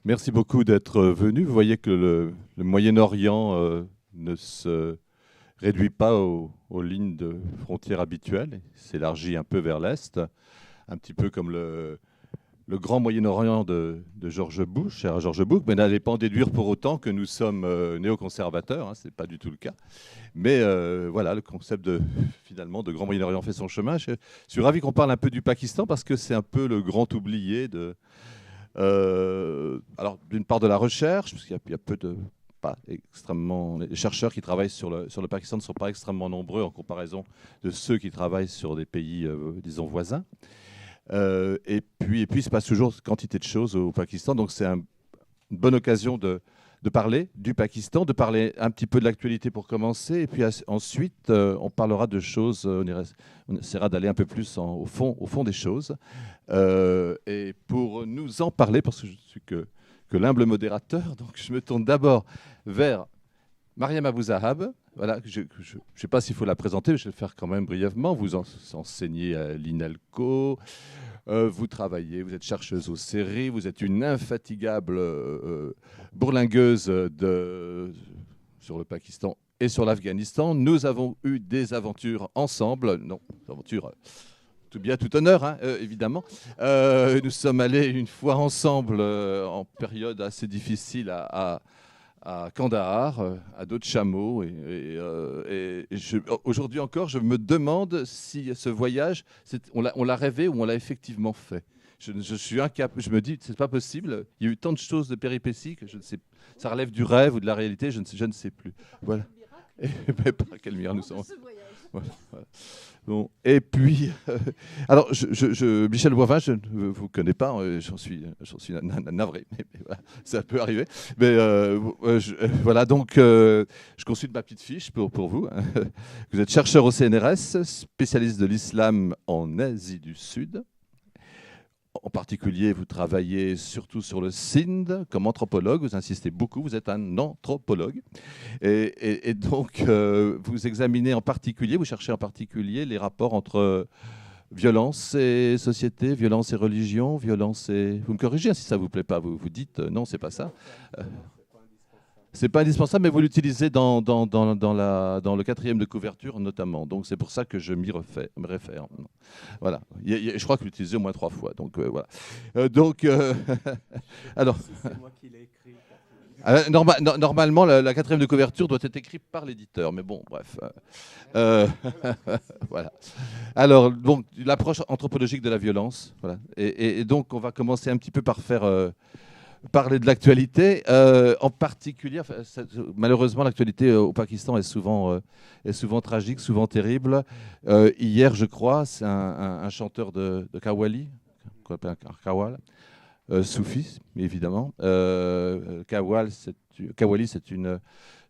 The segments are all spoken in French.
Merci beaucoup d'être venu. Vous voyez que le Moyen-Orient ne se réduit pas aux lignes de frontières habituelles. Il s'élargit un peu vers l'Est, un petit peu comme le grand Moyen-Orient de George Bush, cher George Bush, mais n'allez pas en déduire pour autant que nous sommes néoconservateurs, hein, ce n'est pas du tout le cas. Mais voilà, le concept finalement de grand Moyen-Orient fait son chemin. Je suis ravi qu'on parle un peu du Pakistan parce que c'est un peu le grand oublié alors, d'une part de la recherche, parce qu'il y a peu de, pas extrêmement, les chercheurs qui travaillent sur le Pakistan ne sont pas extrêmement nombreux en comparaison de ceux qui travaillent sur des pays, disons, voisins. Et puis, il se passe toujours quantité de choses au Pakistan, donc c'est une bonne occasion de parler du Pakistan, de parler un petit peu de l'actualité pour commencer, et puis ensuite, on parlera de choses, on essaiera d'aller un peu plus au fond des choses. Et pour nous en parler, parce que je ne suis que l'humble modérateur, donc je me tourne d'abord vers Mariam Abouzahab. Voilà, je ne sais pas s'il faut la présenter, mais je vais le faire quand même brièvement. Vous enseignez à l'INALCO, vous travaillez, vous êtes chercheuse aux séries, vous êtes une infatigable bourlingueuse sur le Pakistan et sur l'Afghanistan. Nous avons eu des aventures ensemble, non, des aventures tout bien, tout honneur, hein, évidemment. Nous sommes allés une fois ensemble en période assez difficile à Kandahar, à dos de chameau. Aujourd'hui encore, je me demande si ce voyage, on l'a rêvé ou on l'a effectivement fait. Je suis incapable. Je me dis, c'est pas possible. Il y a eu tant de choses de péripéties que je ne sais. Ça relève du rêve ou de la réalité. Je ne sais plus. Voilà. Et par quel miracle nous sommes. Voilà, voilà. Bon, et puis, alors, Michel Boivin, je ne vous connais pas, j'en suis navré, mais voilà, ça peut arriver. Mais voilà, donc, je consulte ma petite fiche pour vous. Vous êtes chercheur au CNRS, spécialiste de l'islam en Asie du Sud. En particulier, vous travaillez surtout sur le Sindh comme anthropologue, vous insistez beaucoup, vous êtes un anthropologue. Et donc, vous examinez en particulier, vous cherchez en particulier les rapports entre violence et société, violence et religion, violence et... Vous me corrigez si ça ne vous plaît pas, vous dites non, c'est pas ça. C'est pas indispensable, mais vous l'utilisez dans le quatrième de couverture notamment. Donc c'est pour ça que je me réfère. Voilà. Je crois que vous l'utilisez au moins 3 fois. Donc voilà. Donc, alors, normalement, la quatrième de couverture doit être écrite par l'éditeur. Mais bon, bref. Euh, voilà. Alors, donc, l'approche anthropologique de la violence. Voilà. Et donc, on va commencer un petit peu par parler de l'actualité, en particulier, enfin, malheureusement, l'actualité au Pakistan est souvent tragique, souvent terrible. Hier, je crois, c'est un chanteur de Qawwali, qu'on appelle un Qawwal, soufi, évidemment. Qawwali, c'est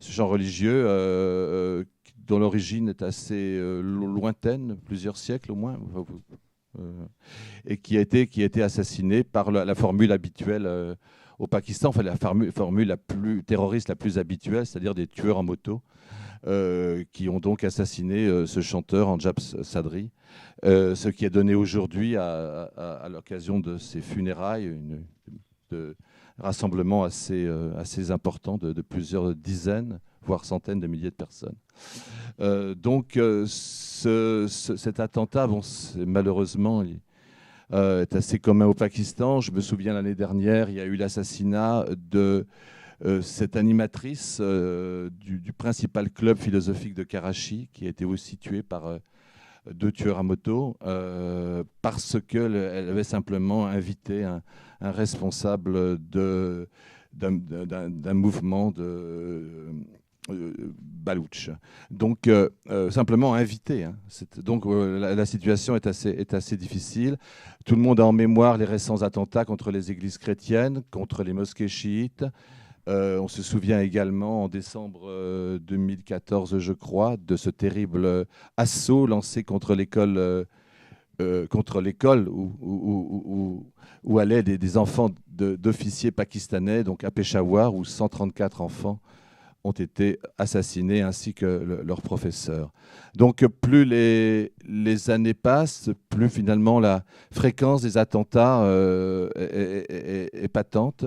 ce chant religieux dont l'origine est assez lointaine, plusieurs siècles au moins. Et qui a été assassiné par la formule habituelle au Pakistan, enfin la formule la plus terroriste, la plus habituelle, c'est-à-dire des tueurs en moto, qui ont donc assassiné ce chanteur Anjab Sadri, ce qui a donné aujourd'hui, à l'occasion de ses funérailles, de rassemblement assez important de plusieurs dizaines, voire centaines de milliers de personnes. Donc cet attentat, bon, malheureusement, est assez commun au Pakistan. Je me souviens l'année dernière, il y a eu l'assassinat de cette animatrice du principal club philosophique de Karachi, qui a été aussi tuée par 2 tueurs à moto, parce qu'elle avait simplement invité un responsable d'un mouvement Baloutch. Donc, simplement invité. Hein. Donc, la situation est assez difficile. Tout le monde a en mémoire les récents attentats contre les églises chrétiennes, contre les mosquées chiites. On se souvient également en décembre 2014, je crois, de ce terrible assaut lancé contre l'école où allaient des enfants d'officiers pakistanais, donc à Peshawar, où 134 enfants ont été assassinés, ainsi que leurs professeurs. Donc plus les années passent, plus finalement la fréquence des attentats est patente.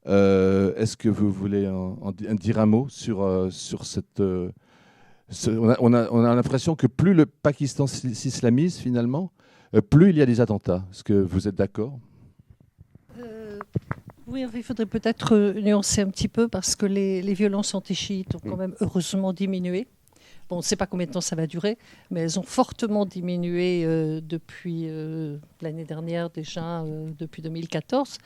Est-ce que vous voulez en dire un mot sur cette... on a l'impression que plus le Pakistan s'islamise finalement, plus il y a des attentats. Est-ce que vous êtes d'accord ? Oui, il faudrait peut-être nuancer un petit peu parce que les violences anti-chiites ont quand même heureusement diminué. Bon, on ne sait pas combien de temps ça va durer, mais elles ont fortement diminué depuis l'année dernière déjà, depuis 2014.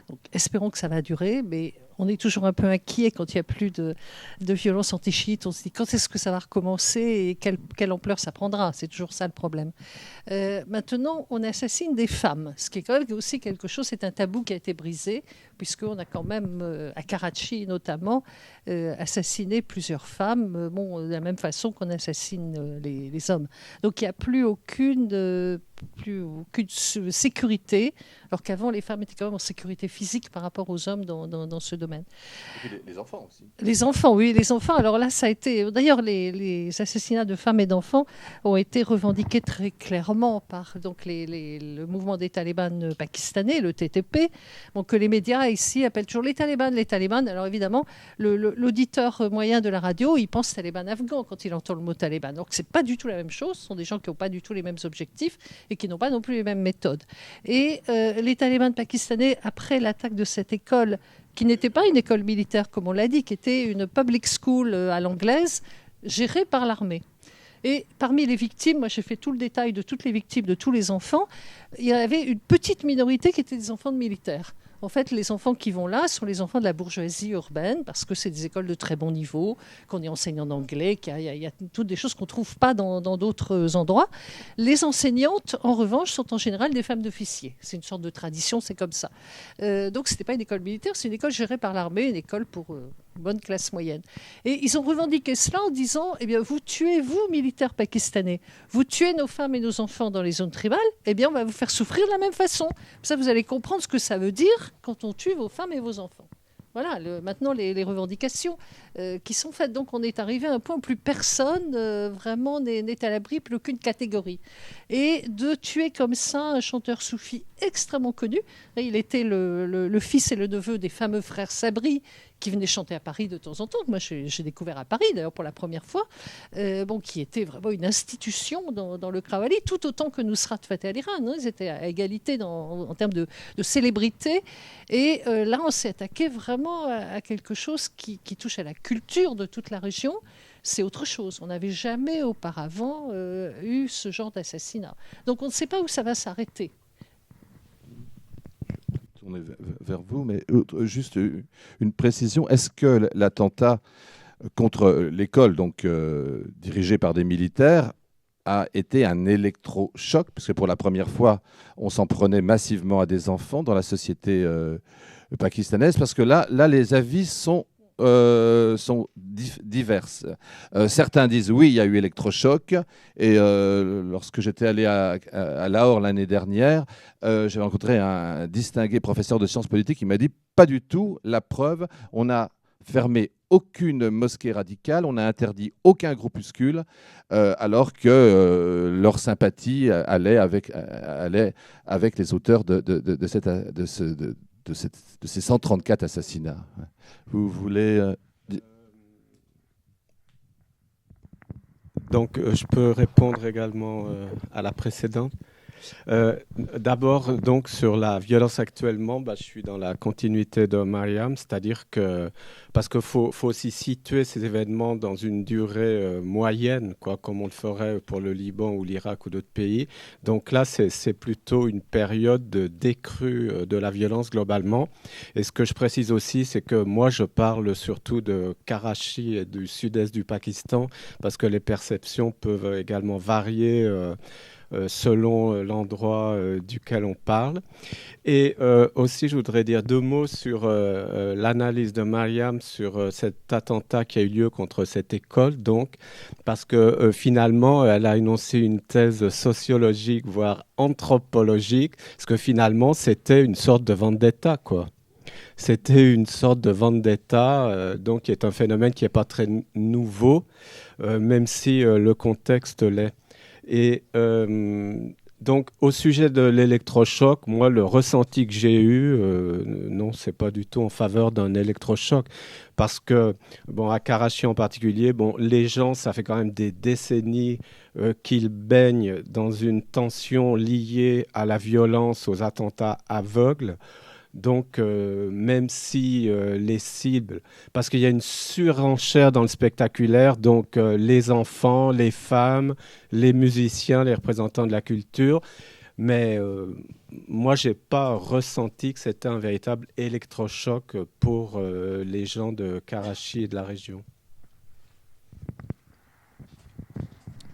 Donc, espérons que ça va durer, mais on est toujours un peu inquiet quand il n'y a plus de violence anti-chiite. On se dit quand est-ce que ça va recommencer et quelle ampleur ça prendra. C'est toujours ça le problème. Maintenant, on assassine des femmes, ce qui est quand même aussi quelque chose, c'est un tabou qui a été brisé, puisqu'on a quand même, à Karachi notamment, assassiné plusieurs femmes, de la même façon qu'on assassine les hommes. Donc il n'y a plus aucune sécurité, alors qu'avant les femmes étaient quand même en sécurité physique par rapport aux hommes dans ce domaine. Et puis les enfants aussi. Les enfants, oui, les enfants. Alors là, ça a été... D'ailleurs, les assassinats de femmes et d'enfants ont été revendiqués très clairement par donc, le mouvement des talibans pakistanais, le TTP, donc, que les médias ici appellent toujours les talibans, les talibans. Alors évidemment, l'auditeur moyen de la radio, il pense talibans afghans quand il entend le mot taliban. Donc c'est pas du tout la même chose. Ce sont des gens qui n'ont pas du tout les mêmes objectifs et qui n'ont pas non plus les mêmes méthodes. Et les talibans pakistanais, après l'attaque de cette école, qui n'était pas une école militaire, comme on l'a dit, qui était une public school à l'anglaise, gérée par l'armée. Et parmi les victimes, moi j'ai fait tout le détail de toutes les victimes, de tous les enfants, il y avait une petite minorité qui étaient des enfants de militaires. En fait, les enfants qui vont là sont les enfants de la bourgeoisie urbaine, parce que c'est des écoles de très bon niveau, qu'on est enseignant en anglais, qu'il y a toutes des choses qu'on ne trouve pas dans d'autres endroits. Les enseignantes, en revanche, sont en général des femmes d'officiers. C'est une sorte de tradition, c'est comme ça. Donc, ce n'était pas une école militaire, c'est une école gérée par l'armée, une école pour bonne classe moyenne. Et ils ont revendiqué cela en disant, eh bien, vous tuez, vous, militaires pakistanais, vous tuez nos femmes et nos enfants dans les zones tribales, eh bien, on va vous faire souffrir de la même façon. Ça, vous allez comprendre ce que ça veut dire quand on tue vos femmes et vos enfants. Voilà, maintenant, les revendications qui sont faites. Donc, on est arrivé à un point où plus personne vraiment n'est à l'abri, plus aucune catégorie. Et de tuer comme ça un chanteur soufi extrêmement connu, il était le fils et le neveu des fameux frères Sabri, qui venaient chanter à Paris de temps en temps, que moi j'ai découvert à Paris d'ailleurs pour la première fois, qui était vraiment une institution dans le Krawali, tout autant que Nusrat Fateh Ali Khan. Ils étaient à égalité en termes de célébrité. Et là, on s'est attaqué vraiment à quelque chose qui touche à la culture de toute la région. C'est autre chose. On n'avait jamais auparavant eu ce genre d'assassinat. Donc on ne sait pas où ça va s'arrêter. Tourner vers vous, mais juste une précision. Est-ce que l'attentat contre l'école, donc dirigée par des militaires, a été un électrochoc, parce que pour la première fois, on s'en prenait massivement à des enfants dans la société pakistanaise, parce que là les avis sont diverses. Certains disent oui, il y a eu électrochoc. Et lorsque j'étais allé à Lahore l'année dernière, j'ai rencontré un distingué professeur de sciences politiques qui m'a dit pas du tout. La preuve, on a fermé aucune mosquée radicale, on a interdit aucun groupuscule, alors que leur sympathie allait avec les auteurs de ces 134 assassinats. Vous voulez... Donc, je peux répondre également à la précédente. D'abord, donc, sur la violence actuellement, je suis dans la continuité de Mariam, c'est-à-dire que, parce qu'il faut aussi situer ces événements dans une durée moyenne, comme on le ferait pour le Liban ou l'Irak ou d'autres pays. Donc là, c'est plutôt une période de décrue de la violence globalement. Et ce que je précise aussi, c'est que moi, je parle surtout de Karachi et du sud-est du Pakistan, parce que les perceptions peuvent également varier selon l'endroit duquel on parle. Et aussi, je voudrais dire 2 mots sur l'analyse de Mariam sur cet attentat qui a eu lieu contre cette école, donc, parce que finalement, elle a énoncé une thèse sociologique, voire anthropologique, parce que finalement, c'était une sorte de vendetta, quoi. C'était une sorte de vendetta, donc qui est un phénomène qui n'est pas très nouveau, même si le contexte l'est. Et Donc, au sujet de l'électrochoc, moi, le ressenti que j'ai eu, non, c'est pas du tout en faveur d'un électrochoc. Parce que, bon, à Karachi en particulier, bon, les gens, ça fait quand même des décennies qu'ils baignent dans une tension liée à la violence, aux attentats aveugles. Donc, même si les cibles, parce qu'il y a une surenchère dans le spectaculaire, donc les enfants, les femmes, les musiciens, les représentants de la culture, mais moi, je n'ai pas ressenti que c'était un véritable électrochoc pour les gens de Karachi et de la région.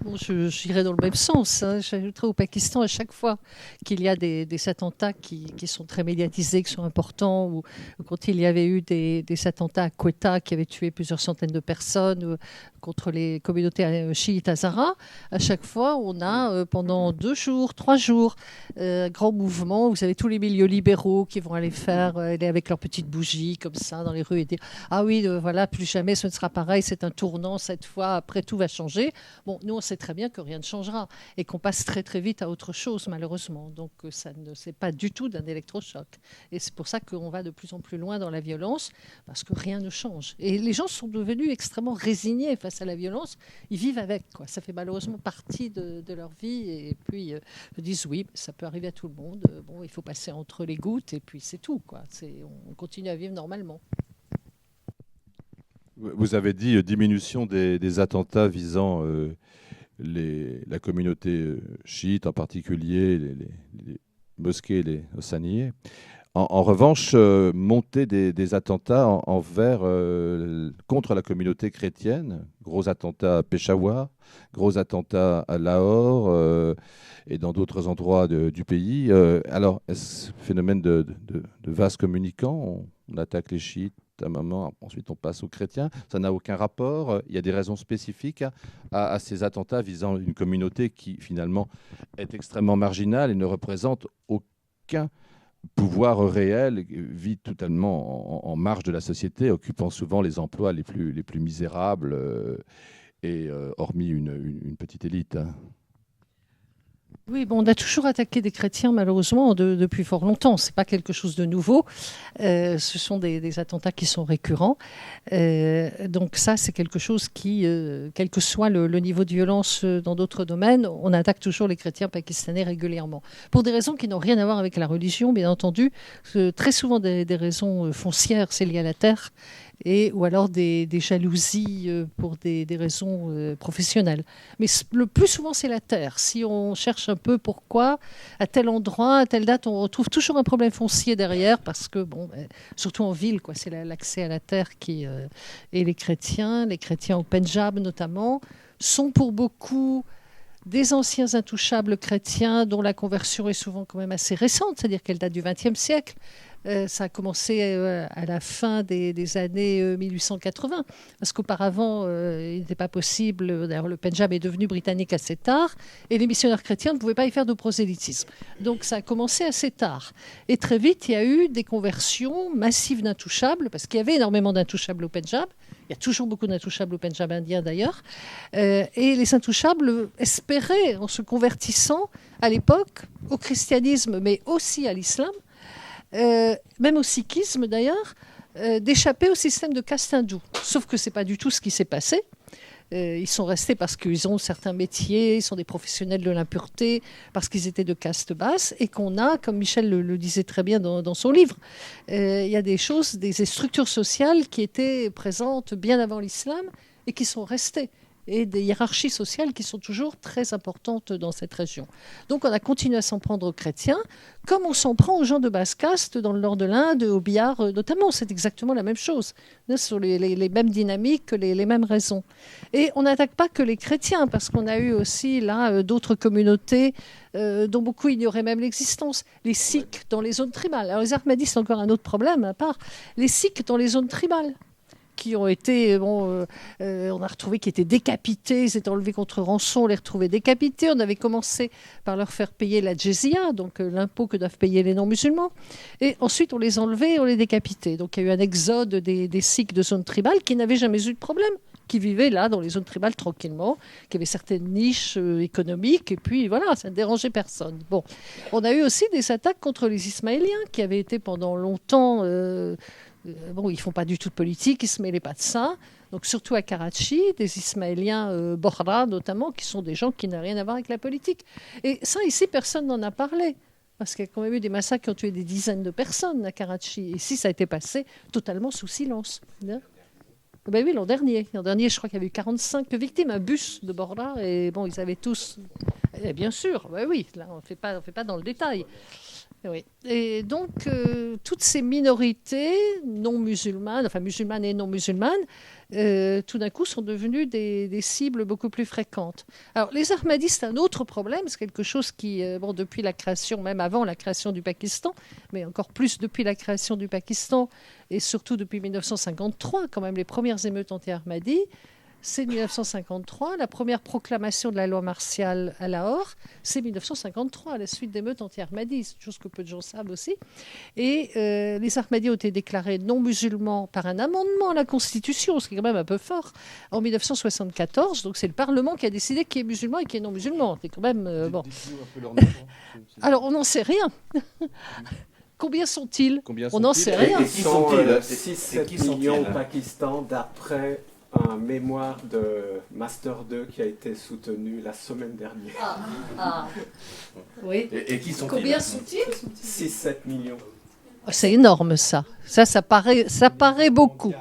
Bon, j'irai dans le même sens. J'ajouterais au Pakistan, à chaque fois qu'il y a des attentats qui sont très médiatisés, qui sont importants, ou quand il y avait eu des attentats à Quetta qui avaient tué plusieurs centaines de personnes, ou contre les communautés chiites hazaras, à chaque fois, on a pendant 2 jours, 3 jours, un grand mouvement. Vous avez tous les milieux libéraux qui vont aller aller avec leurs petites bougies comme ça dans les rues et dire « Ah oui, voilà, plus jamais ce ne sera pareil, c'est un tournant cette fois, après tout va changer ». Bon, nous, on sait très bien que rien ne changera et qu'on passe très très vite à autre chose, malheureusement. Donc, ça ne c'est pas du tout d'un électrochoc. Et c'est pour ça qu'on va de plus en plus loin dans la violence, parce que rien ne change. Et les gens sont devenus extrêmement résignés face à la violence. Ils vivent avec, quoi. Ça fait malheureusement partie de leur vie. Et puis, ils disent oui, ça peut arriver à tout le monde. Bon, il faut passer entre les gouttes et puis c'est tout, quoi. On continue à vivre normalement. Vous avez dit diminution des attentats visant la communauté chiite, en particulier les mosquées, les Hassaniés. En revanche, montée des attentats contre la communauté chrétienne, gros attentats à Peshawar, gros attentats à Lahore et dans d'autres endroits du pays. Alors, est-ce phénomène de vase communicant? On attaque les chiites, à un moment, ensuite on passe aux chrétiens. Ça n'a aucun rapport. Il y a des raisons spécifiques à ces attentats visant une communauté qui, finalement, est extrêmement marginale et ne représente aucun pouvoir réel, vit totalement en marge de la société, occupant souvent les emplois les plus misérables, et hormis une petite élite. Oui, bon, on a toujours attaqué des chrétiens, malheureusement, depuis fort longtemps. Ce n'est pas quelque chose de nouveau. Ce sont des attentats qui sont récurrents. Donc ça, c'est quelque chose qui, quel que soit le niveau de violence dans d'autres domaines, on attaque toujours les chrétiens pakistanais régulièrement. Pour des raisons qui n'ont rien à voir avec la religion, bien entendu. Très souvent des raisons foncières, c'est lié à la terre. Ou alors des jalousies pour des raisons professionnelles. Mais le plus souvent, c'est la terre. Si on cherche un peu pourquoi, à tel endroit, à telle date, on retrouve toujours un problème foncier derrière, parce que, bon, surtout en ville, quoi, c'est l'accès à la terre qui... Et les chrétiens au Pendjab notamment, sont pour beaucoup des anciens intouchables chrétiens dont la conversion est souvent quand même assez récente, c'est-à-dire qu'elle date du XXe siècle. Ça a commencé à la fin des années 1880, parce qu'auparavant, il n'était pas possible. D'ailleurs, le Pendjab est devenu britannique assez tard, et les missionnaires chrétiens ne pouvaient pas y faire de prosélytisme. Donc ça a commencé assez tard. Et très vite, il y a eu des conversions massives d'intouchables, parce qu'il y avait énormément d'intouchables au Pendjab. Il y a toujours beaucoup d'intouchables au Pendjab indien, d'ailleurs. Et les intouchables espéraient, en se convertissant à l'époque au christianisme, mais aussi à l'islam, même au sikhisme d'ailleurs, d'échapper au système de caste hindou. Sauf que ce n'est pas du tout ce qui s'est passé. Ils sont restés parce qu'ils ont certains métiers, ils sont des professionnels de l'impureté, parce qu'ils étaient de caste basse, et qu'on a, comme Michel le disait très bien dans son livre, il y a des choses, des structures sociales qui étaient présentes bien avant l'islam et qui sont restées, et des hiérarchies sociales qui sont toujours très importantes dans cette région. Donc on a continué à s'en prendre aux chrétiens, comme on s'en prend aux gens de basse caste dans le nord de l'Inde, au Bihar notamment. C'est exactement la même chose. Ce sont les mêmes dynamiques, les mêmes raisons. Et on n'attaque pas que les chrétiens, parce qu'on a eu aussi là d'autres communautés dont beaucoup ignoraient même l'existence. Les Sikhs dans les zones tribales. Alors les Ahmadis, c'est encore un autre problème à part. Les Sikhs dans les zones tribales, qui ont été, on a retrouvé qui étaient décapités, ils étaient enlevés contre rançon, on les retrouvait décapités. On avait commencé par leur faire payer la jizya, donc l'impôt que doivent payer les non-musulmans. Et ensuite, on les enlevait et on les décapitait. Donc il y a eu un exode des Sikhs de zone tribale qui n'avaient jamais eu de problème. qui vivaient là, dans les zones tribales, tranquillement, qui avaient certaines niches économiques, et puis voilà, ça ne dérangeait personne. Bon. On a eu aussi des attaques contre les Ismaéliens, qui avaient été pendant longtemps... bon, ils ne font pas du tout de politique, ils ne se mêlaient pas de ça. Donc surtout à Karachi, des Ismaéliens, Bohra notamment, qui sont des gens qui n'ont rien à voir avec la politique. Et ça, ici, personne n'en a parlé. Parce qu'il y a quand même eu des massacres qui ont tué des dizaines de personnes à Karachi. Et ici, ça a été passé totalement sous silence. Ben oui, l'an dernier. L'an dernier, je crois qu'il y avait eu 45 victimes, un bus de Bohra. Et bon, ils avaient tous... Et bien sûr, ben oui, là, on ne fait pas dans le détail. Oui. Et donc, toutes ces minorités non musulmanes, enfin musulmanes et non musulmanes, tout d'un coup sont devenues des cibles beaucoup plus fréquentes. Alors, les Ahmadis, c'est un autre problème, c'est quelque chose qui, bon, depuis la création, même avant la création du Pakistan, mais encore plus depuis la création du Pakistan, et surtout depuis 1953, quand même les premières émeutes anti-Ahmadis, c'est 1953. La première proclamation de la loi martiale à Lahore, c'est 1953, à la suite d'émeutes anti-Ahmadis. C'est chose que peu de gens savent aussi. Et les Ahmadis ont été déclarés non musulmans par un amendement à la Constitution, ce qui est quand même un peu fort, en 1974. Donc c'est le Parlement qui a décidé qui est musulman et qui est non musulman. C'est quand même bon. Alors on n'en sait rien. Combien sont-ils? On n'en sait rien. Ils sont 6-7 millions au Pakistan, d'après un mémoire de Master 2 qui a été soutenu la semaine dernière. Oui. Et qui sont-ils? Combien sont-ils? 6-7 millions. C'est énorme, ça. Ça paraît beaucoup.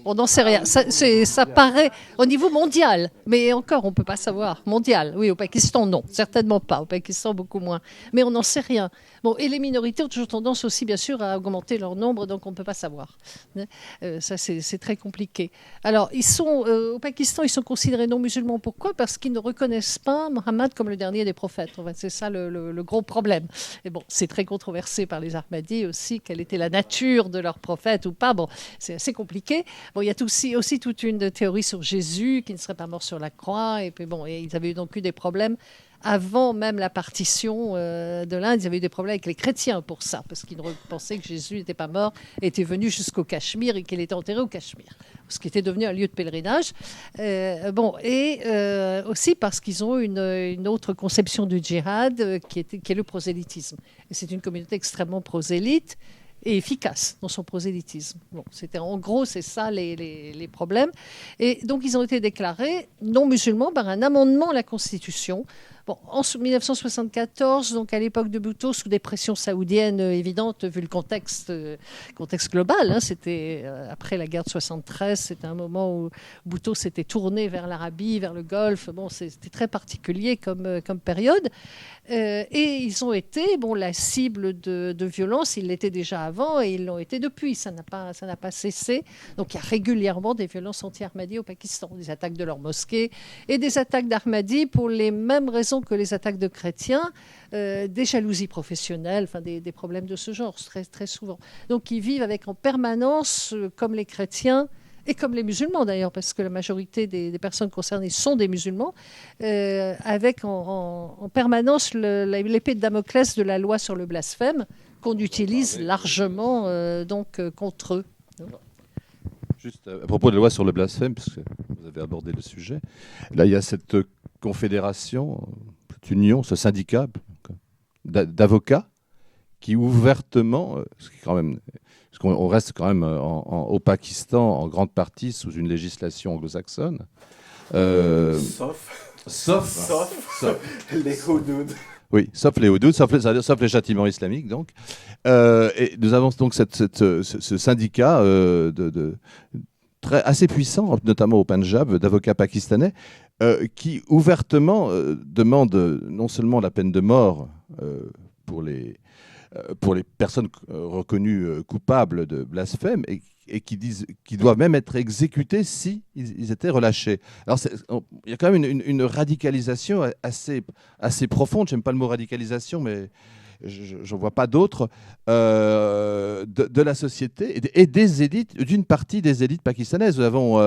On n'en sait rien. Ça paraît au niveau mondial. Mais encore, on ne peut pas savoir. Mondial, oui, au Pakistan, non. Certainement pas. Au Pakistan, beaucoup moins. Mais on n'en sait rien. Bon, et les minorités ont toujours tendance aussi, bien sûr, à augmenter leur nombre, donc on ne peut pas savoir. Ça, c'est très compliqué. Alors, au Pakistan, ils sont considérés non musulmans. Pourquoi? Parce qu'ils ne reconnaissent pas Mohammed comme le dernier des prophètes. En fait, c'est ça le gros problème. Et bon, c'est très controversé par les Ahmadis aussi, quelle était la nature de leur prophète ou pas. Bon, c'est assez compliqué. Bon, il y a aussi toute une théorie sur Jésus, qui ne serait pas mort sur la croix. Et puis bon, et ils avaient donc eu des problèmes. Avant même la partition de l'Inde, ils avaient eu des problèmes avec les chrétiens pour ça, parce qu'ils pensaient que Jésus n'était pas mort, était venu jusqu'au Cachemire et qu'il était enterré au Cachemire, ce qui était devenu un lieu de pèlerinage. Aussi parce qu'ils ont une autre conception du djihad qui est le prosélytisme. Et c'est une communauté extrêmement prosélyte et efficace dans son prosélytisme. Bon, en gros, c'est ça les problèmes. Et donc, ils ont été déclarés non musulmans par un amendement à la Constitution. Bon, en 1974, donc à l'époque de Bhutto, sous des pressions saoudiennes évidentes, vu le contexte global, hein, c'était après la guerre de 73, c'était un moment où Bhutto s'était tourné vers l'Arabie, vers le Golfe. Bon, c'était très particulier comme période. Et ils ont été la cible de violence. Ils l'étaient déjà avant et ils l'ont été depuis. Ça n'a pas cessé. Donc il y a régulièrement des violences anti-Ahmadis au Pakistan, des attaques de leurs mosquées et des attaques d'Ahmadis pour les mêmes raisons que les attaques de chrétiens, des jalousies professionnelles, enfin des problèmes de ce genre, très, très souvent. Donc ils vivent avec en permanence, comme les chrétiens, et comme les musulmans d'ailleurs, parce que la majorité des personnes concernées sont des musulmans, avec en permanence l'épée de Damoclès de la loi sur le blasphème, qu'on utilise largement contre eux. Juste à propos de la loi sur le blasphème, puisque vous avez abordé le sujet, là il y a cette confédération, cette union, ce syndicat d'avocats qui ouvertement, ce qui est quand même... Parce qu'on reste quand même au Pakistan en grande partie sous une législation anglo-saxonne. Sauf les houdoud. Oui, sauf les houdoud, sauf les châtiments islamiques. Donc. Et nous avons donc ce syndicat assez puissant, notamment au Punjab, d'avocats pakistanais, qui ouvertement demande non seulement la peine de mort pour les personnes reconnues coupables de blasphème et qui doivent même être exécutées si ils étaient relâchés. Alors il y a quand même une radicalisation assez profonde. J'aime pas le mot radicalisation, mais je n'en vois pas d'autre, de la société et des élites, d'une partie des élites pakistanaises. Nous avons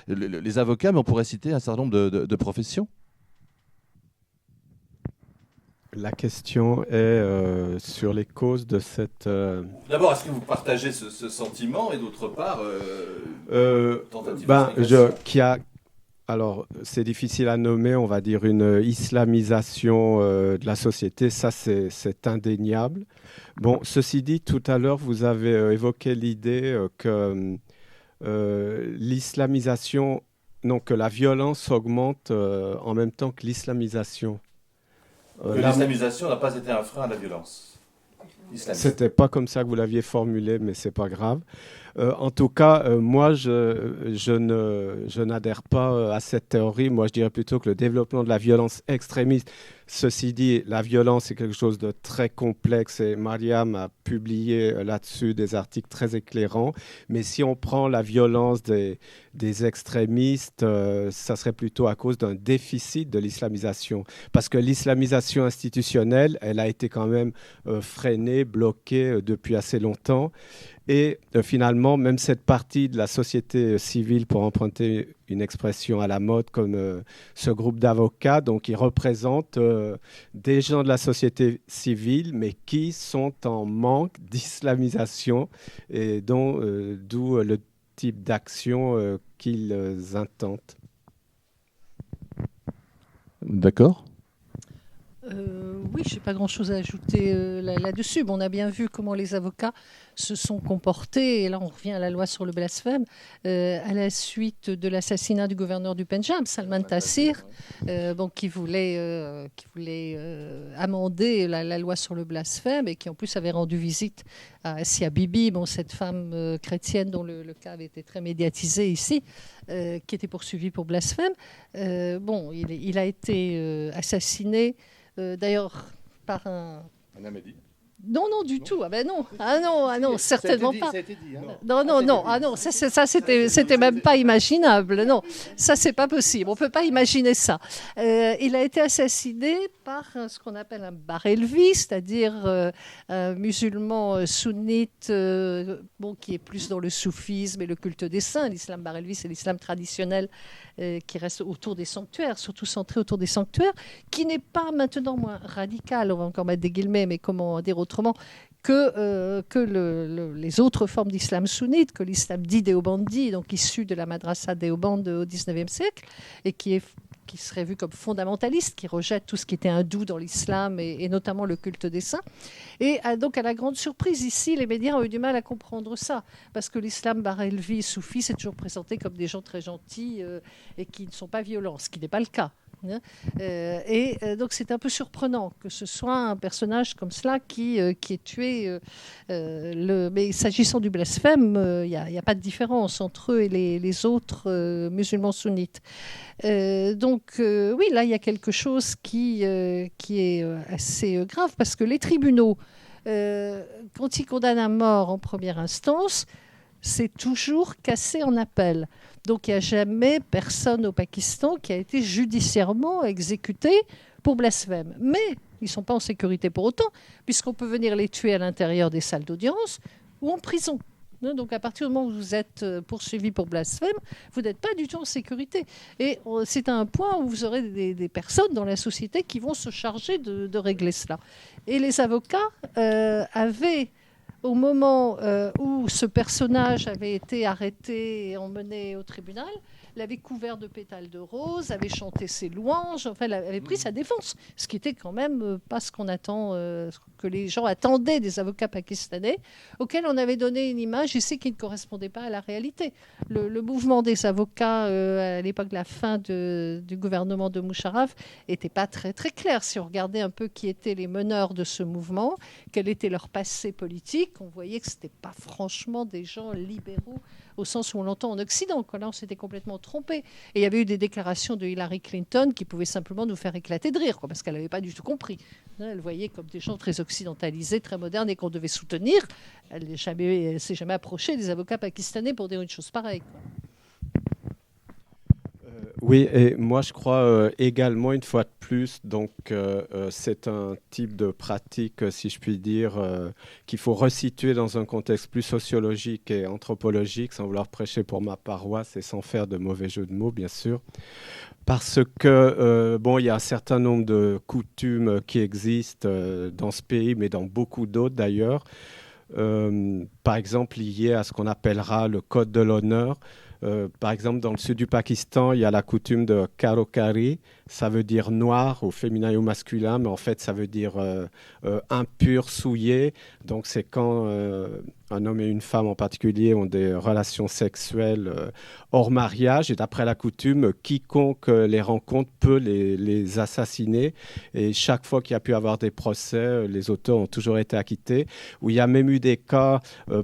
les avocats, mais on pourrait citer un certain nombre de professions. La question est sur les causes de cette... D'abord, est-ce que vous partagez ce sentiment et d'autre part, tentative qui a... Alors, c'est difficile à nommer, on va dire une islamisation de la société, ça c'est indéniable. Bon, ceci dit, tout à l'heure, vous avez évoqué l'idée que l'islamisation, non, que la violence augmente en même temps que l'islamisation. L'islamisation n'a pas été un frein à la violence. C'était pas comme ça que vous l'aviez formulé, mais c'est pas grave. En tout cas, moi, je n'adhère pas à cette théorie. Moi, je dirais plutôt que le développement de la violence extrémiste, ceci dit, la violence est quelque chose de très complexe et Mariam a publié là-dessus des articles très éclairants. Mais si on prend la violence des extrémistes, ça serait plutôt à cause d'un déficit de l'islamisation. Parce que l'islamisation institutionnelle, elle a été quand même freinée, bloquée depuis assez longtemps. Et finalement, même cette partie de la société civile, pour emprunter une expression à la mode, comme ce groupe d'avocats, donc ils représentent des gens de la société civile, mais qui sont en manque d'islamisation, et d'où le type d'action qu'ils intentent. D'accord. Oui, je n'ai pas grand-chose à ajouter là-dessus. Bon, on a bien vu comment les avocats se sont comportés, et là on revient à la loi sur le blasphème, à la suite de l'assassinat du gouverneur du Pendjab, Salman Taseer, qui voulait amender la loi sur le blasphème, et qui en plus avait rendu visite à Asia Bibi, cette femme chrétienne dont le cas avait été très médiatisé ici, qui était poursuivie pour blasphème. Il a été assassiné, d'ailleurs, par un... Un Ahmadi. Non, du tout. Ah ben non. Ah non, certainement pas. Ça a été dit, hein. Non. Ça, c'était même pas imaginable. Non, ça, c'est pas possible. On peut pas imaginer ça. Il a été assassiné par ce qu'on appelle un barelvi, c'est-à-dire un musulman sunnite, qui est plus dans le soufisme et le culte des saints. L'islam barelvi, c'est l'islam traditionnel qui reste autour des sanctuaires, surtout centré autour des sanctuaires, qui n'est pas maintenant moins radical, on va encore mettre des guillemets, mais comment dire autrement, que les autres formes d'islam sunnite, que l'islam dit déobandi, donc issu de la madrasa déoband au XIXe siècle, et qui serait vu comme fondamentaliste, qui rejette tout ce qui était hindou dans l'islam, et notamment le culte des saints. Et donc, à la grande surprise, ici, les médias ont eu du mal à comprendre ça, parce que l'islam barelvi soufi, c'est toujours présenté comme des gens très gentils et qui ne sont pas violents, ce qui n'est pas le cas. Donc c'est un peu surprenant que ce soit un personnage comme cela qui est tué. Mais s'agissant du blasphème, il n'y a pas de différence entre eux et les autres musulmans sunnites. Oui, là il y a quelque chose qui est assez grave, parce que les tribunaux, quand ils condamnent à mort en première instance, c'est toujours cassé en appel. Donc il n'y a jamais personne au Pakistan qui a été judiciairement exécuté pour blasphème. Mais ils ne sont pas en sécurité pour autant, puisqu'on peut venir les tuer à l'intérieur des salles d'audience ou en prison. Donc à partir du moment où vous êtes poursuivi pour blasphème, vous n'êtes pas du tout en sécurité. Et c'est à un point où vous aurez des personnes dans la société qui vont se charger de régler cela. Et les avocats avaient... Au moment où ce personnage avait été arrêté et emmené au tribunal, l'avait couvert de pétales de rose, avait chanté ses louanges, enfin, elle avait pris sa défense, ce qui était quand même pas ce qu'on attend, ce que les gens attendaient des avocats pakistanais, auxquels on avait donné une image ici qui ne correspondait pas à la réalité. Le mouvement des avocats à l'époque de la fin du gouvernement de Musharraf n'était pas très, très clair. Si on regardait un peu qui étaient les meneurs de ce mouvement, quel était leur passé politique, on voyait que ce n'était pas franchement des gens libéraux au sens où on l'entend en Occident. Là, on s'était complètement trompé. Et il y avait eu des déclarations de Hillary Clinton qui pouvaient simplement nous faire éclater de rire, parce qu'elle n'avait pas du tout compris. Elle voyait comme des gens très occidentalisés, très modernes et qu'on devait soutenir. Elle ne s'est jamais approchée des avocats pakistanais pour dire une chose pareille. Oui, et moi je crois également, une fois de plus, donc c'est un type de pratique, si je puis dire, qu'il faut resituer dans un contexte plus sociologique et anthropologique, sans vouloir prêcher pour ma paroisse et sans faire de mauvais jeu de mots, bien sûr. Parce que, bon, il y a un certain nombre de coutumes qui existent dans ce pays, mais dans beaucoup d'autres d'ailleurs. Par exemple, liées à ce qu'on appellera le code de l'honneur. Par exemple, dans le sud du Pakistan, il y a la coutume de Karokari. Ça veut dire noir au féminin et au masculin, mais en fait, ça veut dire impur, souillé. Donc, c'est quand un homme et une femme en particulier ont des relations sexuelles hors mariage. Et d'après la coutume, quiconque les rencontre peut les assassiner. Et chaque fois qu'il y a pu avoir des procès, les auteurs ont toujours été acquittés. Où il y a même eu des cas,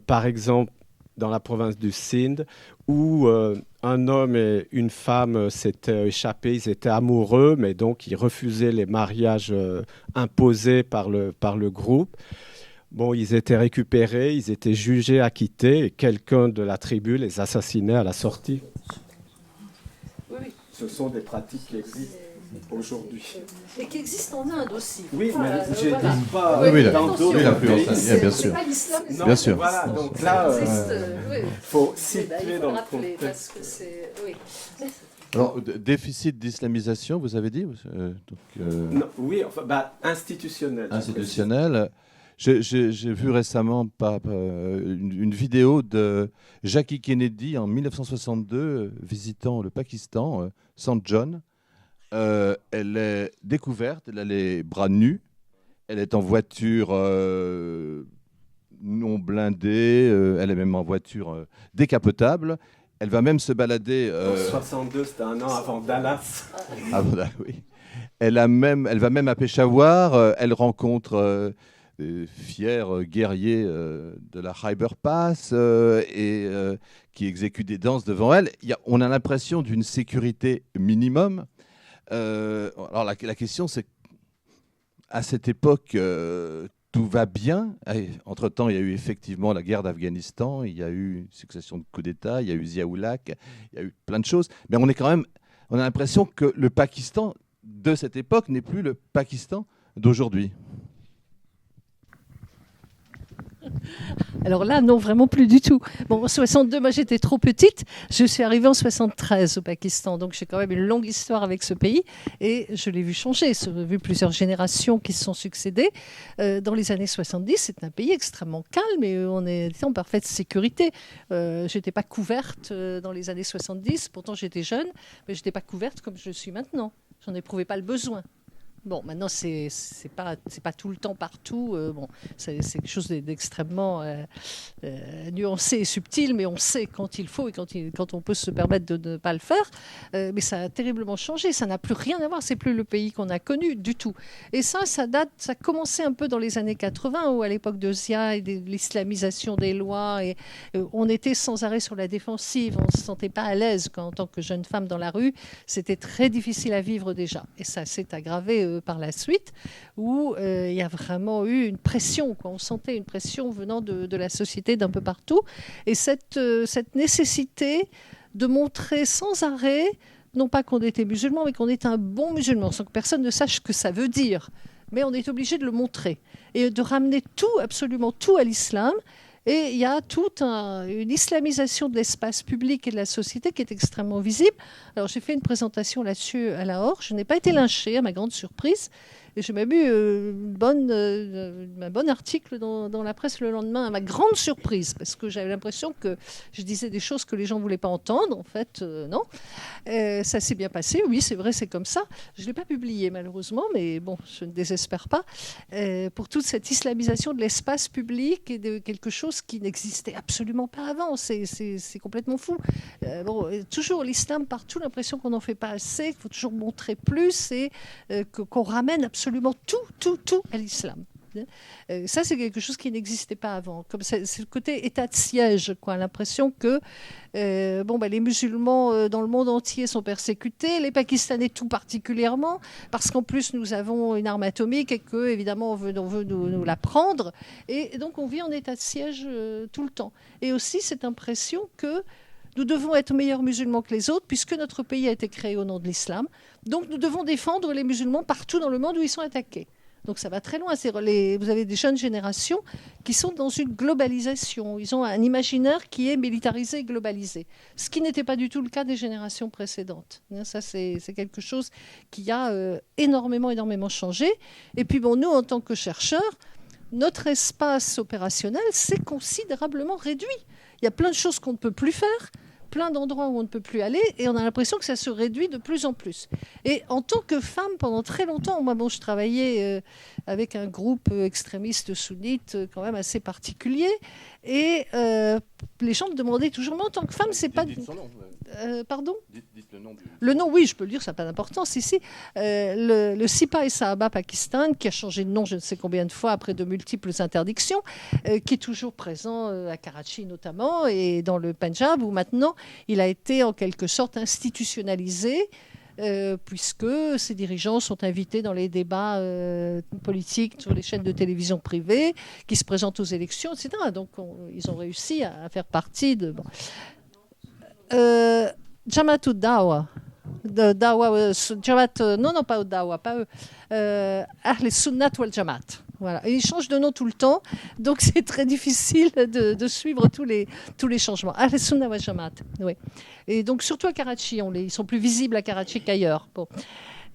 par exemple, dans la province du Sindh, où un homme et une femme s'étaient échappés, ils étaient amoureux, mais donc ils refusaient les mariages imposés par le groupe. Bon, ils étaient récupérés, ils étaient jugés, acquittés, et quelqu'un de la tribu les assassinait à la sortie. Oui. Ce sont des pratiques qui existent aujourd'hui. Et qui existent en Inde aussi. Oui, mais je voilà. dis pas Oui, dans d'autres l'influence, pays. bien sûr. C'est pas l'islam, Non, Bien sûr. Voilà, donc là, oui. faut Il situer faut dans le le rappeler contexte. parce que c'est... Oui. Alors, déficit d'islamisation, vous avez dit Non, oui, enfin, institutionnel. institutionnel. J'ai vu récemment une vidéo de Jackie Kennedy en 1962 visitant le Pakistan, St. John. Elle est découverte, elle a les bras nus, elle est en voiture non blindée, elle est même en voiture décapotable. Elle va même se balader. 62, c'était un an avant Dallas. Ah, voilà, oui. Elle va même à Peshawar. Elle rencontre des fiers guerriers de la Khyber Pass qui exécutent des danses devant elle. On a l'impression d'une sécurité minimum. Alors la question, c'est à cette époque, tout va bien. Entre-temps, il y a eu effectivement la guerre d'Afghanistan, il y a eu une succession de coups d'État, il y a eu Zia-ul-Haq, il y a eu plein de choses. Mais on a l'impression que le Pakistan de cette époque n'est plus le Pakistan d'aujourd'hui. Alors là, non, vraiment plus du tout. Bon, en 62, moi j'étais trop petite. Je suis arrivée en 73 au Pakistan. Donc j'ai quand même une longue histoire avec ce pays. Et je l'ai vu changer. J'ai vu plusieurs générations qui se sont succédées. Dans les années 70, c'est un pays extrêmement calme et on était en parfaite sécurité. Je n'étais pas couverte dans les années 70. Pourtant, j'étais jeune, mais je n'étais pas couverte comme je le suis maintenant. J'en éprouvais pas le besoin. Bon, maintenant, c'est pas tout le temps partout. Bon, c'est quelque chose d'extrêmement nuancé et subtil, mais on sait quand il faut et quand on peut se permettre de ne pas le faire. Mais ça a terriblement changé. Ça n'a plus rien à voir. C'est plus le pays qu'on a connu du tout. Et ça a commencé un peu dans les années 80, où à l'époque de Zia et de l'islamisation des lois, et on était sans arrêt sur la défensive. On se sentait pas à l'aise en tant que jeune femme dans la rue. C'était très difficile à vivre déjà. Et ça s'est aggravé par la suite, où il y a vraiment eu une pression, quoi. On sentait une pression venant de la société d'un peu partout. Et cette nécessité de montrer sans arrêt, non pas qu'on était musulman, mais qu'on est un bon musulman, sans que personne ne sache ce que ça veut dire. Mais on est obligé de le montrer et de ramener tout, absolument tout à l'islam. Et il y a toute une islamisation de l'espace public et de la société qui est extrêmement visible. Alors j'ai fait une présentation là-dessus à Lahore. Je n'ai pas été lynchée, à ma grande surprise. Et j'ai même eu un bon article dans la presse le lendemain, à ma grande surprise, parce que j'avais l'impression que je disais des choses que les gens ne voulaient pas entendre. En fait, non. Ça s'est bien passé, oui, c'est vrai, c'est comme ça. Je ne l'ai pas publié, malheureusement, mais bon, je ne désespère pas. Pour toute cette islamisation de l'espace public et de quelque chose qui n'existait absolument pas avant. C'est complètement fou. Toujours l'islam partout, l'impression qu'on n'en fait pas assez, qu'il faut toujours montrer plus et qu'on ramène absolument tout à l'islam. Ça, c'est quelque chose qui n'existait pas avant. C'est le côté état de siège, quoi. L'impression que les musulmans dans le monde entier sont persécutés, les Pakistanais tout particulièrement, parce qu'en plus nous avons une arme atomique et que évidemment on veut nous la prendre, et donc on vit en état de siège tout le temps. Et aussi cette impression que nous devons être meilleurs musulmans que les autres, puisque notre pays a été créé au nom de l'islam. Donc nous devons défendre les musulmans partout dans le monde où ils sont attaqués. Donc ça va très loin. Vous avez des jeunes générations qui sont dans une globalisation. Ils ont un imaginaire qui est militarisé et globalisé. Ce qui n'était pas du tout le cas des générations précédentes. Ça, c'est quelque chose qui a énormément changé. Et puis bon, nous, en tant que chercheurs, notre espace opérationnel s'est considérablement réduit. Il y a plein de choses qu'on ne peut plus faire, plein d'endroits où on ne peut plus aller, et on a l'impression que ça se réduit de plus en plus. Et en tant que femme, pendant très longtemps, moi, je travaillais avec un groupe extrémiste sunnite quand même assez particulier, et les gens me demandaient toujours, mais en tant que femme, c'est pas... Dites son nom. Pardon ? Dites le nom du... Le nom, oui, je peux le dire, ça n'a pas d'importance ici. Le Sipa et Sahaba Pakistan, qui a changé de nom je ne sais combien de fois après de multiples interdictions, qui est toujours présent à Karachi notamment, et dans le Punjab, où maintenant il a été en quelque sorte institutionnalisé, puisque ses dirigeants sont invités dans les débats politiques sur les chaînes de télévision privées, qui se présentent aux élections, etc. Donc ils ont réussi à faire partie de... Bon. Jamaat ud-Dawa. Non, pas ud-Dawa, pas eux. Ahl Sunnat wal Jamaat. Voilà. Et ils changent de nom tout le temps, donc c'est très difficile de suivre tous les changements. Ahl Sunnat wal Jamaat, oui. Et donc surtout à Karachi, ils sont plus visibles à Karachi qu'ailleurs. Bon.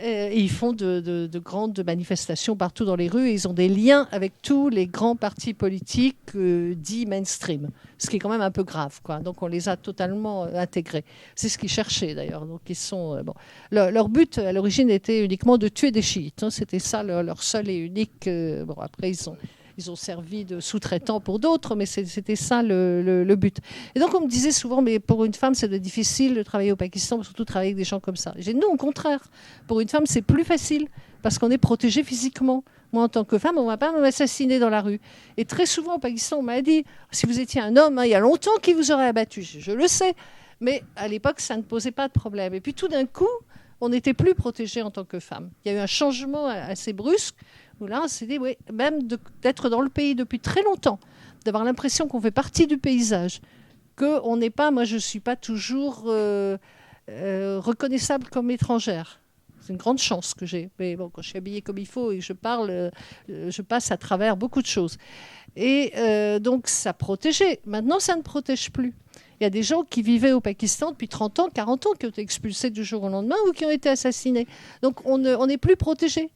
Et ils font de grandes manifestations partout dans les rues et ils ont des liens avec tous les grands partis politiques dits mainstream, ce qui est quand même un peu grave, quoi. Donc on les a totalement intégrés. C'est ce qu'ils cherchaient d'ailleurs. Donc ils sont bon. Leur but à l'origine était uniquement de tuer des chiites, hein. C'était ça leur seul et unique. Bon, après ils ont servi de sous-traitants pour d'autres, mais c'était ça le but. Et donc on me disait souvent, mais pour une femme, c'est difficile de travailler au Pakistan, surtout travailler avec des gens comme ça. J'ai dit non, au contraire. Pour une femme, c'est plus facile, parce qu'on est protégé physiquement. Moi, en tant que femme, on ne va pas m'assassiner dans la rue. Et très souvent au Pakistan, on m'a dit, si vous étiez un homme, hein, il y a longtemps qu'il vous aurait abattu. Je le sais. Mais à l'époque, ça ne posait pas de problème. Et puis tout d'un coup, on n'était plus protégé en tant que femme. Il y a eu un changement assez brusque, où là, on s'est dit, oui, même d'être dans le pays depuis très longtemps, d'avoir l'impression qu'on fait partie du paysage, qu'on n'est pas, moi je ne suis pas toujours reconnaissable comme étrangère. C'est une grande chance que j'ai. Mais bon, quand je suis habillée comme il faut et que je parle, je passe à travers beaucoup de choses. Et donc ça protégeait. Maintenant, ça ne protège plus. Il y a des gens qui vivaient au Pakistan depuis 30 ans, 40 ans, qui ont été expulsés du jour au lendemain ou qui ont été assassinés. Donc on n'est plus protégé.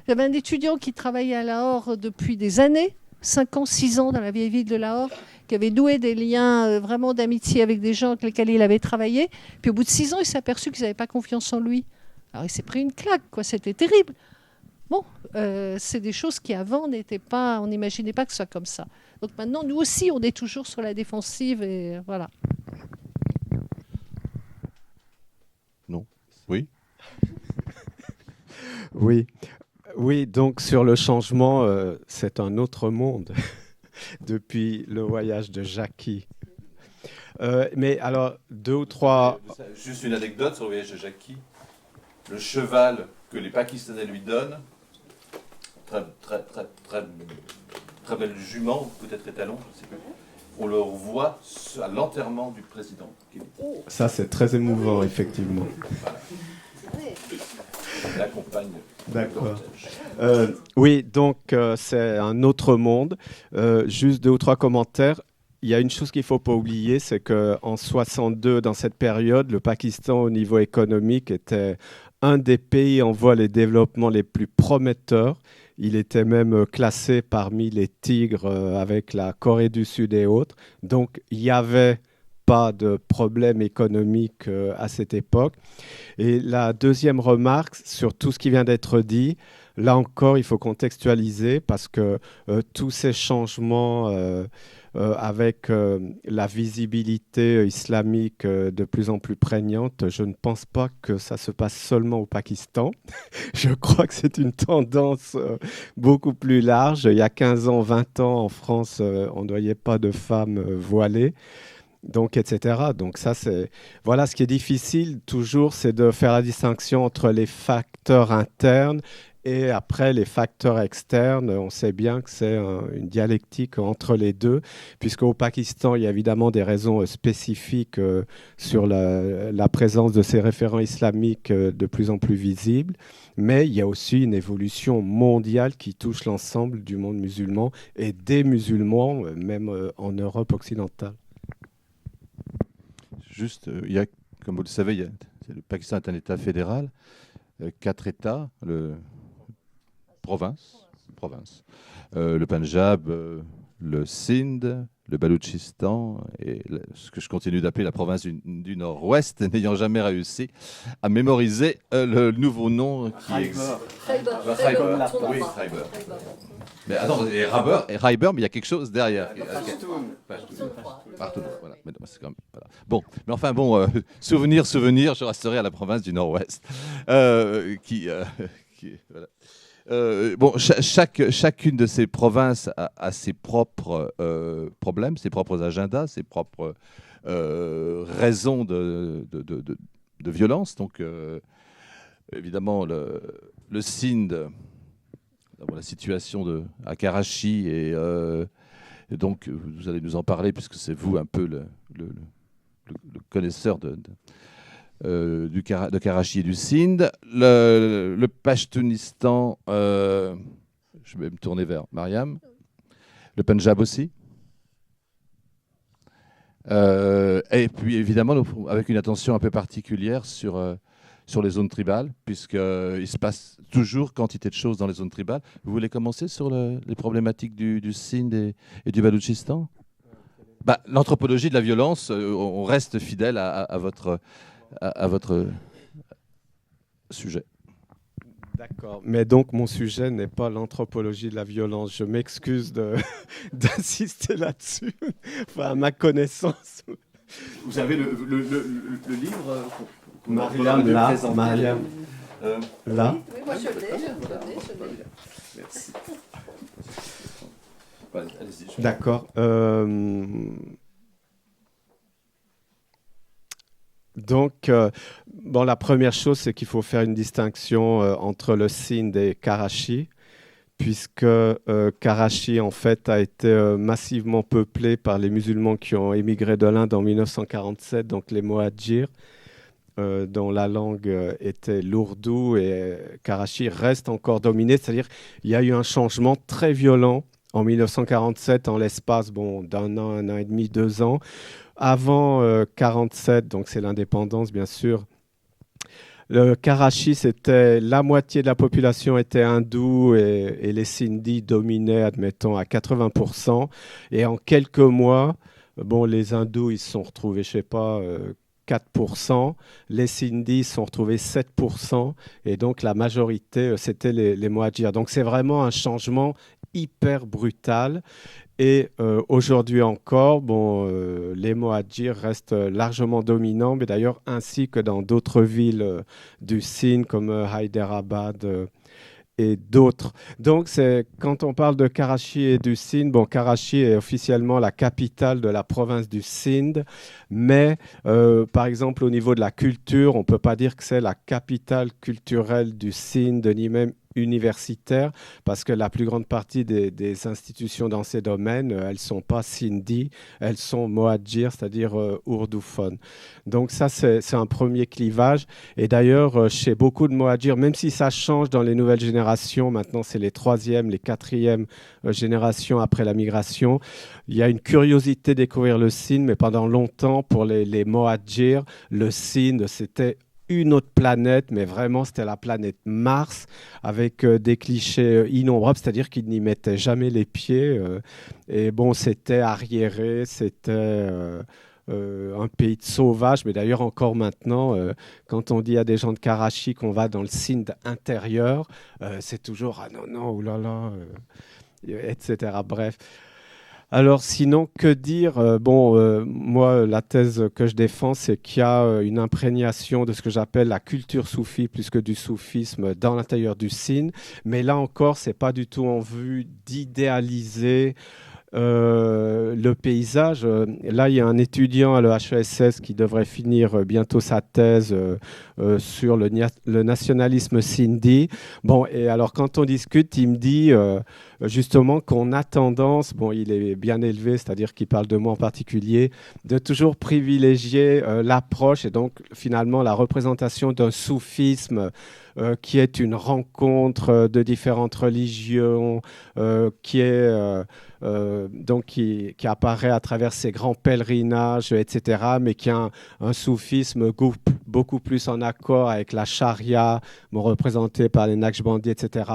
J'avais un étudiant qui travaillait à Lahore depuis des années, 5 ans, 6 ans dans la vieille ville de Lahore, qui avait noué des liens vraiment d'amitié avec des gens avec lesquels il avait travaillé. Puis au bout de 6 ans, il s'est aperçu qu'ils n'avaient pas confiance en lui. Alors il s'est pris une claque, quoi. C'était terrible. Bon, c'est des choses qui avant n'étaient pas, on n'imaginait pas que ce soit comme ça. Donc maintenant, nous aussi, on est toujours sur la défensive et voilà. Non. Oui. Oui, donc sur le changement, c'est un autre monde depuis le voyage de Jackie. Mais alors, 2 ou 3... Juste une anecdote sur le voyage de Jackie. Le cheval que les Pakistanais lui donnent, très belle jument, peut-être étalon, je ne sais plus. On le voit à l'enterrement du président. Ça, c'est très émouvant, effectivement. Voilà. L'accompagne. D'accord. Oui, donc c'est un autre monde. Juste 2 ou 3 commentaires. Il y a une chose qu'il ne faut pas oublier, c'est qu'en 62, dans cette période, le Pakistan, au niveau économique, était un des pays en voie de développement les plus prometteurs. Il était même classé parmi les tigres avec la Corée du Sud et autres. Donc, il n'y avait pas de problème économique à cette époque. Et la deuxième remarque sur tout ce qui vient d'être dit, là encore, il faut contextualiser parce que tous ces changements avec la visibilité islamique de plus en plus prégnante, je ne pense pas que ça se passe seulement au Pakistan. Je crois que c'est une tendance beaucoup plus large. Il y a 15 ans, 20 ans, en France, on ne voyait pas de femmes voilées. Donc, etc. Donc ça, c'est... Voilà, ce qui est difficile toujours, c'est de faire la distinction entre les facteurs internes Et après, les facteurs externes, on sait bien que c'est une dialectique entre les deux, puisqu'au Pakistan, il y a évidemment des raisons spécifiques sur la présence de ces référents islamiques de plus en plus visibles, mais il y a aussi une évolution mondiale qui touche l'ensemble du monde musulman et des musulmans, même en Europe occidentale. Juste, comme vous le savez, le Pakistan est un État fédéral, 4 États, province, le Punjab, le Sindh, le Baloutchistan et ce que je continue d'appeler la province du Nord-Ouest, n'ayant jamais réussi à mémoriser le nouveau nom qui existe. Khyber. Mais attends, et Khyber, mais il y a quelque chose derrière. Partout. Voilà. Voilà. Bon, mais enfin bon, souvenir, je resterai à la province du Nord-Ouest, voilà. Bon, chacune de ces provinces a ses propres problèmes, ses propres agendas, ses propres raisons de violence. Donc, évidemment, le Sindh, la situation à Karachi, et donc vous allez nous en parler puisque c'est vous un peu le connaisseur de Karachi et du Sindh. Le Pashtunistan, je vais me tourner vers Mariam. Le Punjab aussi. Et puis évidemment, avec une attention un peu particulière sur les zones tribales, puisqu'il se passe toujours quantité de choses dans les zones tribales. Vous voulez commencer sur les problématiques du Sindh et du Baloutchistan ? L'anthropologie de la violence, on reste fidèle à votre sujet. D'accord, mais donc mon sujet n'est pas l'anthropologie de la violence. Je m'excuse d'insister là-dessus. Enfin, à ma connaissance. Vous avez le livre Mariam, là. Mariam. Là. Oui, moi je l'ai. Merci. Allez-y. D'accord. Donc, la première chose, c'est qu'il faut faire une distinction entre le Sindh et Karachi, puisque Karachi, en fait, a été massivement peuplé par les musulmans qui ont émigré de l'Inde en 1947, donc les Mohajirs, dont la langue était l'ourdou, et Karachi reste encore dominé, c'est-à-dire qu'il y a eu un changement très violent en 1947, en l'espace d'un an, 1 an et demi, 2 ans. Avant 1947, donc c'est l'indépendance bien sûr, le Karachi, c'était la moitié de la population était hindoue et les Sindhis dominaient, admettons, à 80%. Et en quelques mois, les hindous, ils se sont retrouvés, 4%, les Sindhis se sont retrouvés 7%, et donc la majorité, c'était les Mohajirs. Donc c'est vraiment un changement hyper brutal. Et aujourd'hui encore, les Mohajirs restent largement dominants, mais d'ailleurs ainsi que dans d'autres villes du Sindh comme Hyderabad et d'autres. Donc quand on parle de Karachi et du Sindh, Karachi est officiellement la capitale de la province du Sindh, mais par exemple au niveau de la culture, on ne peut pas dire que c'est la capitale culturelle du Sindh, ni même universitaire, parce que la plus grande partie des institutions dans ces domaines, elles ne sont pas sindhi, elles sont moadjir, c'est-à-dire ourdophones. Donc ça, c'est un premier clivage. Et d'ailleurs, chez beaucoup de moadjir, même si ça change dans les nouvelles générations, maintenant c'est les 3e, les 4e générations après la migration, il y a une curiosité de découvrir le Sindh, mais pendant longtemps, pour les moadjir, le Sindh, c'était une autre planète, mais vraiment c'était la planète Mars, avec des clichés innombrables, c'est-à-dire qu'ils n'y mettaient jamais les pieds, et c'était arriéré, c'était un pays de sauvages, mais d'ailleurs encore maintenant, quand on dit à des gens de Karachi qu'on va dans le Sindh intérieur, c'est toujours « ah non, oulala », etc. Bref. Alors sinon, que dire ? Moi, la thèse que je défends, c'est qu'il y a une imprégnation de ce que j'appelle la culture soufie plus que du soufisme dans l'intérieur du Sindh. Mais là encore, ce n'est pas du tout en vue d'idéaliser le paysage. Là, il y a un étudiant à l'EHESS qui devrait finir bientôt sa thèse sur le nationalisme sindhi. Bon, et alors quand on discute, il me dit justement qu'on a tendance, bon, il est bien élevé, c'est-à-dire qu'il parle de moi en particulier, de toujours privilégier l'approche et donc finalement la représentation d'un soufisme qui est une rencontre de différentes religions, qui est donc qui apparaît à travers ces grands pèlerinages, etc., mais qui a un soufisme beaucoup plus en accord avec la charia, représentée par les Naqshbandis, etc.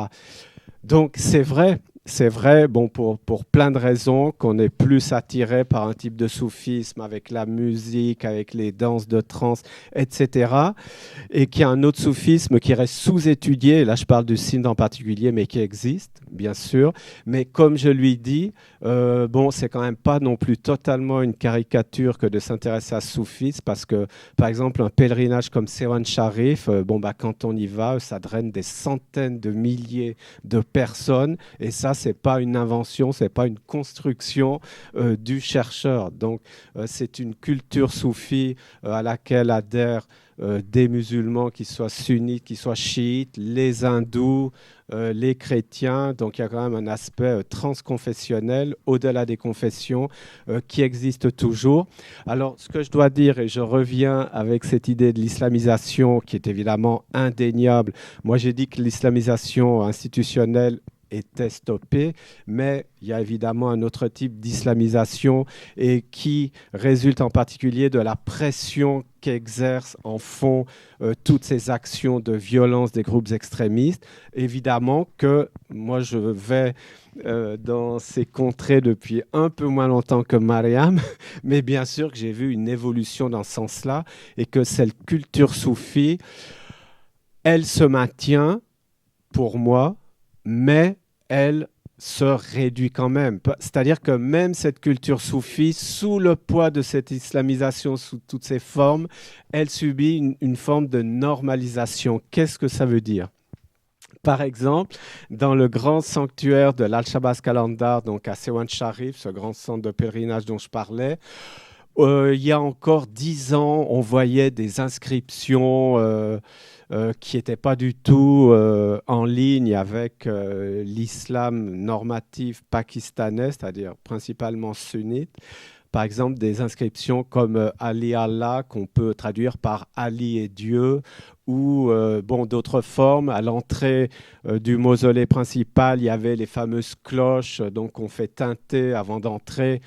Donc c'est vrai, bon, pour plein de raisons, qu'on est plus attiré par un type de soufisme avec la musique, avec les danses de trance, etc. Et qu'il y a un autre soufisme qui reste sous-étudié, là je parle du Sindh en particulier, mais qui existe, bien sûr. Mais comme je lui dis, bon, c'est quand même pas non plus totalement une caricature que de s'intéresser à ce soufisme, parce que, par exemple, un pèlerinage comme Sewan Sharif, bon, bah, quand on y va, ça draine des centaines de milliers de personnes, et ça, c'est pas une invention, c'est pas une construction du chercheur. Donc, c'est une culture soufie à laquelle adhèrent des musulmans, qui soient sunnites, qui soient chiites, les hindous, les chrétiens. Donc, il y a quand même un aspect transconfessionnel au-delà des confessions qui existe toujours. Alors, ce que je dois dire, et je reviens avec cette idée de l'islamisation qui est évidemment indéniable. Moi, j'ai dit que l'islamisation institutionnelle était stoppée, mais il y a évidemment un autre type d'islamisation et qui résulte en particulier de la pression qu'exercent en fond toutes ces actions de violence des groupes extrémistes. Évidemment que moi je vais dans ces contrées depuis un peu moins longtemps que Mariam, mais bien sûr que j'ai vu une évolution dans ce sens-là et que cette culture soufie, elle se maintient pour moi, mais elle se réduit quand même. C'est-à-dire que même cette culture soufie, sous le poids de cette islamisation sous toutes ses formes, elle subit une forme de normalisation. Qu'est-ce que ça veut dire ? Par exemple, dans le grand sanctuaire de l'Al-Shabazz Qalandar, donc à Sewan Sharif, ce grand centre de pèlerinage dont je parlais, il y a encore 10 ans, on voyait des inscriptions qui n'étaient pas du tout en ligne avec l'islam normatif pakistanais, c'est-à-dire principalement sunnite. Par exemple, des inscriptions comme Ali Allah, qu'on peut traduire par Ali et Dieu, ou bon, d'autres formes. À l'entrée du mausolée principal, il y avait les fameuses cloches, donc on fait teinter avant d'entrer.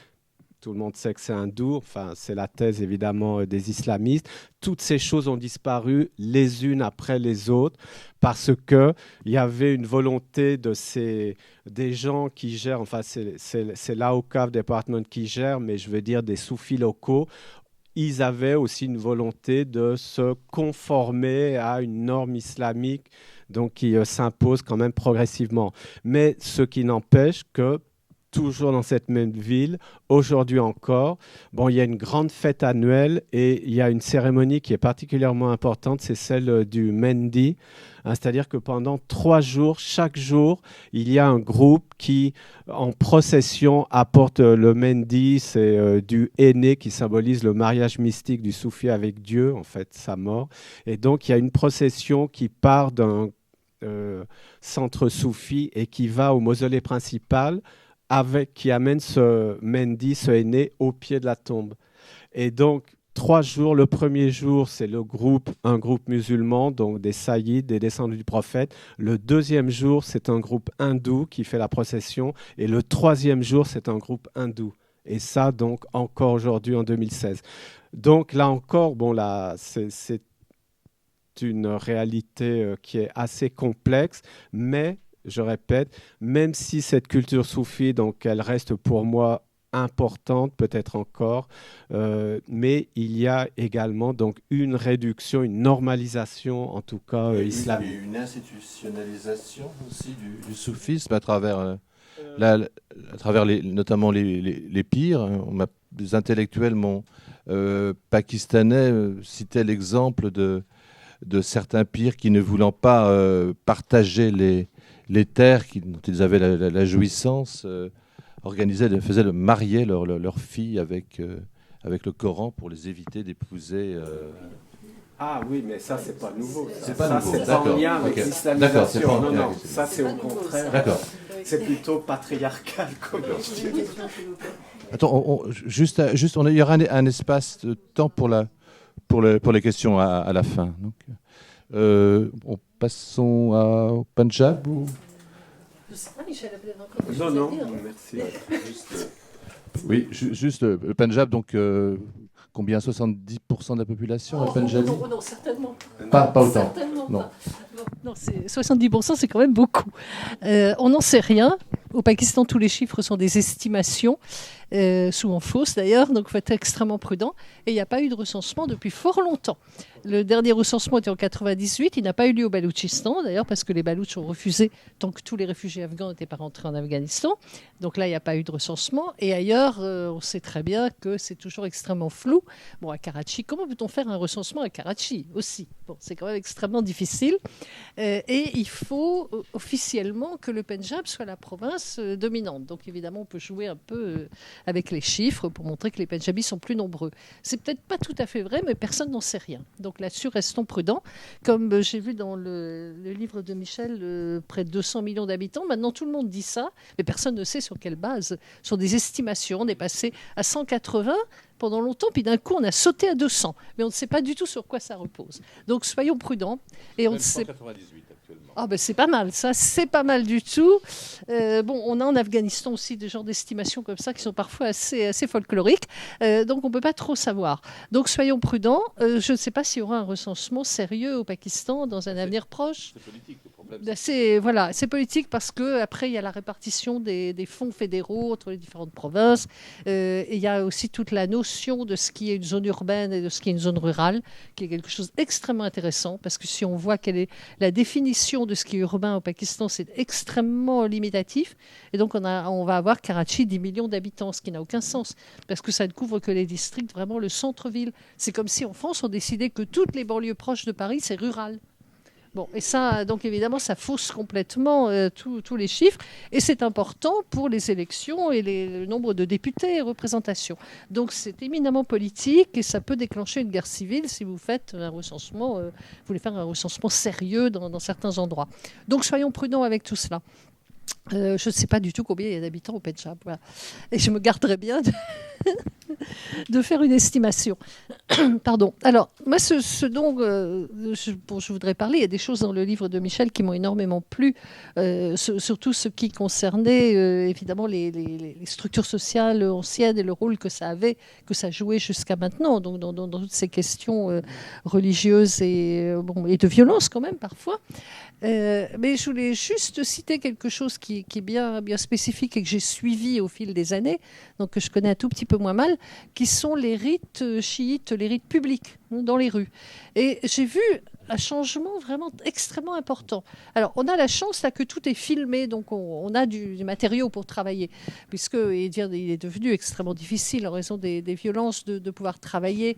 Tout le monde sait que c'est hindou, enfin, c'est la thèse évidemment des islamistes. Toutes ces choses ont disparu les unes après les autres parce qu'il y avait une volonté des gens qui gèrent, enfin c'est l'Awqaf Department qui gère, mais je veux dire des soufis locaux. Ils avaient aussi une volonté de se conformer à une norme islamique donc qui s'impose quand même progressivement. Mais ce qui n'empêche que toujours dans cette même ville, aujourd'hui encore, bon, il y a une grande fête annuelle et il y a une cérémonie qui est particulièrement importante, c'est celle du Mendi. C'est-à-dire que pendant 3 jours, chaque jour, il y a un groupe qui, en procession, apporte le Mendi, c'est du henné qui symbolise le mariage mystique du soufi avec Dieu, en fait, sa mort. Et donc, il y a une procession qui part d'un centre soufi et qui va au mausolée principal, qui amène ce Mendi, ce henné, au pied de la tombe. Et donc, 3 jours, le premier jour, c'est un groupe musulman, donc des saïds, des descendants du prophète. Le deuxième jour, c'est un groupe hindou qui fait la procession. Et le troisième jour, c'est un groupe hindou. Et ça, donc, encore aujourd'hui, en 2016. Donc, là encore, bon, là, c'est une réalité qui est assez complexe, mais je répète, même si cette culture soufie, donc elle reste pour moi importante, peut-être encore, mais il y a également donc une réduction, une normalisation, en tout cas islamique. Il y a une institutionnalisation aussi du soufisme à travers, notamment les pires. Des intellectuels pakistanais citaient l'exemple de certains pires qui ne voulant pas partager les terres dont ils avaient la jouissance, mariaient leurs filles avec le Coran pour les éviter d'épouser. Ah oui, mais ça, c'est pas nouveau. C'est pas nouveau, c'est d'accord. en lien avec Ok. l'islamisation. D'accord, c'est pas en lien Non, avec ça, c'est au contraire. D'accord. C'est plutôt patriarcal, comme je dis. Attends, il y aura un espace de temps pour les questions à la fin. Donc, passons au Punjab ou... Je sais pas, Michel, vous avez encore des Non, choses non, à dire. merci. Oui, juste le Punjab, donc combien 70% de la population est punjabi? Non, certainement pas. Pas autant. Certainement Non. pas. Non, 70%, c'est quand même beaucoup. On n'en sait rien. Au Pakistan, tous les chiffres sont des estimations, souvent fausses d'ailleurs, donc il faut être extrêmement prudent. Et il n'y a pas eu de recensement depuis fort longtemps. Le dernier recensement était en 98, il n'a pas eu lieu au Baloutchistan, d'ailleurs, parce que les Baloutches ont refusé tant que tous les réfugiés afghans n'étaient pas rentrés en Afghanistan. Donc là, il n'y a pas eu de recensement. Et ailleurs, on sait très bien que c'est toujours extrêmement flou. Bon, à Karachi, comment peut-on faire un recensement à Karachi aussi? Bon, c'est quand même extrêmement difficile. Et il faut officiellement que le Pendjab soit la province dominante. Donc évidemment, on peut jouer un peu avec les chiffres pour montrer que les Pendjabis sont plus nombreux. C'est peut-être pas tout à fait vrai, mais personne n'en sait rien. Donc là-dessus, restons prudents. Comme j'ai vu dans le livre de Michel, près de 200 millions d'habitants, maintenant tout le monde dit ça, mais personne ne sait sur quelle base. Sur des estimations, on est passé à 180 pendant longtemps, puis d'un coup, on a sauté à 200. Mais on ne sait pas du tout sur quoi ça repose. Donc soyons prudents. Et on ne sait 198 actuellement. Ah ben c'est pas mal, ça, c'est pas mal du tout. On a en Afghanistan aussi des genres d'estimations comme ça qui sont parfois assez folkloriques, donc on ne peut pas trop savoir. Donc soyons prudents. Je ne sais pas s'il y aura un recensement sérieux au Pakistan dans un avenir proche. C'est politique le problème. C'est politique parce qu'après, il y a la répartition des fonds fédéraux entre les différentes provinces. Et il y a aussi toute la notion de ce qui est une zone urbaine et de ce qui est une zone rurale, qui est quelque chose d'extrêmement intéressant, parce que si on voit quelle est la définition de ce qui est urbain au Pakistan, c'est extrêmement limitatif. Et donc, on va avoir Karachi, 10 millions d'habitants, ce qui n'a aucun sens, parce que ça ne couvre que les districts, vraiment le centre-ville. C'est comme si en France, on décidait que toutes les banlieues proches de Paris, c'est rural. Bon, et ça, donc évidemment, ça fausse complètement tous les chiffres. Et c'est important pour les élections et le nombre de députés et représentations. Donc c'est éminemment politique et ça peut déclencher une guerre civile si vous faites un recensement, vous voulez faire un recensement sérieux dans certains endroits. Donc soyons prudents avec tout cela. Je ne sais pas du tout combien il y a d'habitants au Pendjab. Voilà. Et je me garderais bien de faire une estimation. Pardon. Alors, moi, ce dont je voudrais parler, il y a des choses dans le livre de Michel qui m'ont énormément plu, surtout ce qui concernait évidemment les structures sociales anciennes et le rôle que ça avait, que ça jouait jusqu'à maintenant, donc dans toutes ces questions religieuses et de violence quand même parfois. Mais je voulais juste citer quelque chose qui est bien spécifique et que j'ai suivi au fil des années, donc que je connais un tout petit peu moins mal, qui sont les rites chiites, les rites publics dans les rues. Et j'ai vu un changement vraiment extrêmement important. Alors, on a la chance là que tout est filmé, donc on a du matériau pour travailler, puisque il est devenu extrêmement difficile en raison des violences de pouvoir travailler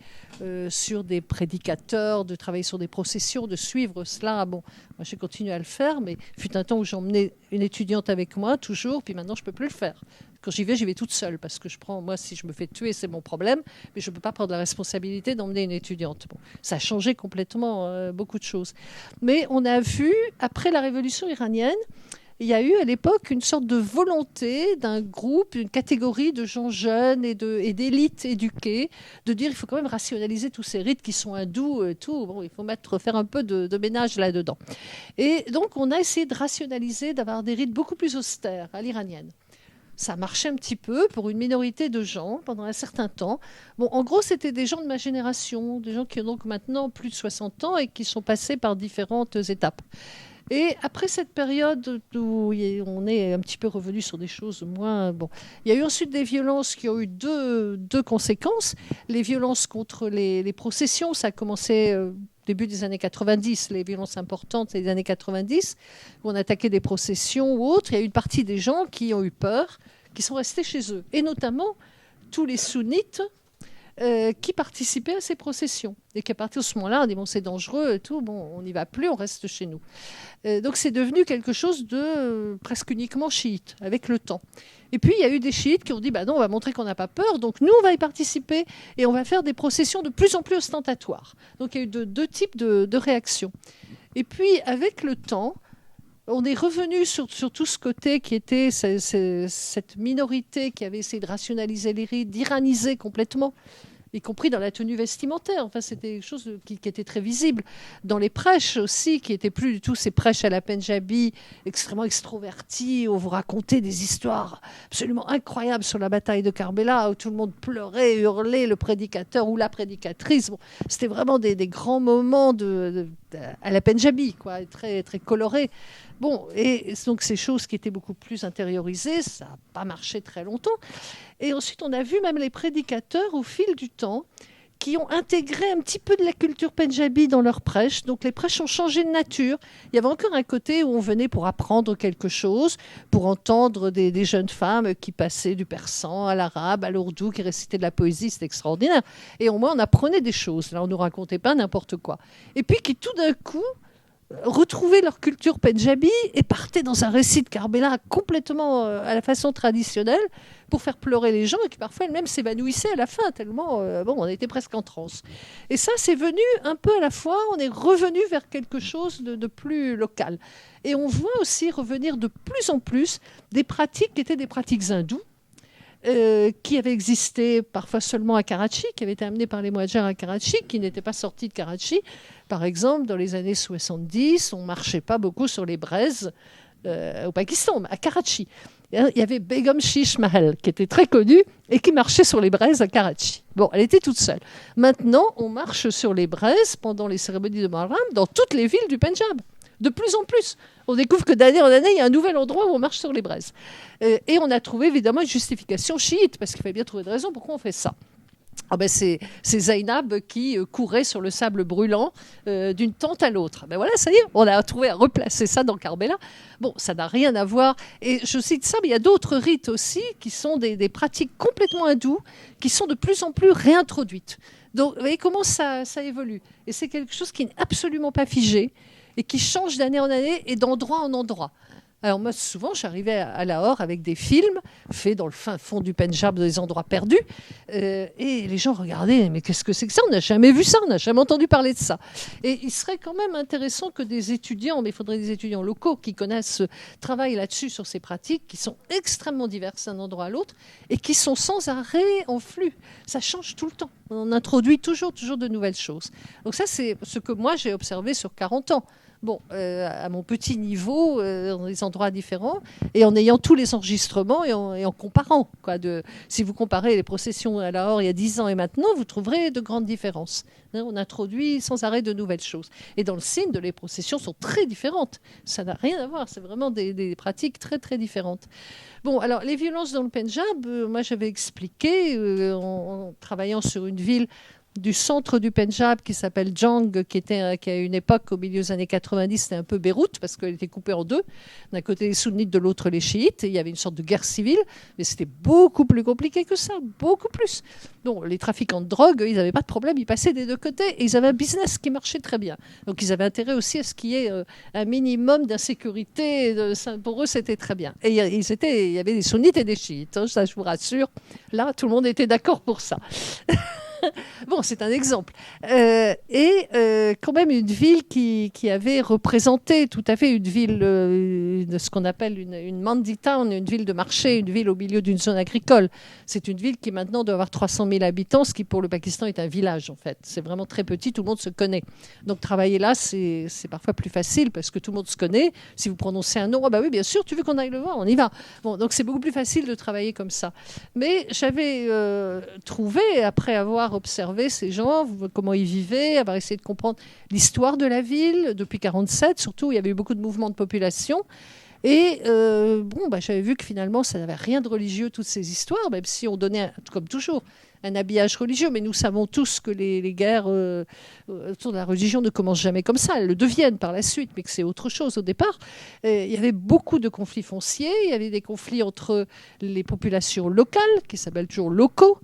sur des prédicateurs, de travailler sur des processions, de suivre cela. Bon, moi j'ai continué à le faire, mais il fut un temps où j'emmenais une étudiante avec moi, toujours, puis maintenant je ne peux plus le faire. Quand j'y vais toute seule, parce que moi, si je me fais tuer, c'est mon problème, mais je ne peux pas prendre la responsabilité d'emmener une étudiante. Bon, ça a changé complètement beaucoup de choses. Mais on a vu, après la révolution iranienne, il y a eu à l'époque une sorte de volonté d'un groupe, une catégorie de gens jeunes et d'élites éduquées, de dire il faut quand même rationaliser tous ces rites qui sont hindous et tout. Bon, il faut faire un peu de ménage là-dedans. Et donc, on a essayé de rationaliser, d'avoir des rites beaucoup plus austères à l'iranienne. Ça marchait un petit peu pour une minorité de gens pendant un certain temps. Bon, en gros, c'était des gens de ma génération, des gens qui ont donc maintenant plus de 60 ans et qui sont passés par différentes étapes. Et après cette période où on est un petit peu revenu sur des choses moins... Bon, il y a eu ensuite des violences qui ont eu deux conséquences. Les violences contre les processions, ça a commencé... début des années 90, les violences importantes, c'est les années 90, où on attaquait des processions ou autres. Il y a eu une partie des gens qui ont eu peur, qui sont restés chez eux. Et notamment tous les sunnites qui participaient à ces processions. Et qu'à partir de ce moment-là, on dit bon, c'est dangereux et tout, bon, on n'y va plus, on reste chez nous. Donc c'est devenu quelque chose de presque uniquement chiite, avec le temps. Et puis, il y a eu des chiites qui ont dit, bah non, on va montrer qu'on n'a pas peur, donc nous, on va y participer et on va faire des processions de plus en plus ostentatoires. Donc, il y a eu deux types de réactions. Et puis, avec le temps, on est revenu sur tout ce côté qui était cette minorité qui avait essayé de rationaliser les rites, d'iraniser complètement, y compris dans la tenue vestimentaire. Enfin, c'était quelque chose qui était très visible. Dans les prêches aussi, qui n'étaient plus du tout ces prêches à la Pendjabi, extrêmement extrovertis, où vous racontez des histoires absolument incroyables sur la bataille de Karbala, où tout le monde pleurait, hurlait, le prédicateur ou la prédicatrice. Bon, c'était vraiment des grands moments à la Pendjabi, quoi, très, très colorés. Bon, et donc ces choses qui étaient beaucoup plus intériorisées, ça n'a pas marché très longtemps. Et ensuite, on a vu même les prédicateurs, au fil du temps, qui ont intégré un petit peu de la culture pendjabi dans leurs prêches. Donc les prêches ont changé de nature. Il y avait encore un côté où on venait pour apprendre quelque chose, pour entendre des jeunes femmes qui passaient du persan à l'arabe, à l'ourdou, qui récitaient de la poésie. C'était extraordinaire. Et au moins, on apprenait des choses. Là, on ne nous racontait pas n'importe quoi. Et puis qui, tout d'un coup, retrouvaient leur culture pendjabi et partaient dans un récit de Karbala complètement à la façon traditionnelle pour faire pleurer les gens et qui parfois elles-mêmes s'évanouissaient à la fin tellement on était presque en transe. Et ça, c'est venu un peu à la fois, on est revenu vers quelque chose de plus local. Et on voit aussi revenir de plus en plus des pratiques qui étaient des pratiques hindoues, qui avait existé parfois seulement à Karachi, qui avait été amené par les Mouadjars à Karachi, qui n'était pas sorti de Karachi. Par exemple, dans les années 70, on ne marchait pas beaucoup sur les braises au Pakistan, mais à Karachi. Il y avait Begum Shish Mahal, qui était très connue et qui marchait sur les braises à Karachi. Bon, elle était toute seule. Maintenant, on marche sur les braises pendant les cérémonies de Muharram dans toutes les villes du Pendjab. De plus en plus. On découvre que d'année en année, il y a un nouvel endroit où on marche sur les braises. Et on a trouvé évidemment une justification chiite, parce qu'il fallait bien trouver de raison pourquoi on fait ça. Ah ben c'est Zainab qui courait sur le sable brûlant d'une tente à l'autre. Ben voilà, ça y est, on a trouvé à replacer ça dans Karbala. Bon, ça n'a rien à voir. Et je cite ça, mais il y a d'autres rites aussi qui sont des pratiques complètement hindoues, qui sont de plus en plus réintroduites. Donc, vous voyez comment ça évolue. Et c'est quelque chose qui n'est absolument pas figé et qui change d'année en année et d'endroit en endroit. Alors moi, souvent, j'arrivais à Lahore avec des films faits dans le fin fond du Pendjab, dans des endroits perdus, et les gens regardaient, mais qu'est-ce que c'est que ça ? On n'a jamais vu ça, on n'a jamais entendu parler de ça. Et il serait quand même intéressant que des étudiants, mais il faudrait des étudiants locaux qui connaissent, travaillent là-dessus sur ces pratiques, qui sont extrêmement diverses d'un endroit à l'autre, et qui sont sans arrêt en flux. Ça change tout le temps. On introduit toujours de nouvelles choses. Donc ça, c'est ce que moi, j'ai observé sur 40 ans. Bon, à mon petit niveau, dans des endroits différents, et en ayant tous les enregistrements et en comparant. Si vous comparez les processions à Lahore il y a 10 ans et maintenant, vous trouverez de grandes différences. On introduit sans arrêt de nouvelles choses. Et dans le Sindh, les processions sont très différentes. Ça n'a rien à voir. C'est vraiment des pratiques très, très différentes. Bon, alors, les violences dans le Pendjab, moi, j'avais expliqué, en travaillant sur une ville du centre du Pendjab qui s'appelle Jang, qui à une époque, au milieu des années 90, c'était un peu Beyrouth, parce qu'elle était coupée en deux. D'un côté les sunnites, de l'autre les chiites. Et il y avait une sorte de guerre civile, mais c'était beaucoup plus compliqué que ça, beaucoup plus. Donc, les trafiquants de drogue, ils n'avaient pas de problème, ils passaient des deux côtés, et ils avaient un business qui marchait très bien. Donc, ils avaient intérêt aussi à ce qu'il y ait un minimum d'insécurité. Pour eux, c'était très bien. Et il y avait des sunnites et des chiites, hein, ça je vous rassure. Là, tout le monde était d'accord pour ça. Bon, c'est un exemple. Quand même une ville qui avait représenté tout à fait une ville de ce qu'on appelle une Mandi Town, une ville de marché, une ville au milieu d'une zone agricole. C'est une ville qui maintenant doit avoir 300 000 habitants, ce qui pour le Pakistan est un village en fait. C'est vraiment très petit, tout le monde se connaît. Donc travailler là, c'est parfois plus facile parce que tout le monde se connaît. Si vous prononcez un nom, ah bah oui, bien sûr, tu veux qu'on aille le voir, on y va. Bon, donc c'est beaucoup plus facile de travailler comme ça. Mais j'avais trouvé, après avoir observé ces gens, comment ils vivaient, avoir essayé de comprendre l'histoire de la ville depuis 1947, surtout il y avait eu beaucoup de mouvements de population. Et j'avais vu que finalement ça n'avait rien de religieux toutes ces histoires, même si on donnait, comme toujours, un habillage religieux. Mais nous savons tous que les guerres autour de la religion ne commencent jamais comme ça. Elles le deviennent par la suite, mais que c'est autre chose au départ. Il y avait beaucoup de conflits fonciers. Il y avait des conflits entre les populations locales, qui s'appellent toujours locaux,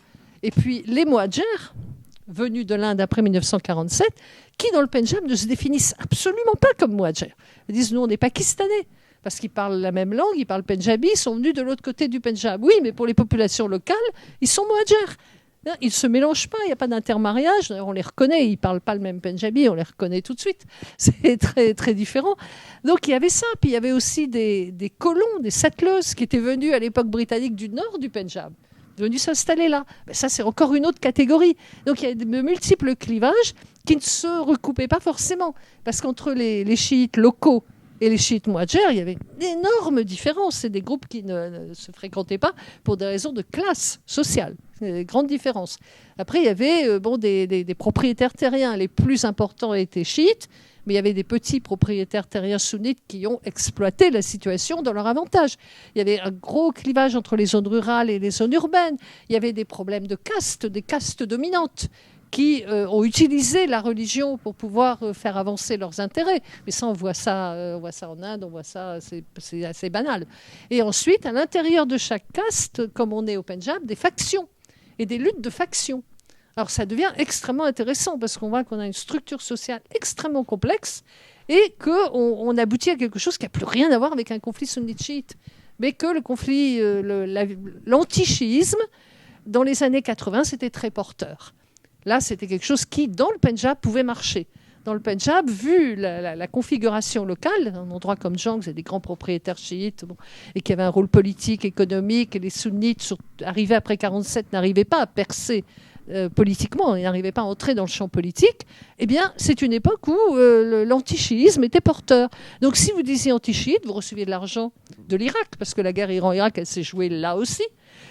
Et puis les Muhadjers, venus de l'Inde après 1947, qui dans le Pendjab ne se définissent absolument pas comme Muhadjers. Ils disent nous on est pakistanais. Parce qu'ils parlent la même langue, ils parlent pendjabi, ils sont venus de l'autre côté du Pendjab. Oui, mais pour les populations locales, ils sont Muhadjers. Ils ne se mélangent pas, il n'y a pas d'intermariage. D'ailleurs, on les reconnaît, ils ne parlent pas le même pendjabi, on les reconnaît tout de suite. C'est très, très différent. Donc il y avait ça. Puis il y avait aussi des colons, des settlers qui étaient venus à l'époque britannique du nord du Pendjab, venus s'installer là. Mais ça, c'est encore une autre catégorie. Donc il y a de multiples clivages qui ne se recoupaient pas forcément. Parce qu'entre les chiites locaux et les chiites Muhadjers, il y avait d'énormes différences. C'est des groupes qui ne se fréquentaient pas pour des raisons de classe sociale. Des grandes différences. Après, il y avait des propriétaires terriens. Les plus importants étaient chiites, mais il y avait des petits propriétaires terriens sunnites qui ont exploité la situation dans leur avantage. Il y avait un gros clivage entre les zones rurales et les zones urbaines. Il y avait des problèmes de castes, des castes dominantes, qui ont utilisé la religion pour pouvoir faire avancer leurs intérêts. Mais ça, on voit ça en Inde, on voit ça, c'est assez banal. Et ensuite, à l'intérieur de chaque caste, comme on est au Pendjab, des factions et des luttes de factions. Alors ça devient extrêmement intéressant parce qu'on voit qu'on a une structure sociale extrêmement complexe et qu'on aboutit à quelque chose qui n'a plus rien à voir avec un conflit sunnite-chiite, mais que le conflit, l'anti-chiisme, dans les années 80, c'était très porteur. Là, c'était quelque chose qui, dans le Pendjab, pouvait marcher. Dans le Pendjab, vu la configuration locale, un endroit comme Jang, c'est des grands propriétaires chiites, et qui avaient un rôle politique, économique, et les sunnites, arrivés après 1947, n'arrivaient pas à percer politiquement, ils n'arrivaient pas à entrer dans le champ politique, eh bien, c'est une époque où l'anti-chiisme était porteur. Donc, si vous disiez anti-chiite, vous receviez de l'argent de l'Irak, parce que la guerre Iran-Irak, elle s'est jouée là aussi.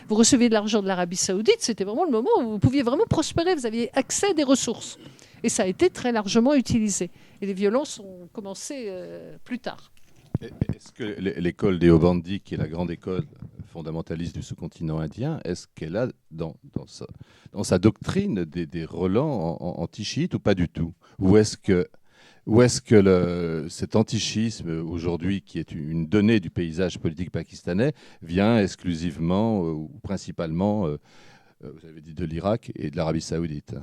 Vous receviez de l'argent de l'Arabie Saoudite, c'était vraiment le moment où vous pouviez vraiment prospérer, vous aviez accès à des ressources. Et ça a été très largement utilisé. Et les violences ont commencé plus tard. Est-ce que l'école Deobandi, qui est la grande école fondamentaliste du sous-continent indien, est-ce qu'elle a dans sa doctrine des relents anti-chiites ou pas du tout? Ou est-ce que cet antichisme aujourd'hui, qui est une donnée du paysage politique pakistanais, vient exclusivement ou principalement, vous avez dit, de l'Irak et de l'Arabie Saoudite?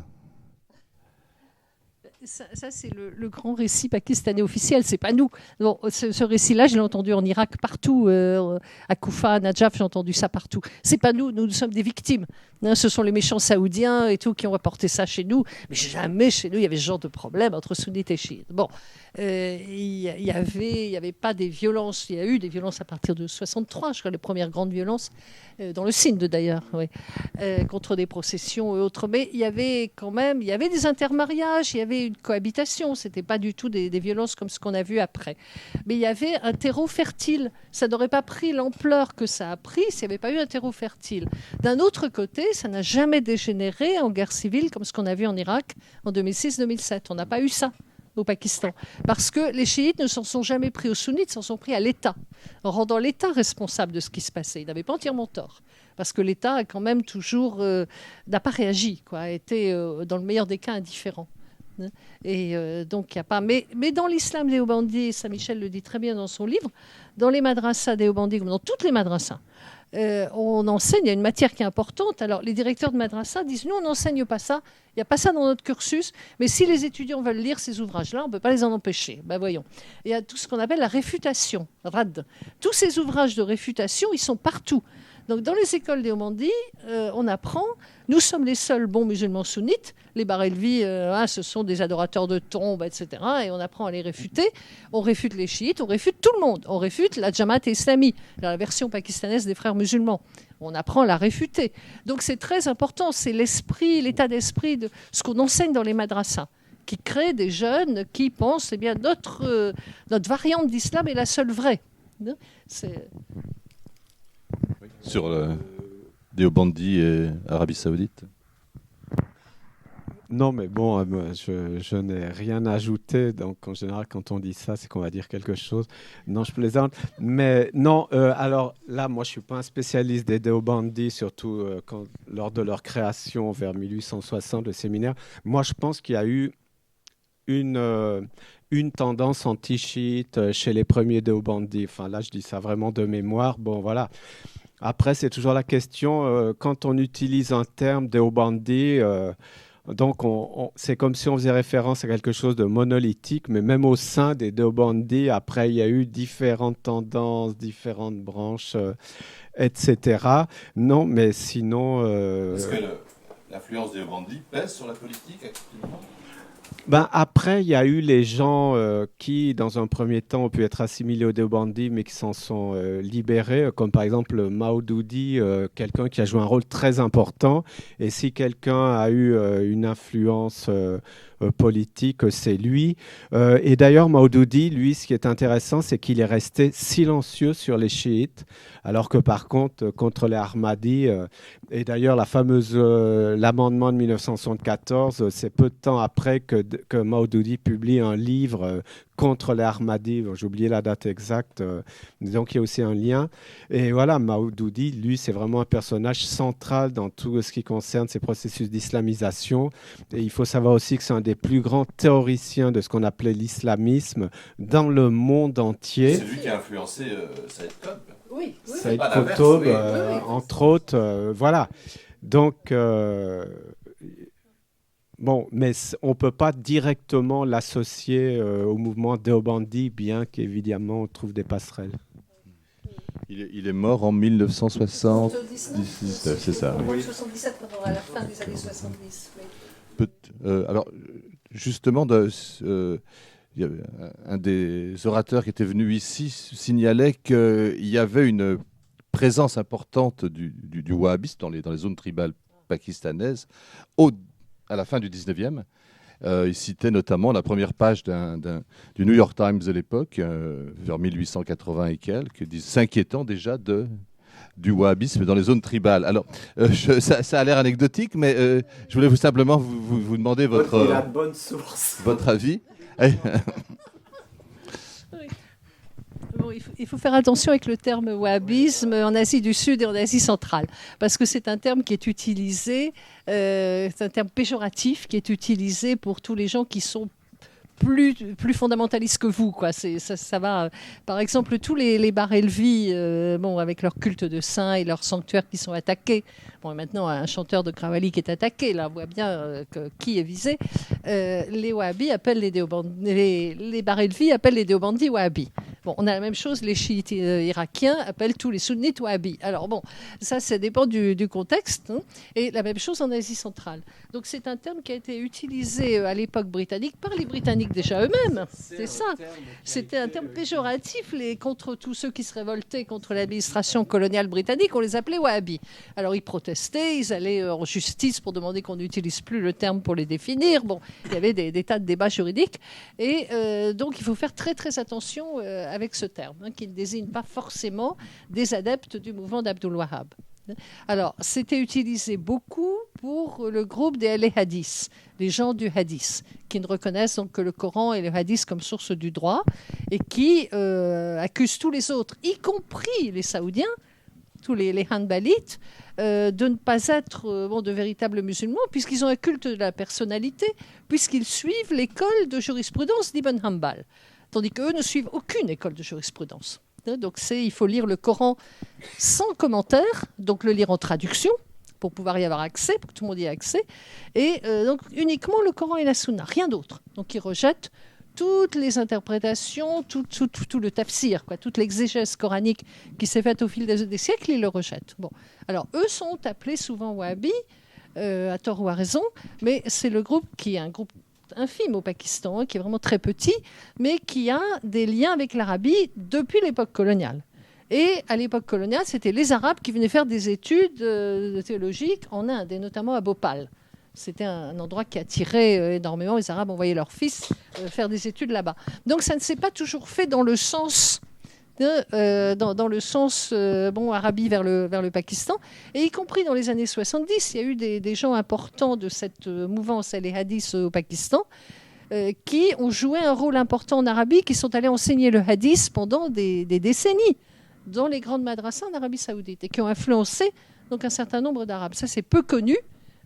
Ça, c'est le grand récit pakistanais officiel, c'est pas nous. Bon, ce récit-là, je l'ai entendu en Irak partout, à Koufa, à Najaf, j'ai entendu ça partout. C'est pas nous, nous sommes des victimes. Ce sont les méchants saoudiens et tout qui ont apporté ça chez nous. Mais jamais chez nous, il y avait ce genre de problème entre sunnites et chiites. Bon, il y avait pas des violences. Il y a eu des violences à partir de 63, je crois, les premières grandes violences, dans le Sindh d'ailleurs, oui, contre des processions et autres. Mais il y avait des intermariages, il y avait une cohabitation. C'était pas du tout des violences comme ce qu'on a vu après. Mais il y avait un terreau fertile. Ça n'aurait pas pris l'ampleur que ça a pris s'il n'y avait pas eu un terreau fertile. D'un autre côté, ça n'a jamais dégénéré en guerre civile comme ce qu'on a vu en Irak en 2006-2007. On n'a pas eu ça au Pakistan. Parce que les chiites ne s'en sont jamais pris aux sunnites, s'en sont pris à l'État, en rendant l'État responsable de ce qui se passait. Ils n'avaient pas entièrement tort. Parce que l'État a quand même toujours n'a pas réagi, a été, dans le meilleur des cas, indifférent. Et donc, il n'y a pas. Mais dans l'islam Deobandi, et Saint-Michel le dit très bien dans son livre, dans les madrasas Deobandi, comme dans toutes les madrasas, on enseigne, il y a une matière qui est importante. Alors, les directeurs de madrasa disent, nous, on n'enseigne pas ça, il n'y a pas ça dans notre cursus, mais si les étudiants veulent lire ces ouvrages-là, on ne peut pas les en empêcher. Ben voyons. Il y a tout ce qu'on appelle la réfutation, rad. Tous ces ouvrages de réfutation, ils sont partout. Donc, dans les écoles Deobandi, on apprend, nous sommes les seuls bons musulmans sunnites, les Barelvis, ce sont des adorateurs de tombes, etc. Et on apprend à les réfuter. On réfute les chiites, on réfute tout le monde. On réfute la Jamaat Islami, la version pakistanaise des frères musulmans. On apprend à la réfuter. Donc, c'est très important. C'est l'esprit, l'état d'esprit de ce qu'on enseigne dans les madrasas, qui crée des jeunes qui pensent, eh bien, notre variante d'islam est la seule vraie. C'est... Sur Deobandi et Arabie Saoudite? Non, mais bon, je n'ai rien ajouté. Donc, en général, quand on dit ça, c'est qu'on va dire quelque chose. Non, je plaisante. Mais non, alors là, moi, je ne suis pas un spécialiste des Deobandi, surtout lors de leur création vers 1860, le séminaire. Moi, je pense qu'il y a eu une tendance anti-chiite chez les premiers Deobandi. Enfin, là, je dis ça vraiment de mémoire. Bon, voilà. Après, c'est toujours la question, quand on utilise un terme Deobandi, donc c'est comme si on faisait référence à quelque chose de monolithique, mais même au sein des Deobandi, après, il y a eu différentes tendances, différentes branches, etc. Non, mais sinon... Est-ce que l'influence des Deobandi pèse sur la politique actuellement? Ben après, il y a eu les gens qui, dans un premier temps, ont pu être assimilés aux Deobandi, mais qui s'en sont libérés, comme par exemple Maududi, quelqu'un qui a joué un rôle très important. Et si quelqu'un a eu une influence politique, c'est lui. Et d'ailleurs, Maududi, lui, ce qui est intéressant, c'est qu'il est resté silencieux sur les chiites, alors que par contre, contre les Ahmadis, et d'ailleurs, l'amendement de 1974, c'est peu de temps après que Maududi publie un livre contre les Ahmadis. Bon, j'ai oublié la date exacte, donc il y a aussi un lien. Et voilà, Maududi, lui, c'est vraiment un personnage central dans tout ce qui concerne ces processus d'islamisation. Et il faut savoir aussi que c'est un des plus grands théoriciens de ce qu'on appelait l'islamisme dans le monde entier. C'est lui qui a influencé Saïd Qutb. Oui, Saïd Qutb, entre autres, voilà. Donc, bon, mais on ne peut pas directement l'associer au mouvement Deobandi, bien qu'évidemment on trouve des passerelles. Il est mort en 1979, c'est ça. Oui. 77, à la fin des années 70. Alors, justement, il y avait un des orateurs qui était venu ici signalait qu'il y avait une présence importante du wahhabisme dans les zones tribales pakistanaises à la fin du 19e. Il citait notamment la première page du New York Times de l'époque, vers 1880 et quelques, s'inquiétant déjà du wahhabisme dans les zones tribales. Alors, ça a l'air anecdotique, mais je voulais simplement vous demander votre avis. Bon, il faut faire attention avec le terme wahhabisme en Asie du Sud et en Asie centrale, parce que c'est un terme qui est utilisé, c'est un terme péjoratif qui est utilisé pour tous les gens qui sont plus fondamentalistes que vous, quoi. Ça va. Par exemple, tous les Barelvi, avec leur culte de saints et leurs sanctuaires qui sont attaqués. Bon, et maintenant, un chanteur de Krawali qui est attaqué. Là, on voit bien qui est visé. Les Wahhabis appellent les Barelvi appellent les Deobandi Wahhabis. Bon, on a la même chose, les chiites irakiens appellent tous les sunnites Wahhabis. Alors bon, ça dépend du contexte. Hein, et la même chose en Asie centrale. Donc c'est un terme qui a été utilisé à l'époque britannique par les Britanniques déjà eux-mêmes. C'est ça. C'était un terme péjoratif contre tous ceux qui se révoltaient contre l'administration coloniale britannique. On les appelait Wahhabis. Alors ils protestaient, ils allaient en justice pour demander qu'on n'utilise plus le terme pour les définir. Bon, il y avait des tas de débats juridiques. Et donc il faut faire très très attention avec ce terme, qui ne désigne pas forcément des adeptes du mouvement d'Abdul Wahhab. Alors, c'était utilisé beaucoup pour le groupe des Ahl Hadith, les gens du Hadith, qui ne reconnaissent donc que le Coran et le Hadith comme source du droit, et qui accusent tous les autres, y compris les Saoudiens, tous les Hanbalites, de ne pas être de véritables musulmans, puisqu'ils ont un culte de la personnalité, puisqu'ils suivent l'école de jurisprudence d'Ibn Hanbal. Tandis qu'eux ne suivent aucune école de jurisprudence. Donc il faut lire le Coran sans commentaire, donc le lire en traduction pour pouvoir y avoir accès, pour que tout le monde y ait accès, et donc uniquement le Coran et la Sunna, rien d'autre. Donc ils rejettent toutes les interprétations, tout le tafsir, toute l'exégèse coranique qui s'est faite au fil des siècles, ils le rejettent. Bon. Alors eux sont appelés souvent wahhabis, à tort ou à raison, mais c'est le groupe qui est un groupe infime au Pakistan, qui est vraiment très petit, mais qui a des liens avec l'Arabie depuis l'époque coloniale. Et à l'époque coloniale, c'était les Arabes qui venaient faire des études théologiques en Inde, et notamment à Bhopal. C'était un endroit qui attirait énormément. Les Arabes envoyaient leurs fils faire des études là-bas. Donc ça ne s'est pas toujours fait dans le sens... Arabie vers le Pakistan, et y compris dans les années 70, il y a eu des gens importants de cette mouvance Ahl Hadith au Pakistan qui ont joué un rôle important en Arabie, qui sont allés enseigner le hadith pendant des décennies dans les grandes madrasas en Arabie Saoudite, et qui ont influencé donc un certain nombre d'Arabes. Ça, c'est peu connu,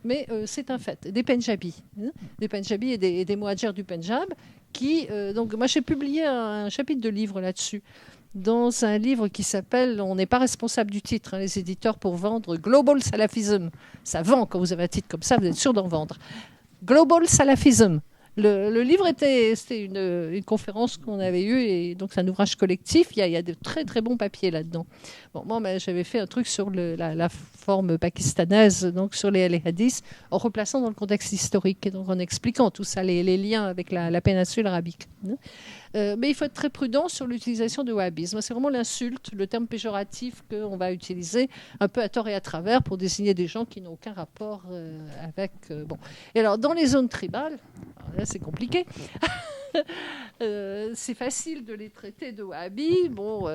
mais c'est un fait. Des Pendjabis, des Pendjabis et des Mohadjers du Pendjab, qui... donc moi, j'ai publié un chapitre de livre là-dessus, dans un livre qui s'appelle, on n'est pas responsable du titre, les éditeurs, pour vendre Global Salafism. Ça vend quand vous avez un titre comme ça, vous êtes sûr d'en vendre. Global Salafism. Le livre c'était une conférence qu'on avait eue, et donc c'est un ouvrage collectif. Il y a de très très bons papiers là-dedans. Bon, moi, j'avais fait un truc sur la forme pakistanaise, donc sur les hadiths, en replaçant dans le contexte historique et donc en expliquant tout ça, les liens avec la péninsule arabique. Mais il faut être très prudent sur l'utilisation de wahhabisme. C'est vraiment l'insulte, le terme péjoratif qu'on va utiliser un peu à tort et à travers pour désigner des gens qui n'ont aucun rapport avec... bon. Et alors, dans les zones tribales, là, c'est compliqué. C'est facile de les traiter de wahhabis. Bon...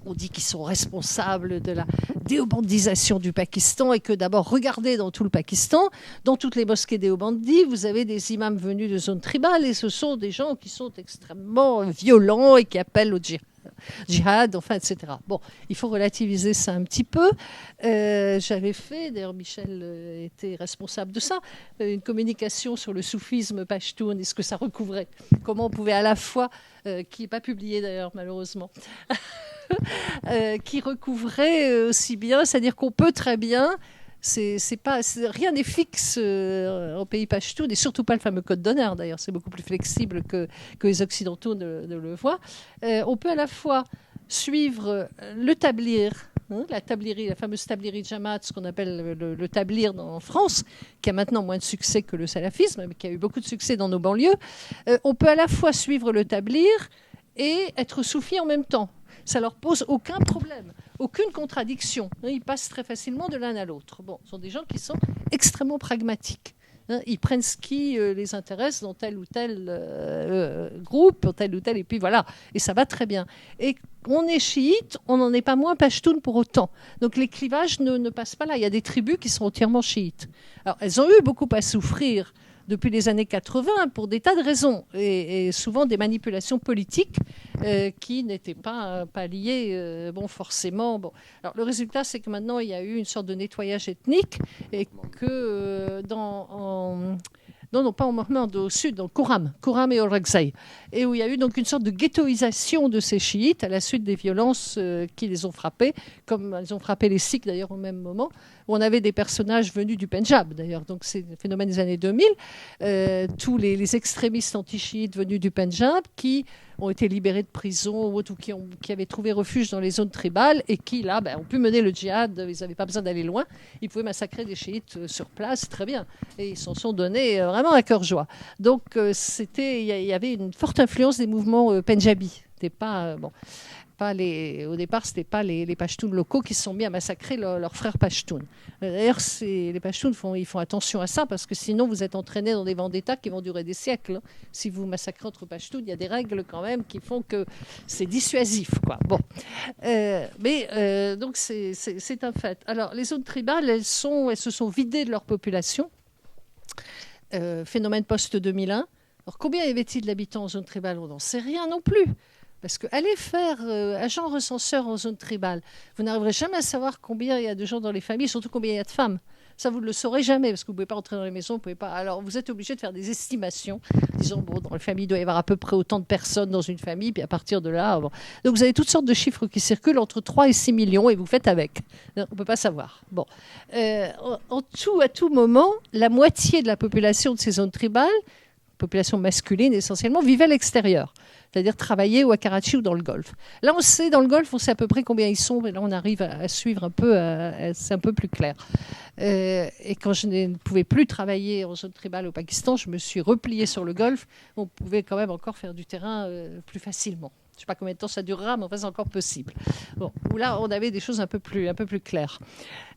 on dit qu'ils sont responsables de la déobandisation du Pakistan et que d'abord, regardez dans tout le Pakistan, dans toutes les mosquées déobandis, vous avez des imams venus de zones tribales et ce sont des gens qui sont extrêmement violents et qui appellent au djihad, enfin, etc. Bon, il faut relativiser ça un petit peu. J'avais fait, d'ailleurs Michel était responsable de ça, une communication sur le soufisme pachtoun et ce que ça recouvrait. Comment on pouvait à la fois, qui n'est pas publié d'ailleurs malheureusement, qui recouvrait aussi bien, c'est-à-dire qu'on peut très bien, rien n'est fixe au pays pachtoun, et surtout pas le fameux code d'honneur d'ailleurs, c'est beaucoup plus flexible que les Occidentaux ne le voient. On peut à la fois suivre le tablir, la fameuse tabliri Jamaat, ce qu'on appelle le tablir en France, qui a maintenant moins de succès que le salafisme, mais qui a eu beaucoup de succès dans nos banlieues. On peut à la fois suivre le tablir et être soufi en même temps. Ça leur pose aucun problème, aucune contradiction. Ils passent très facilement de l'un à l'autre. Bon, ce sont des gens qui sont extrêmement pragmatiques. Ils prennent ce qui les intéresse dans tel ou tel groupe, tel ou tel, et puis voilà. Et ça va très bien. Et on est chiite, on n'en est pas moins pachtoun pour autant. Donc les clivages ne passent pas là. Il y a des tribus qui sont entièrement chiites. Alors, elles ont eu beaucoup à souffrir depuis les années 80 pour des tas de raisons et souvent des manipulations politiques qui n'étaient pas liées forcément. Bon. Alors, le résultat, c'est que maintenant, il y a eu une sorte de nettoyage ethnique et que non, pas en Mormande, au sud, dans Kuram et Orakzai, et où il y a eu donc une sorte de ghettoisation de ces chiites à la suite des violences qui les ont frappés, comme ils ont frappé les Sikhs d'ailleurs au même moment, où on avait des personnages venus du Pendjab d'ailleurs, donc c'est le phénomène des années 2000, tous les extrémistes anti-chiites venus du Pendjab qui ont été libérés de prison ou qui avaient trouvé refuge dans les zones tribales et qui, là, ont pu mener le djihad. Ils n'avaient pas besoin d'aller loin. Ils pouvaient massacrer des chiites sur place, très bien. Et ils s'en sont donnés vraiment à cœur joie. Donc, il y avait une forte influence des mouvements pendjabis. C'était pas... au départ, ce n'était pas les Pashtuns locaux qui se sont mis à massacrer leurs frères Pashtuns. D'ailleurs, les Pashtuns ils font attention à ça parce que sinon, vous êtes entraînés dans des vendettas qui vont durer des siècles. Si vous massacrez entre Pashtuns, il y a des règles quand même qui font que c'est dissuasif, quoi. Bon. Donc, c'est un fait. Alors, les zones tribales, elles se sont vidées de leur population. Phénomène post-2001. Alors, combien y avait-il d'habitants en zone tribale? On n'en sait rien non plus. Parce que aller faire agent recenseur en zone tribale, vous n'arriverez jamais à savoir combien il y a de gens dans les familles, surtout combien il y a de femmes. Ça, vous ne le saurez jamais, parce que vous ne pouvez pas entrer dans les maisons, vous pouvez pas. Alors, vous êtes obligé de faire des estimations. Disons, dans la famille, il doit y avoir à peu près autant de personnes dans une famille, puis à partir de là... Bon. Donc, vous avez toutes sortes de chiffres qui circulent entre 3 et 6 millions, et vous faites avec. On ne peut pas savoir. Bon. À tout moment, la moitié de la population de ces zones tribales, population masculine essentiellement, vivait à l'extérieur. C'est-à-dire travailler ou à Karachi ou dans le Golfe. Là, on sait, dans le Golfe, on sait à peu près combien ils sont, et là, on arrive à suivre un peu, c'est un peu plus clair. Et quand je ne pouvais plus travailler en zone tribale au Pakistan, je me suis repliée sur le Golfe. On pouvait quand même encore faire du terrain plus facilement. Je ne sais pas combien de temps ça durera, mais enfin, c'est encore possible. Bon, où là, on avait des choses un peu plus claires.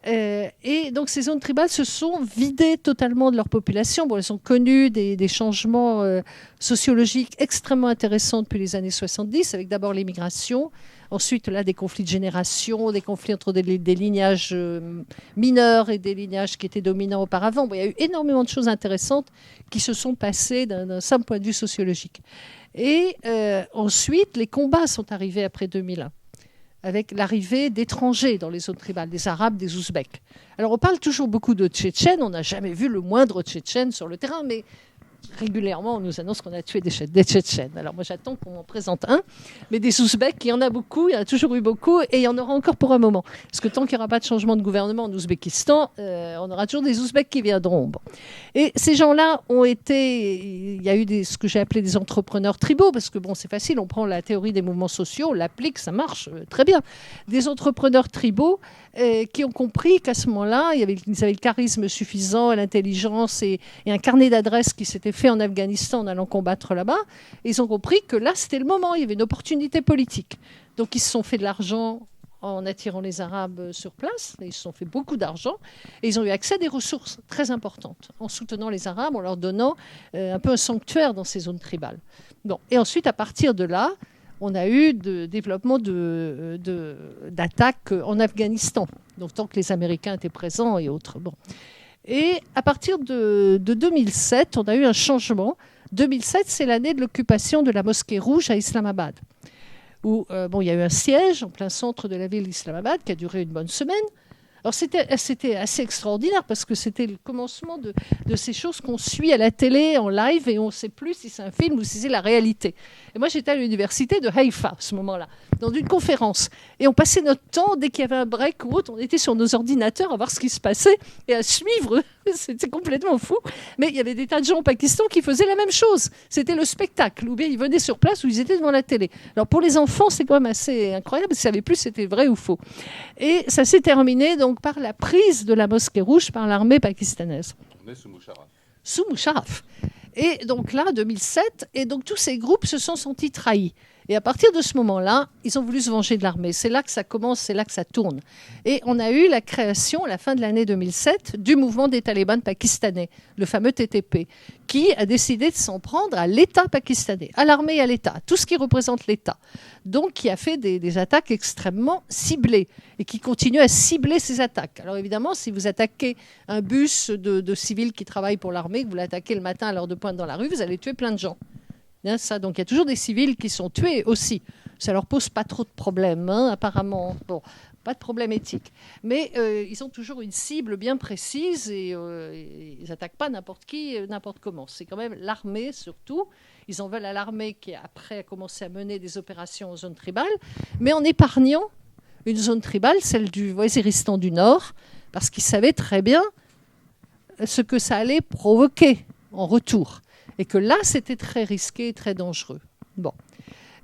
Et donc, ces zones tribales se sont vidées totalement de leur population. Bon, elles ont connu des changements sociologiques extrêmement intéressants depuis les années 70, avec d'abord l'immigration, ensuite là, des conflits de génération, des conflits entre des lignages mineurs et des lignages qui étaient dominants auparavant. Bon, il y a eu énormément de choses intéressantes qui se sont passées d'un simple point de vue sociologique. Et ensuite, les combats sont arrivés après 2001, avec l'arrivée d'étrangers dans les zones tribales, des Arabes, des Ouzbeks. Alors, on parle toujours beaucoup de Tchétchènes, on n'a jamais vu le moindre Tchétchène sur le terrain, mais régulièrement, on nous annonce qu'on a tué des Tchétchènes. Alors moi, j'attends qu'on m'en présente un. Mais des Ouzbeks, il y en a beaucoup, il y en a toujours eu beaucoup, et il y en aura encore pour un moment. Parce que tant qu'il n'y aura pas de changement de gouvernement en Ouzbékistan, on aura toujours des Ouzbeks qui viendront. Bon. Et ces gens-là ont été... Il y a eu ce que j'ai appelé des entrepreneurs tribaux, parce que bon, c'est facile, on prend la théorie des mouvements sociaux, on l'applique, ça marche très bien. Des entrepreneurs tribaux qui ont compris qu'à ce moment-là, ils avaient le charisme suffisant, l'intelligence et un carnet d'adresses qui s'était fait en Afghanistan en allant combattre là-bas. Et ils ont compris que là, c'était le moment, il y avait une opportunité politique. Donc ils se sont fait de l'argent en attirant les Arabes sur place. Ils se sont fait beaucoup d'argent. Et ils ont eu accès à des ressources très importantes en soutenant les Arabes, en leur donnant un peu un sanctuaire dans ces zones tribales. Bon. Et ensuite, à partir de là, on a eu de développement d'attaques en Afghanistan, donc tant que les Américains étaient présents et autres. Bon. Et à partir de 2007, on a eu un changement. 2007, c'est l'année de l'occupation de la Mosquée Rouge à Islamabad, où il y a eu un siège en plein centre de la ville d'Islamabad qui a duré une bonne semaine. Alors c'était assez extraordinaire parce que c'était le commencement de ces choses qu'on suit à la télé, en live, et on ne sait plus si c'est un film ou si c'est la réalité. Et moi, j'étais à l'université de Haïfa à ce moment-là, dans une conférence. Et on passait notre temps, dès qu'il y avait un break ou autre, on était sur nos ordinateurs à voir ce qui se passait et à suivre. C'était complètement fou. Mais il y avait des tas de gens au Pakistan qui faisaient la même chose. C'était le spectacle, ou bien ils venaient sur place ou ils étaient devant la télé. Alors pour les enfants, c'est quand même assez incroyable, ils ne savaient plus si c'était vrai ou faux. Et ça s'est terminé donc par la prise de la Mosquée Rouge par l'armée pakistanaise. On est sous Musharraf. Sous Musharraf. Et donc là, 2007, et donc tous ces groupes se sont sentis trahis. Et à partir de ce moment-là, ils ont voulu se venger de l'armée. C'est là que ça commence, c'est là que ça tourne. Et on a eu la création, à la fin de l'année 2007, du mouvement des talibans pakistanais, le fameux TTP, qui a décidé de s'en prendre à l'État pakistanais, à l'armée et à l'État, à tout ce qui représente l'État. Donc, qui a fait des attaques extrêmement ciblées et qui continue à cibler ces attaques. Alors évidemment, si vous attaquez un bus de civils qui travaillent pour l'armée, que vous l'attaquez le matin à l'heure de pointe dans la rue, vous allez tuer plein de gens. Ça, donc il y a toujours des civils qui sont tués aussi. Ça leur pose pas trop de problèmes, apparemment. Bon, pas de problème éthique. Mais ils ont toujours une cible bien précise et ils n'attaquent pas n'importe qui, n'importe comment. C'est quand même l'armée surtout. Ils en veulent à l'armée qui après a commencé à mener des opérations en zone tribale, mais en épargnant une zone tribale, celle du Waziristan du Nord, parce qu'ils savaient très bien ce que ça allait provoquer en retour. Et que là, c'était très risqué et très dangereux. Bon.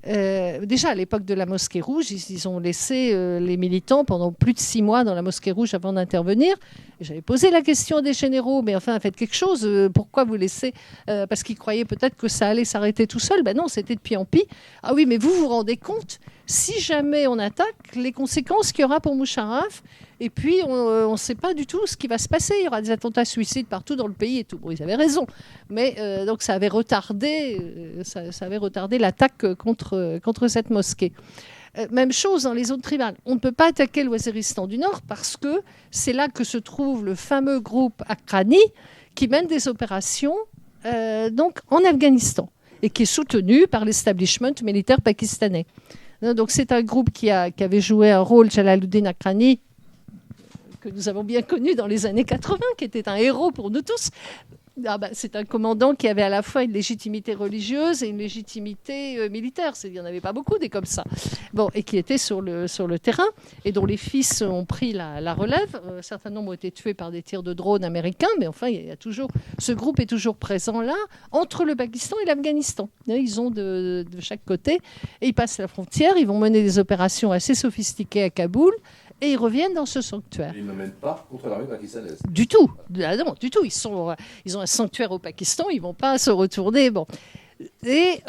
Déjà, à l'époque de la Mosquée Rouge, ils ont laissé les militants pendant plus de 6 mois dans la Mosquée Rouge avant d'intervenir. J'avais posé la question à des généraux, mais enfin, faites quelque chose. Pourquoi vous laissez parce qu'ils croyaient peut-être que ça allait s'arrêter tout seul. Ben non, c'était de pis en pis. Ah oui, mais vous vous rendez compte, si jamais on attaque, les conséquences qu'il y aura pour Musharraf. Et puis, on ne sait pas du tout ce qui va se passer. Il y aura des attentats suicides partout dans le pays et tout. Bon, ils avaient raison. Mais donc, ça avait retardé l'attaque contre cette mosquée. Même chose dans les zones tribales. On ne peut pas attaquer le Waziristan du Nord parce que c'est là que se trouve le fameux groupe Haqqani qui mène des opérations donc en Afghanistan et qui est soutenu par l'establishment militaire pakistanais. Donc, c'est un groupe qui avait joué un rôle, Jalaluddin Haqqani, que nous avons bien connu dans les années 80, qui était un héros pour nous tous. C'est un commandant qui avait à la fois une légitimité religieuse et une légitimité militaire. Il n'y en avait pas beaucoup des comme ça. Bon, et qui était sur le terrain et dont les fils ont pris la relève. Un certain nombre ont été tués par des tirs de drone américains, mais enfin, ce groupe est toujours présent là, entre le Pakistan et l'Afghanistan. Ils ont de chaque côté et ils passent la frontière. Ils vont mener des opérations assez sophistiquées à Kaboul. Et ils reviennent dans ce sanctuaire. Et ils ne mènent pas contre l'armée pakistanaise. Du tout. Ah non, du tout. Ils ont un sanctuaire au Pakistan, ils ne vont pas se retourner. Bon. Et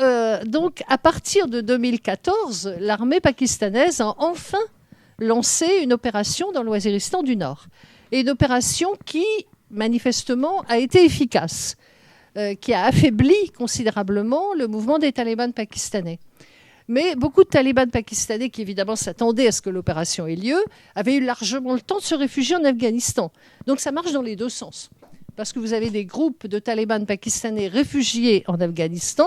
donc, à partir de 2014, l'armée pakistanaise a enfin lancé une opération dans le Waziristan du Nord. Et une opération qui, manifestement, a été efficace, qui a affaibli considérablement le mouvement des talibans pakistanais. Mais beaucoup de talibans pakistanais qui, évidemment, s'attendaient à ce que l'opération ait lieu, avaient eu largement le temps de se réfugier en Afghanistan. Donc ça marche dans les deux sens. Parce que vous avez des groupes de talibans pakistanais réfugiés en Afghanistan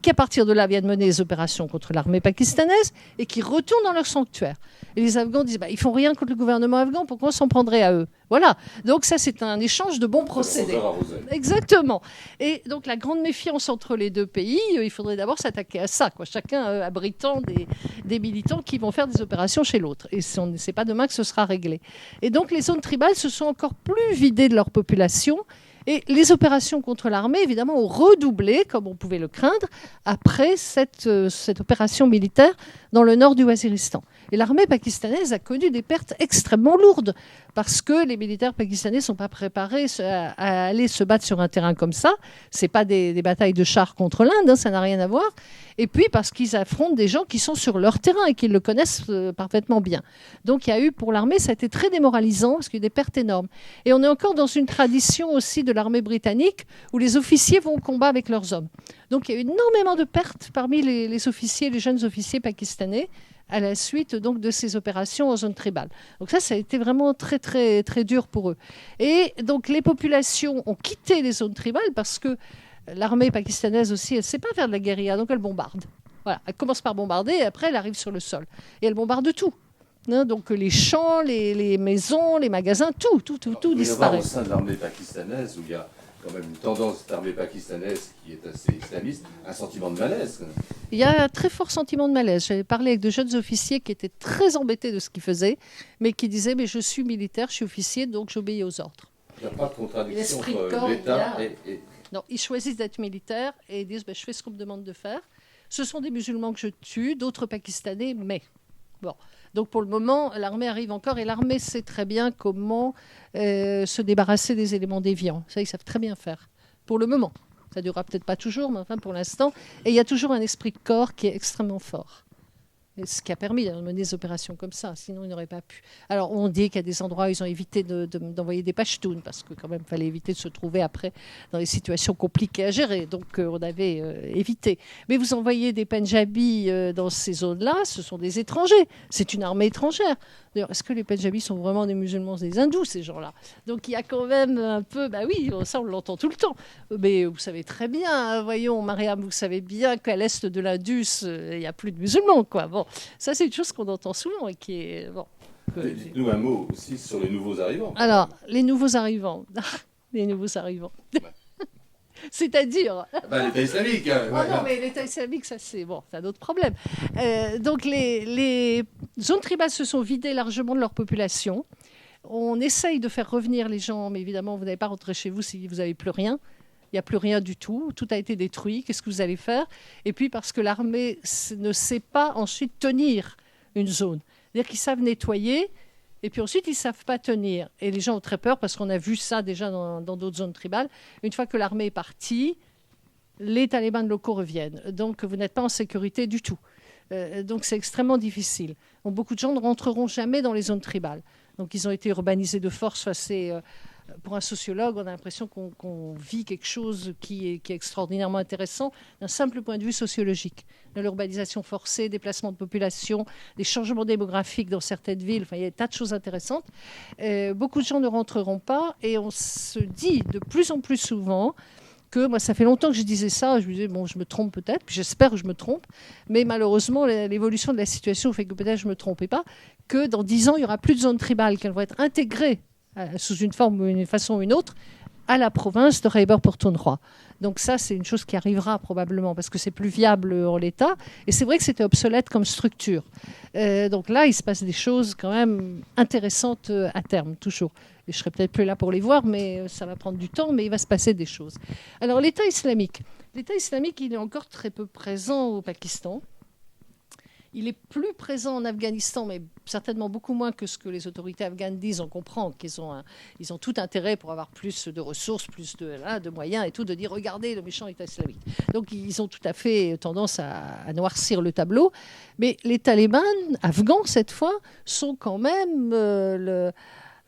qui, à partir de là, viennent mener des opérations contre l'armée pakistanaise et qui retournent dans leur sanctuaire. Et les Afghans disent ils font rien contre le gouvernement afghan, pourquoi on s'en prendrait à eux? Voilà. Donc ça, c'est un échange de bons procédés. Exactement. Et donc la grande méfiance entre les deux pays, il faudrait d'abord s'attaquer à ça, quoi. Chacun abritant des militants qui vont faire des opérations chez l'autre. Et on ne sait pas demain que ce sera réglé. Et donc les zones tribales se sont encore plus vidées de leur population. Et les opérations contre l'armée, évidemment, ont redoublé, comme on pouvait le craindre, après cette opération militaire dans le nord du Waziristan. Et l'armée pakistanaise a connu des pertes extrêmement lourdes, parce que les militaires pakistanais ne sont pas préparés à aller se battre sur un terrain comme ça. Ce n'est pas des batailles de chars contre l'Inde, ça n'a rien à voir. Et puis parce qu'ils affrontent des gens qui sont sur leur terrain et qui le connaissent parfaitement bien. Donc il y a eu, pour l'armée, ça a été très démoralisant, parce qu'il y a eu des pertes énormes. Et on est encore dans une tradition aussi de l'armée britannique, où les officiers vont au combat avec leurs hommes. Donc il y a eu énormément de pertes parmi les officiers, les jeunes officiers pakistanais, à la suite donc de ces opérations en zone tribale. Donc ça a été vraiment très, très, très dur pour eux. Et donc les populations ont quitté les zones tribales parce que l'armée pakistanaise aussi, elle ne sait pas faire de la guérilla, donc elle bombarde. Voilà, elle commence par bombarder et après elle arrive sur le sol. Et elle bombarde tout. Donc les champs, les maisons, les magasins, tout disparaît. Au sein de l'armée pakistanaise, où il y a quand même une tendance d'armée pakistanaise qui est assez islamiste, un sentiment de malaise. Il y a un très fort sentiment de malaise. J'avais parlé avec de jeunes officiers qui étaient très embêtés de ce qu'ils faisaient, mais qui disaient « mais je suis militaire, je suis officier, donc j'obéis aux ordres ». Il n'y a pas de contradiction entre l'État et... Non, ils choisissent d'être militaires et ils disent je fais ce qu'on me demande de faire. Ce sont des musulmans que je tue, d'autres Pakistanais, mais... Bon. Donc pour le moment, l'armée arrive encore et l'armée sait très bien comment se débarrasser des éléments déviants. Ça, ils savent très bien faire. Pour le moment. Ça ne durera peut-être pas toujours, mais enfin pour l'instant. Et il y a toujours un esprit de corps qui est extrêmement fort. Et ce qui a permis de mener des opérations comme ça, sinon ils n'auraient pas pu. Alors on dit qu'il y a des endroits où ils ont évité d'envoyer des Pashtuns, parce que quand même il fallait éviter de se trouver après dans des situations compliquées à gérer, donc on avait évité. Mais vous envoyez des Pendjabis dans ces zones-là, ce sont des étrangers, c'est une armée étrangère. D'ailleurs, est-ce que les Pendjabis sont vraiment des musulmans, des hindous, ces gens-là? Donc il y a quand même un peu, oui, ça on l'entend tout le temps. Mais vous savez très bien, voyons Mariam, vous savez bien qu'à l'est de l'Indus, il n'y a plus de musulmans, quoi. Bon. Ça, c'est une chose qu'on entend souvent et qui est... Bon, dites-nous un mot aussi sur les nouveaux arrivants. Alors, les nouveaux arrivants. Les nouveaux arrivants. Ouais. C'est-à-dire... l'État islamique. Non, mais l'État islamique, ça, c'est un autre problème. Donc, les zones tribales se sont vidées largement de leur population. On essaye de faire revenir les gens, mais évidemment, vous n'allez pas rentrer chez vous si vous n'avez plus rien. Il n'y a plus rien du tout. Tout a été détruit. Qu'est-ce que vous allez faire? Et puis parce que l'armée ne sait pas ensuite tenir une zone. C'est-à-dire qu'ils savent nettoyer et puis ensuite ils ne savent pas tenir. Et les gens ont très peur parce qu'on a vu ça déjà dans d'autres zones tribales. Une fois que l'armée est partie, les talibans locaux reviennent. Donc vous n'êtes pas en sécurité du tout. Donc c'est extrêmement difficile. Donc, beaucoup de gens ne rentreront jamais dans les zones tribales. Donc ils ont été urbanisés de force. Pour un sociologue, on a l'impression qu'on vit quelque chose qui est extraordinairement intéressant d'un simple point de vue sociologique. De l'urbanisation forcée, déplacement de population, des changements démographiques dans certaines villes. Enfin, il y a des tas de choses intéressantes. Beaucoup de gens ne rentreront pas et on se dit de plus en plus souvent que, moi, ça fait longtemps que je disais ça, je me disais, je me trompe peut-être, puis j'espère que je me trompe, mais malheureusement, l'évolution de la situation fait que peut-être je ne me trompais pas, que dans 10 ans, il n'y aura plus de zones tribales, qu'elles vont être intégrées sous une forme ou une façon ou une autre, à la province de Khyber-Pakhtunkhwa. Donc ça, c'est une chose qui arrivera probablement, parce que c'est plus viable en l'état. Et c'est vrai que c'était obsolète comme structure. Donc là, il se passe des choses quand même intéressantes à terme, toujours. Et je serai peut-être plus là pour les voir, mais ça va prendre du temps, mais il va se passer des choses. Alors l'État islamique. L'État islamique, il est encore très peu présent au Pakistan. Il est plus présent en Afghanistan, mais certainement beaucoup moins que ce que les autorités afghanes disent. On comprend qu'ils ont tout intérêt pour avoir plus de ressources, plus de moyens et tout, de dire regardez le méchant État islamique. Donc ils ont tout à fait tendance à noircir le tableau. Mais les talibans afghans, cette fois, sont quand même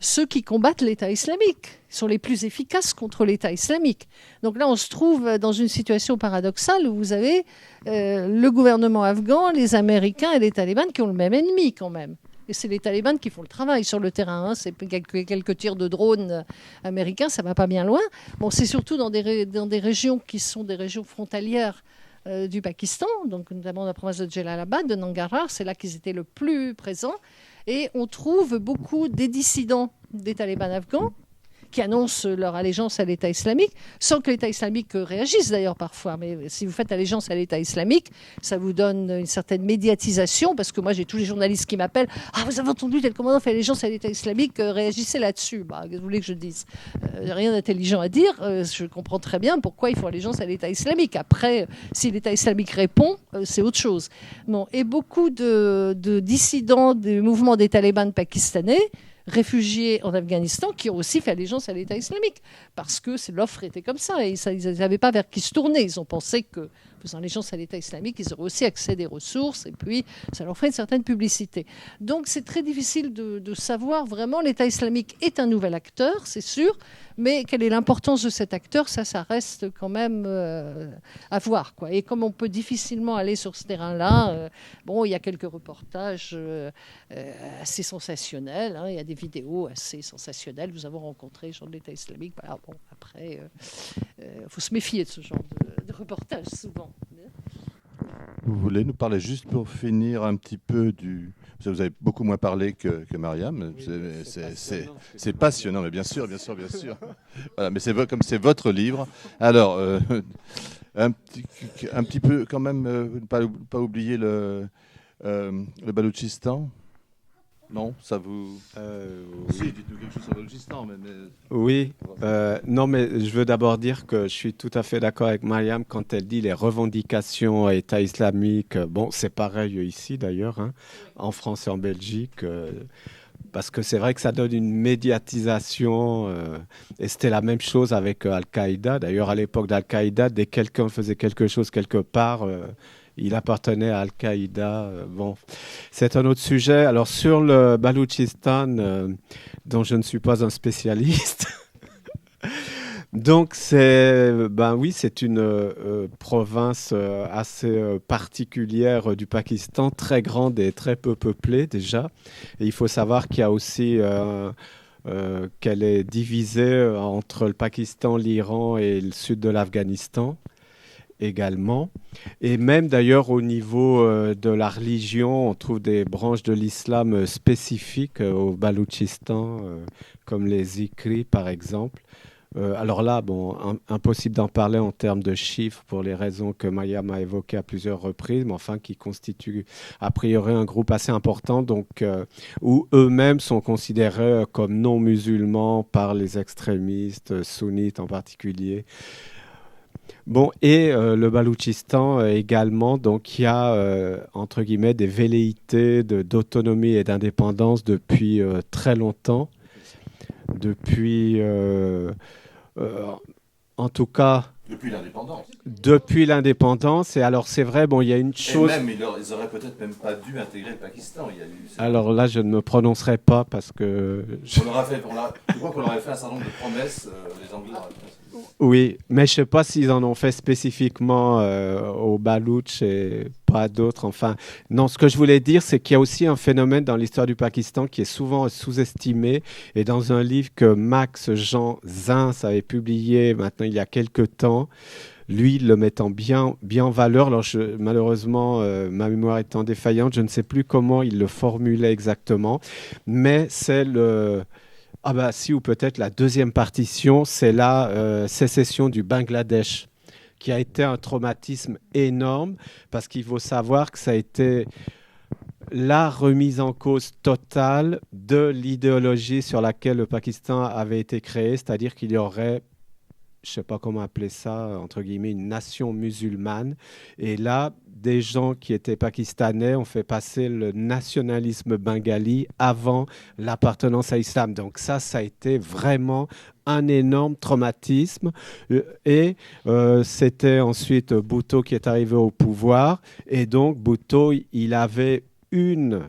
ceux qui combattent l'État islamique. Ils sont les plus efficaces contre l'État islamique. Donc là, on se trouve dans une situation paradoxale où vous avez le gouvernement afghan, les Américains et les talibans qui ont le même ennemi quand même. Et c'est les talibans qui font le travail sur le terrain. C'est quelques tirs de drones américains, ça ne va pas bien loin. Bon, c'est surtout dans des régions qui sont des régions frontalières du Pakistan, donc notamment dans la province de Jalalabad, de Nangarhar, c'est là qu'ils étaient le plus présents. Et on trouve beaucoup des dissidents des talibans afghans qui annoncent leur allégeance à l'État islamique, sans que l'État islamique réagisse d'ailleurs parfois. Mais si vous faites allégeance à l'État islamique, ça vous donne une certaine médiatisation, parce que moi j'ai tous les journalistes qui m'appellent « Ah, vous avez entendu, tel commandant fait allégeance à l'État islamique, réagissez là-dessus. » Qu'est-ce que vous voulez que je dise ? Rien d'intelligent à dire, je comprends très bien pourquoi ils font allégeance à l'État islamique. Après, si l'État islamique répond, c'est autre chose. Bon, et beaucoup de dissidents du mouvement des talibans pakistanais, réfugiés en Afghanistan, qui ont aussi fait allégeance à l'État islamique, parce que l'offre était comme ça, et ils n'avaient pas vers qui se tourner. Ils ont pensé que, faisant allégeance à l'État islamique, ils auraient aussi accès à des ressources, et puis ça leur ferait une certaine publicité. Donc c'est très difficile de savoir vraiment. L'État islamique est un nouvel acteur, c'est sûr, mais quelle est l'importance de cet acteur, ça reste quand même à voir, quoi. Et comme on peut difficilement aller sur ce terrain-là, bon, il y a quelques reportages assez sensationnels, hein, il y a des vidéos assez sensationnelles. Nous avons rencontré les gens de l'État islamique. Voilà, bon, après, faut se méfier de ce genre de reportages, souvent. Vous voulez nous parler, juste pour finir, un petit peu du... Vous avez beaucoup moins parlé que Mariam. Oui, c'est passionnant, mais bien sûr. Voilà, mais comme c'est votre livre. Alors, un petit peu quand même, ne pas oublier le Baloutchistan. Non, ça vous... Si, dites-nous quelque chose sur le Baloutchistan. Oui, non, mais je veux d'abord dire que je suis tout à fait d'accord avec Mariam quand elle dit les revendications à État islamique. Bon, c'est pareil ici d'ailleurs, hein, en France et en Belgique, parce que c'est vrai que ça donne une médiatisation, et c'était la même chose avec Al-Qaïda. D'ailleurs, à l'époque d'Al-Qaïda, dès que quelqu'un faisait quelque chose quelque part... il appartenait à Al-Qaïda. Bon, c'est un autre sujet. Alors, sur le Baloutchistan, dont je ne suis pas un spécialiste, donc c'est une province assez particulière du Pakistan, très grande et très peu peuplée déjà. Et il faut savoir qu'il y a aussi... qu'elle est divisée entre le Pakistan, l'Iran et le sud de l'Afghanistan également. Et même d'ailleurs au niveau de la religion, on trouve des branches de l'islam spécifiques au Baloutchistan, comme les Zikri par exemple. Alors là, bon, impossible d'en parler en termes de chiffres pour les raisons que Mariam a évoquées à plusieurs reprises, mais enfin qui constituent a priori un groupe assez important, donc où eux-mêmes sont considérés comme non musulmans par les extrémistes sunnites en particulier. Bon, et le Baloutchistan également, donc il y a entre guillemets des velléités d'autonomie et d'indépendance depuis très longtemps. Depuis, en tout cas... Depuis l'indépendance. Depuis l'indépendance. Et alors, c'est vrai, bon, il y a une chose... Et même, ils auraient peut-être même pas dû intégrer le Pakistan. Alors là, je ne me prononcerai pas parce que... Je crois qu'on leur avait fait un certain nombre de promesses, les Anglais. Oui, mais je ne sais pas s'ils en ont fait spécifiquement au Baloutch et pas d'autres. Enfin, non, ce que je voulais dire, c'est qu'il y a aussi un phénomène dans l'histoire du Pakistan qui est souvent sous-estimé. Et dans un livre que Max Jean Zins avait publié maintenant il y a quelques temps, lui, le mettant bien en valeur. Alors, malheureusement, ma mémoire étant défaillante, je ne sais plus comment il le formulait exactement, mais c'est le... Ah bah si, ou peut-être la deuxième partition, c'est la sécession du Bangladesh, qui a été un traumatisme énorme, parce qu'il faut savoir que ça a été la remise en cause totale de l'idéologie sur laquelle le Pakistan avait été créé, c'est-à-dire qu'il y aurait, je ne sais pas comment appeler ça, entre guillemets, une nation musulmane. Et là, des gens qui étaient pakistanais ont fait passer le nationalisme bengali avant l'appartenance à l'islam. Donc ça a été vraiment un énorme traumatisme. Et c'était ensuite Bhutto qui est arrivé au pouvoir. Et donc Bhutto, il avait une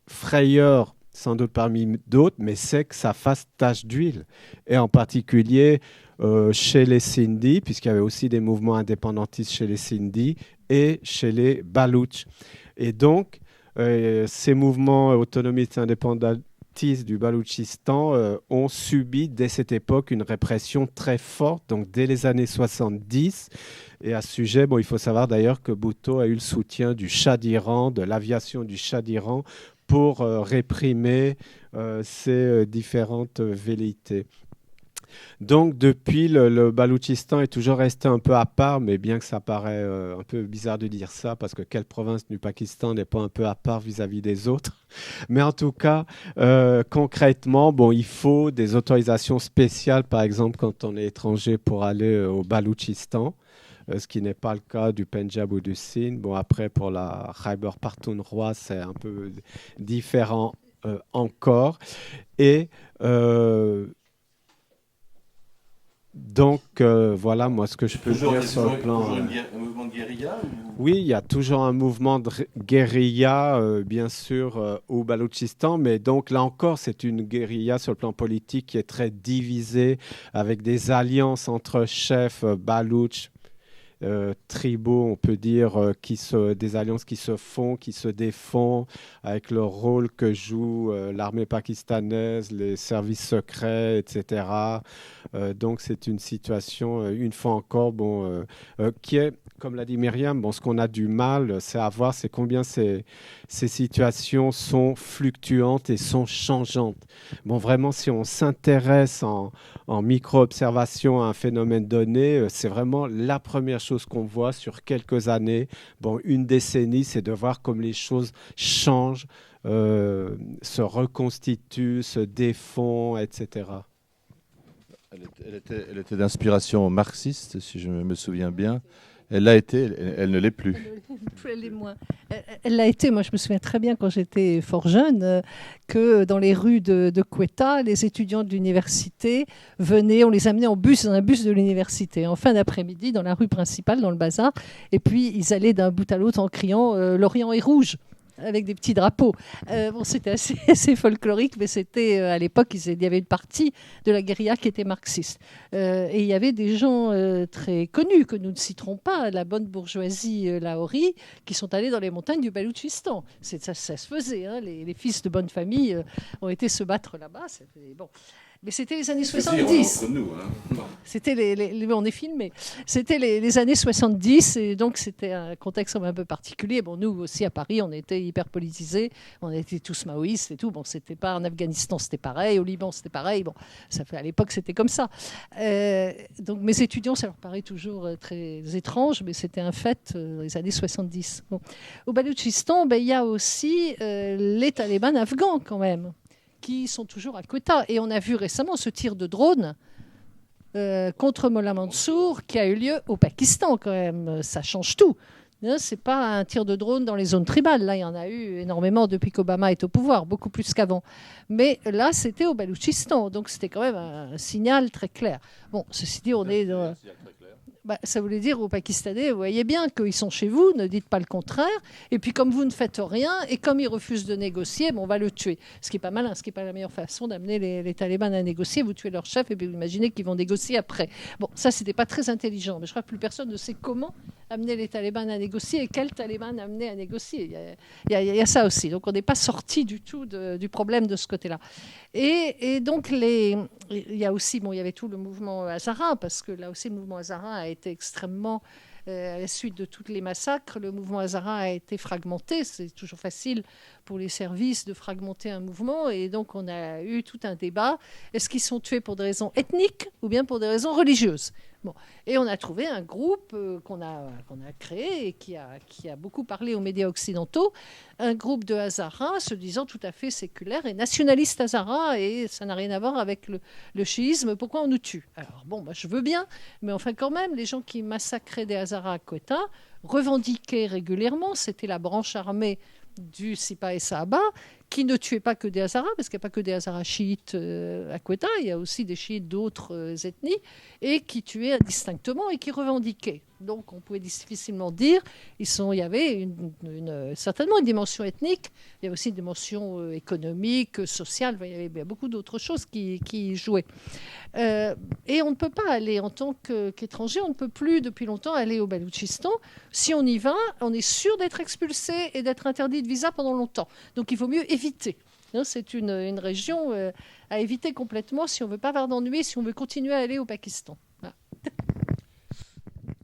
frayeur, sans doute parmi d'autres, mais c'est que ça fasse tache d'huile. Et en particulier... chez les Sindhis, puisqu'il y avait aussi des mouvements indépendantistes chez les Sindhis et chez les Baloutches. Et donc, ces mouvements autonomistes séparatistes du Baloutchistan ont subi dès cette époque une répression très forte, donc dès les années 70. Et à ce sujet, il faut savoir d'ailleurs que Bhutto a eu le soutien du Shah d'Iran, de l'aviation du Shah d'Iran, pour réprimer ces différentes velléités. Donc depuis, le Baloutchistan est toujours resté un peu à part, mais bien que ça paraît un peu bizarre de dire ça, parce que quelle province du Pakistan n'est pas un peu à part vis-à-vis des autres. Mais en tout cas, concrètement, il faut des autorisations spéciales, par exemple, quand on est étranger pour aller au Baloutchistan. Ce qui n'est pas le cas du Pendjab ou du Sindh. Après, pour la Khyber Pakhtunkhwa, c'est un peu différent encore. Et donc, voilà, moi, ce que je peux dire sur le plan... Toujours un mouvement de guérilla Oui, il y a toujours un mouvement de guérilla, bien sûr, au Baloutchistan, mais donc là encore, c'est une guérilla sur le plan politique qui est très divisée, avec des alliances entre chefs baloutches, tribaux, on peut dire, des alliances qui se font, qui se défont, avec le rôle que joue l'armée pakistanaise, les services secrets, etc. Donc c'est une situation, une fois encore, qui est, comme l'a dit Myriam, ce qu'on a du mal, c'est à voir, c'est combien ces situations sont fluctuantes et sont changeantes. Vraiment, si on s'intéresse en micro-observation à un phénomène donné, c'est vraiment la première chose qu'on voit sur quelques années. Une décennie, c'est de voir comme les choses changent, se reconstituent, se défont, etc. Elle était d'inspiration marxiste, si je me souviens bien. Elle l'a été, elle ne l'est plus. Elle l'est moins. Elle l'a été, moi je me souviens très bien quand j'étais fort jeune, que dans les rues de Quetta, les étudiants de l'université venaient, on les amenait en bus, dans un bus de l'université, en fin d'après-midi, dans la rue principale, dans le bazar, et puis ils allaient d'un bout à l'autre en criant « L'Orient est rouge !» avec des petits drapeaux. C'était assez folklorique, mais c'était à l'époque, il y avait une partie de la guérilla qui était marxiste. Et il y avait des gens très connus, que nous ne citerons pas, la bonne bourgeoisie lahorie, qui sont allés dans les montagnes du Baloutchistan. Ça se faisait. Hein. Les fils de bonne famille ont été se battre là-bas. Bon. Mais c'était les années 70. Entre nous, hein. C'était on est filmé. C'était les années 70 et donc c'était un contexte un peu particulier. Nous aussi à Paris, on était hyper politisés, on était tous maoïstes et tout. C'était pas en Afghanistan, c'était pareil. Au Liban, c'était pareil. À l'époque, c'était comme ça. Donc mes étudiants, ça leur paraît toujours très étrange, mais c'était un fait dans les années 70. Au Baloutchistan, il y a aussi les talibans afghans quand même, qui sont toujours à Quetta. Et on a vu récemment ce tir de drone contre Mollah Mansour qui a eu lieu au Pakistan quand même. Ça change tout. Ce n'est pas un tir de drone dans les zones tribales. Là, il y en a eu énormément depuis qu'Obama est au pouvoir, beaucoup plus qu'avant. Mais là, c'était au Baloutchistan. Donc, c'était quand même un signal très clair. Ceci dit, on est dans... ça voulait dire aux Pakistanais, vous voyez bien qu'ils sont chez vous, ne dites pas le contraire. Et puis comme vous ne faites rien, et comme ils refusent de négocier, on va le tuer. Ce qui n'est pas malin, ce qui n'est pas la meilleure façon d'amener les talibans à négocier. Vous tuez leur chef et puis vous imaginez qu'ils vont négocier après. Ça, ce n'était pas très intelligent. Mais je crois que plus personne ne sait comment amener les talibans à négocier et quels talibans amener à négocier. Il y a ça aussi. Donc on n'est pas sorti du tout du problème de ce côté-là. Et donc il y a aussi, il y avait tout le mouvement Hazara, parce que là aussi le mouvement Hazara a été extrêmement, à la suite de tous les massacres, le mouvement Hazara a été fragmenté. C'est toujours facile pour les services de fragmenter un mouvement. Et donc, on a eu tout un débat. Est-ce qu'ils sont tués pour des raisons ethniques ou bien pour des raisons religieuses ? Et on a trouvé un groupe qu'on a créé et qui a beaucoup parlé aux médias occidentaux, un groupe de Hazara se disant tout à fait séculaire et nationaliste Hazara, et ça n'a rien à voir avec le chiisme. Pourquoi on nous tue ? Alors je veux bien, mais enfin quand même, les gens qui massacraient des Hazaras à Quetta revendiquaient régulièrement, c'était la branche armée du Sipa et Sahaba, qui ne tuait pas que des Hazaras, parce qu'il n'y a pas que des Hazaras chiites à Quetta, il y a aussi des chiites d'autres ethnies, et qui tuaient indistinctement et qui revendiquaient. Donc on pouvait difficilement dire, il y avait certainement une dimension ethnique, il y avait aussi une dimension économique, sociale, il y avait beaucoup d'autres choses qui jouaient. Et on ne peut pas aller, en tant qu'étranger, on ne peut plus depuis longtemps aller au Baloutchistan. Si on y va, on est sûr d'être expulsé et d'être interdit de visa pendant longtemps. Donc il vaut mieux éviter. Non, c'est une région à éviter complètement si on ne veut pas avoir d'ennui, si on veut continuer à aller au Pakistan. Voilà.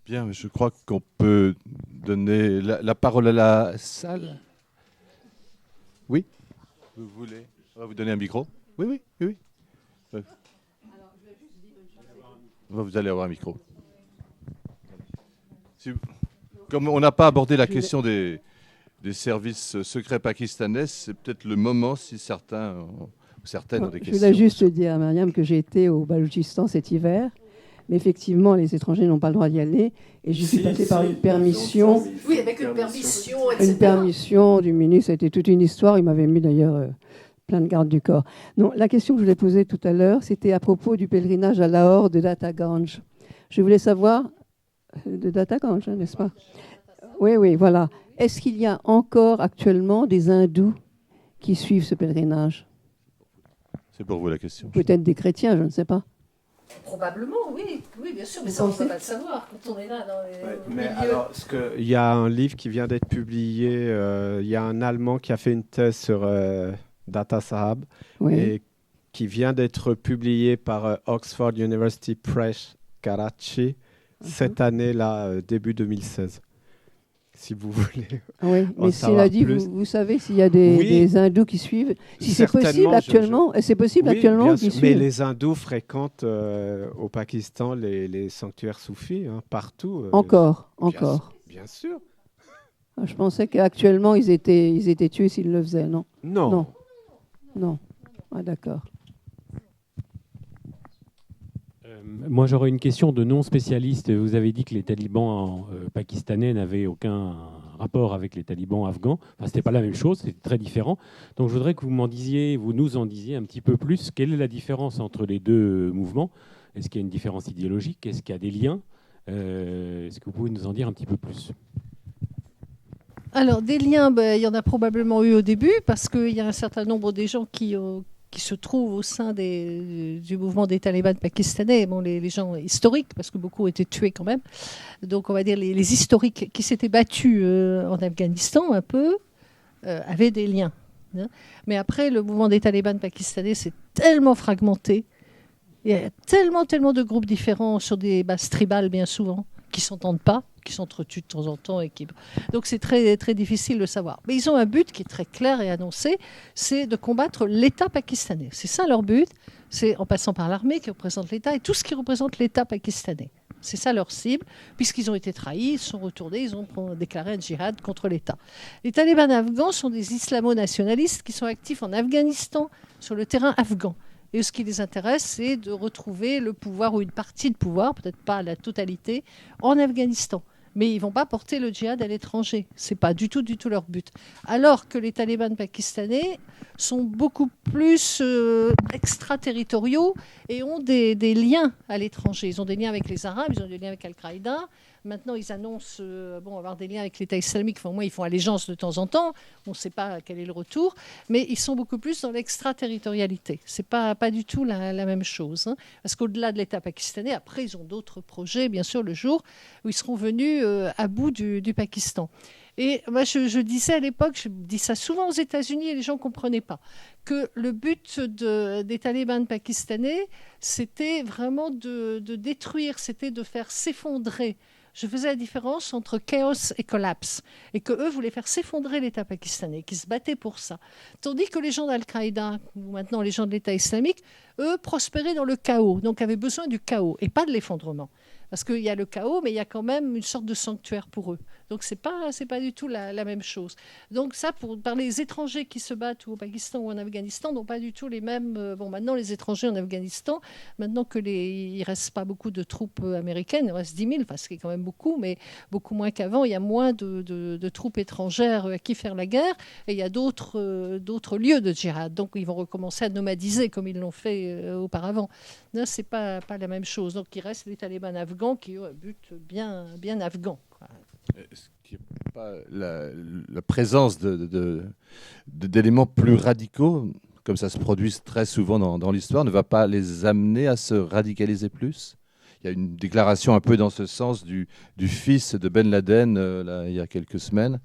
Bien, je crois qu'on peut donner la parole à la salle. Oui. Vous voulez on va vous donner un micro. Oui. Vous allez avoir un micro. Comme on n'a pas abordé la question des services secrets pakistanais, c'est peut-être le moment si certains ou certaines ont des questions. Je voulais juste dire à Mariam que j'ai été au Baloutchistan cet hiver, mais effectivement, les étrangers n'ont pas le droit d'y aller. Et je suis passée par une permission. Oui, avec une permission, etc. Une permission du ministre, ça a été toute une histoire. Il m'avait mis d'ailleurs plein de gardes du corps. Non, la question que je voulais poser tout à l'heure, c'était à propos du pèlerinage à Lahore de Data Ganj. Je voulais savoir, de Data Ganj, hein, n'est-ce pas? Oui, voilà. Est-ce qu'il y a encore actuellement des hindous qui suivent ce pèlerinage? C'est pour vous la question. Peut-être des chrétiens, je ne sais pas. Probablement, oui, bien sûr, mais ça, on ne peut pas le savoir quand on est là dans les Mais milieux. alors, il y a un livre qui vient d'être publié, il y a un Allemand qui a fait une thèse sur Data Sahab et qui vient d'être publié par Oxford University Press, Karachi, cette année-là, début 2016. Si vous voulez. Oui, mais cela dit, vous savez s'il y a des hindous qui suivent, si c'est possible actuellement, c'est possible actuellement qu'ils suivent. Mais les hindous fréquentent au Pakistan les sanctuaires soufis, hein, partout. Encore. Bien sûr. Je pensais qu'actuellement ils étaient tués s'ils le faisaient, non? Non. Ah, d'accord. Moi, j'aurais une question de non-spécialiste. Vous avez dit que les talibans pakistanais n'avaient aucun rapport avec les talibans afghans. Enfin, ce n'était pas la même chose, c'était très différent. Donc, je voudrais que vous nous en disiez un petit peu plus. Quelle est la différence entre les deux mouvements? Est-ce qu'il y a une différence idéologique? Est-ce qu'il y a des liens? Est-ce que vous pouvez nous en dire un petit peu plus? Alors, des liens, il y en a probablement eu au début, parce qu'il y a un certain nombre des gens qui se trouvent au sein du mouvement des talibans pakistanais, les gens historiques, parce que beaucoup ont été tués quand même. Donc, on va dire les historiques qui s'étaient battus en Afghanistan un peu, avaient des liens. Hein. Mais après, le mouvement des talibans pakistanais s'est tellement fragmenté. Il y a tellement de groupes différents sur des bases tribales, bien souvent, qui ne s'entendent pas, qui s'entretuent de temps en temps. Donc c'est très, très difficile de savoir. Mais ils ont un but qui est très clair et annoncé, c'est de combattre l'État pakistanais. C'est ça leur but, c'est en passant par l'armée qui représente l'État et tout ce qui représente l'État pakistanais. C'est ça leur cible, puisqu'ils ont été trahis, ils sont retournés, ils ont déclaré un djihad contre l'État. Les talibans afghans sont des islamo-nationalistes qui sont actifs en Afghanistan, sur le terrain afghan. Et ce qui les intéresse, c'est de retrouver le pouvoir ou une partie de pouvoir, peut-être pas la totalité, en Afghanistan. Mais ils ne vont pas porter le djihad à l'étranger. Ce n'est pas du tout leur but. Alors que les talibans pakistanais sont beaucoup plus extraterritoriaux et ont des liens à l'étranger. Ils ont des liens avec les Arabes, ils ont des liens avec Al-Qaïda. Maintenant, ils annoncent avoir des liens avec l'État islamique. Enfin, au moins, ils font allégeance de temps en temps. On ne sait pas quel est le retour. Mais ils sont beaucoup plus dans l'extraterritorialité. Ce n'est pas du tout la même chose. Hein. Parce qu'au-delà de l'État pakistanais, après, ils ont d'autres projets, bien sûr, le jour où ils seront venus à bout du Pakistan. Et moi, je disais à l'époque, je dis ça souvent aux États-Unis et les gens ne comprenaient pas, que le but des talibans pakistanais, c'était vraiment de détruire, c'était de faire s'effondrer. Je faisais la différence entre chaos et collapse, et qu'eux voulaient faire s'effondrer l'État pakistanais, qui se battaient pour ça. Tandis que les gens d'Al-Qaïda, ou maintenant les gens de l'État islamique, eux prospéraient dans le chaos, donc avaient besoin du chaos, et pas de l'effondrement. Parce qu'il y a le chaos, mais il y a quand même une sorte de sanctuaire pour eux. Donc, ce n'est pas du tout la même chose. Donc, ça, par les étrangers qui se battent ou au Pakistan ou en Afghanistan, n'ont pas du tout les mêmes... maintenant, les étrangers en Afghanistan, maintenant qu'il ne reste pas beaucoup de troupes américaines, il reste 10 000, parce qu'il y a quand même beaucoup, mais beaucoup moins qu'avant. Il y a moins de troupes étrangères à qui faire la guerre, et il y a d'autres lieux de djihad. Donc, ils vont recommencer à nomadiser comme ils l'ont fait auparavant. Là, ce n'est pas la même chose. Donc, il reste les talibans afghans qui ont un but bien afghan. Est-ce qu'il n'y a pas la présence d'éléments plus radicaux, comme ça se produit très souvent dans l'histoire, ne va pas les amener à se radicaliser plus? Il y a une déclaration un peu dans ce sens du fils de Ben Laden il y a quelques semaines,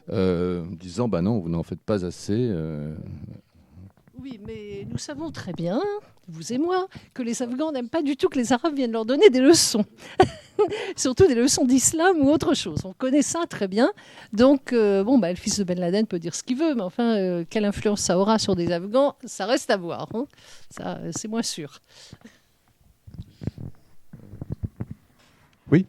disant non, vous n'en faites pas assez. Oui, mais nous savons très bien, vous et moi, que les Afghans n'aiment pas du tout que les Arabes viennent leur donner des leçons. Surtout des leçons d'islam ou autre chose. On connaît ça très bien. Donc, le fils de Ben Laden peut dire ce qu'il veut, mais enfin, quelle influence ça aura sur des Afghans, ça reste à voir. Hein. Ça, c'est moins sûr. Oui.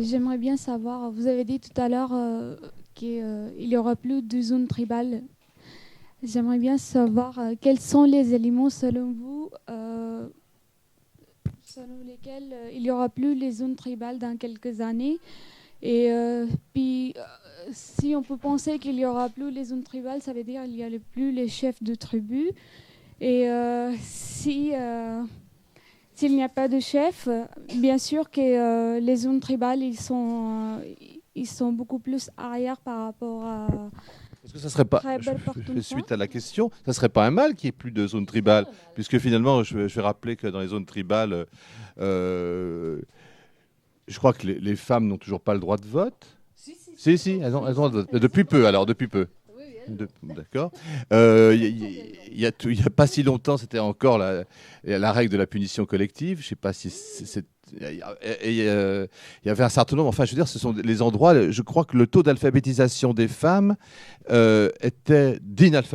J'aimerais bien savoir, vous avez dit tout à l'heure qu'il n'y aura plus de zones tribales. J'aimerais bien savoir quels sont les éléments, selon vous, selon lesquels il n'y aura plus les zones tribales dans quelques années. Et puis, si on peut penser qu'il n'y aura plus les zones tribales, ça veut dire qu'il n'y a plus les chefs de tribu. Et s'il n'y a pas de chef, bien sûr que les zones tribales, ils sont beaucoup plus arrière par rapport à... Est-ce que ça serait pas, suite à la question, ça serait pas un mal qu'il n'y ait plus de zones tribales, puisque finalement, je vais rappeler que dans les zones tribales, je crois que les femmes n'ont toujours pas le droit de vote. Si, elles ont le droit de vote. Depuis peu, alors, depuis peu. D'accord. Il y a pas si longtemps, c'était encore la règle de la punition collective. Je sais pas si c'est... Il y avait un certain nombre, enfin je veux dire, ce sont les endroits, je crois que le taux d'alphabétisation des femmes était je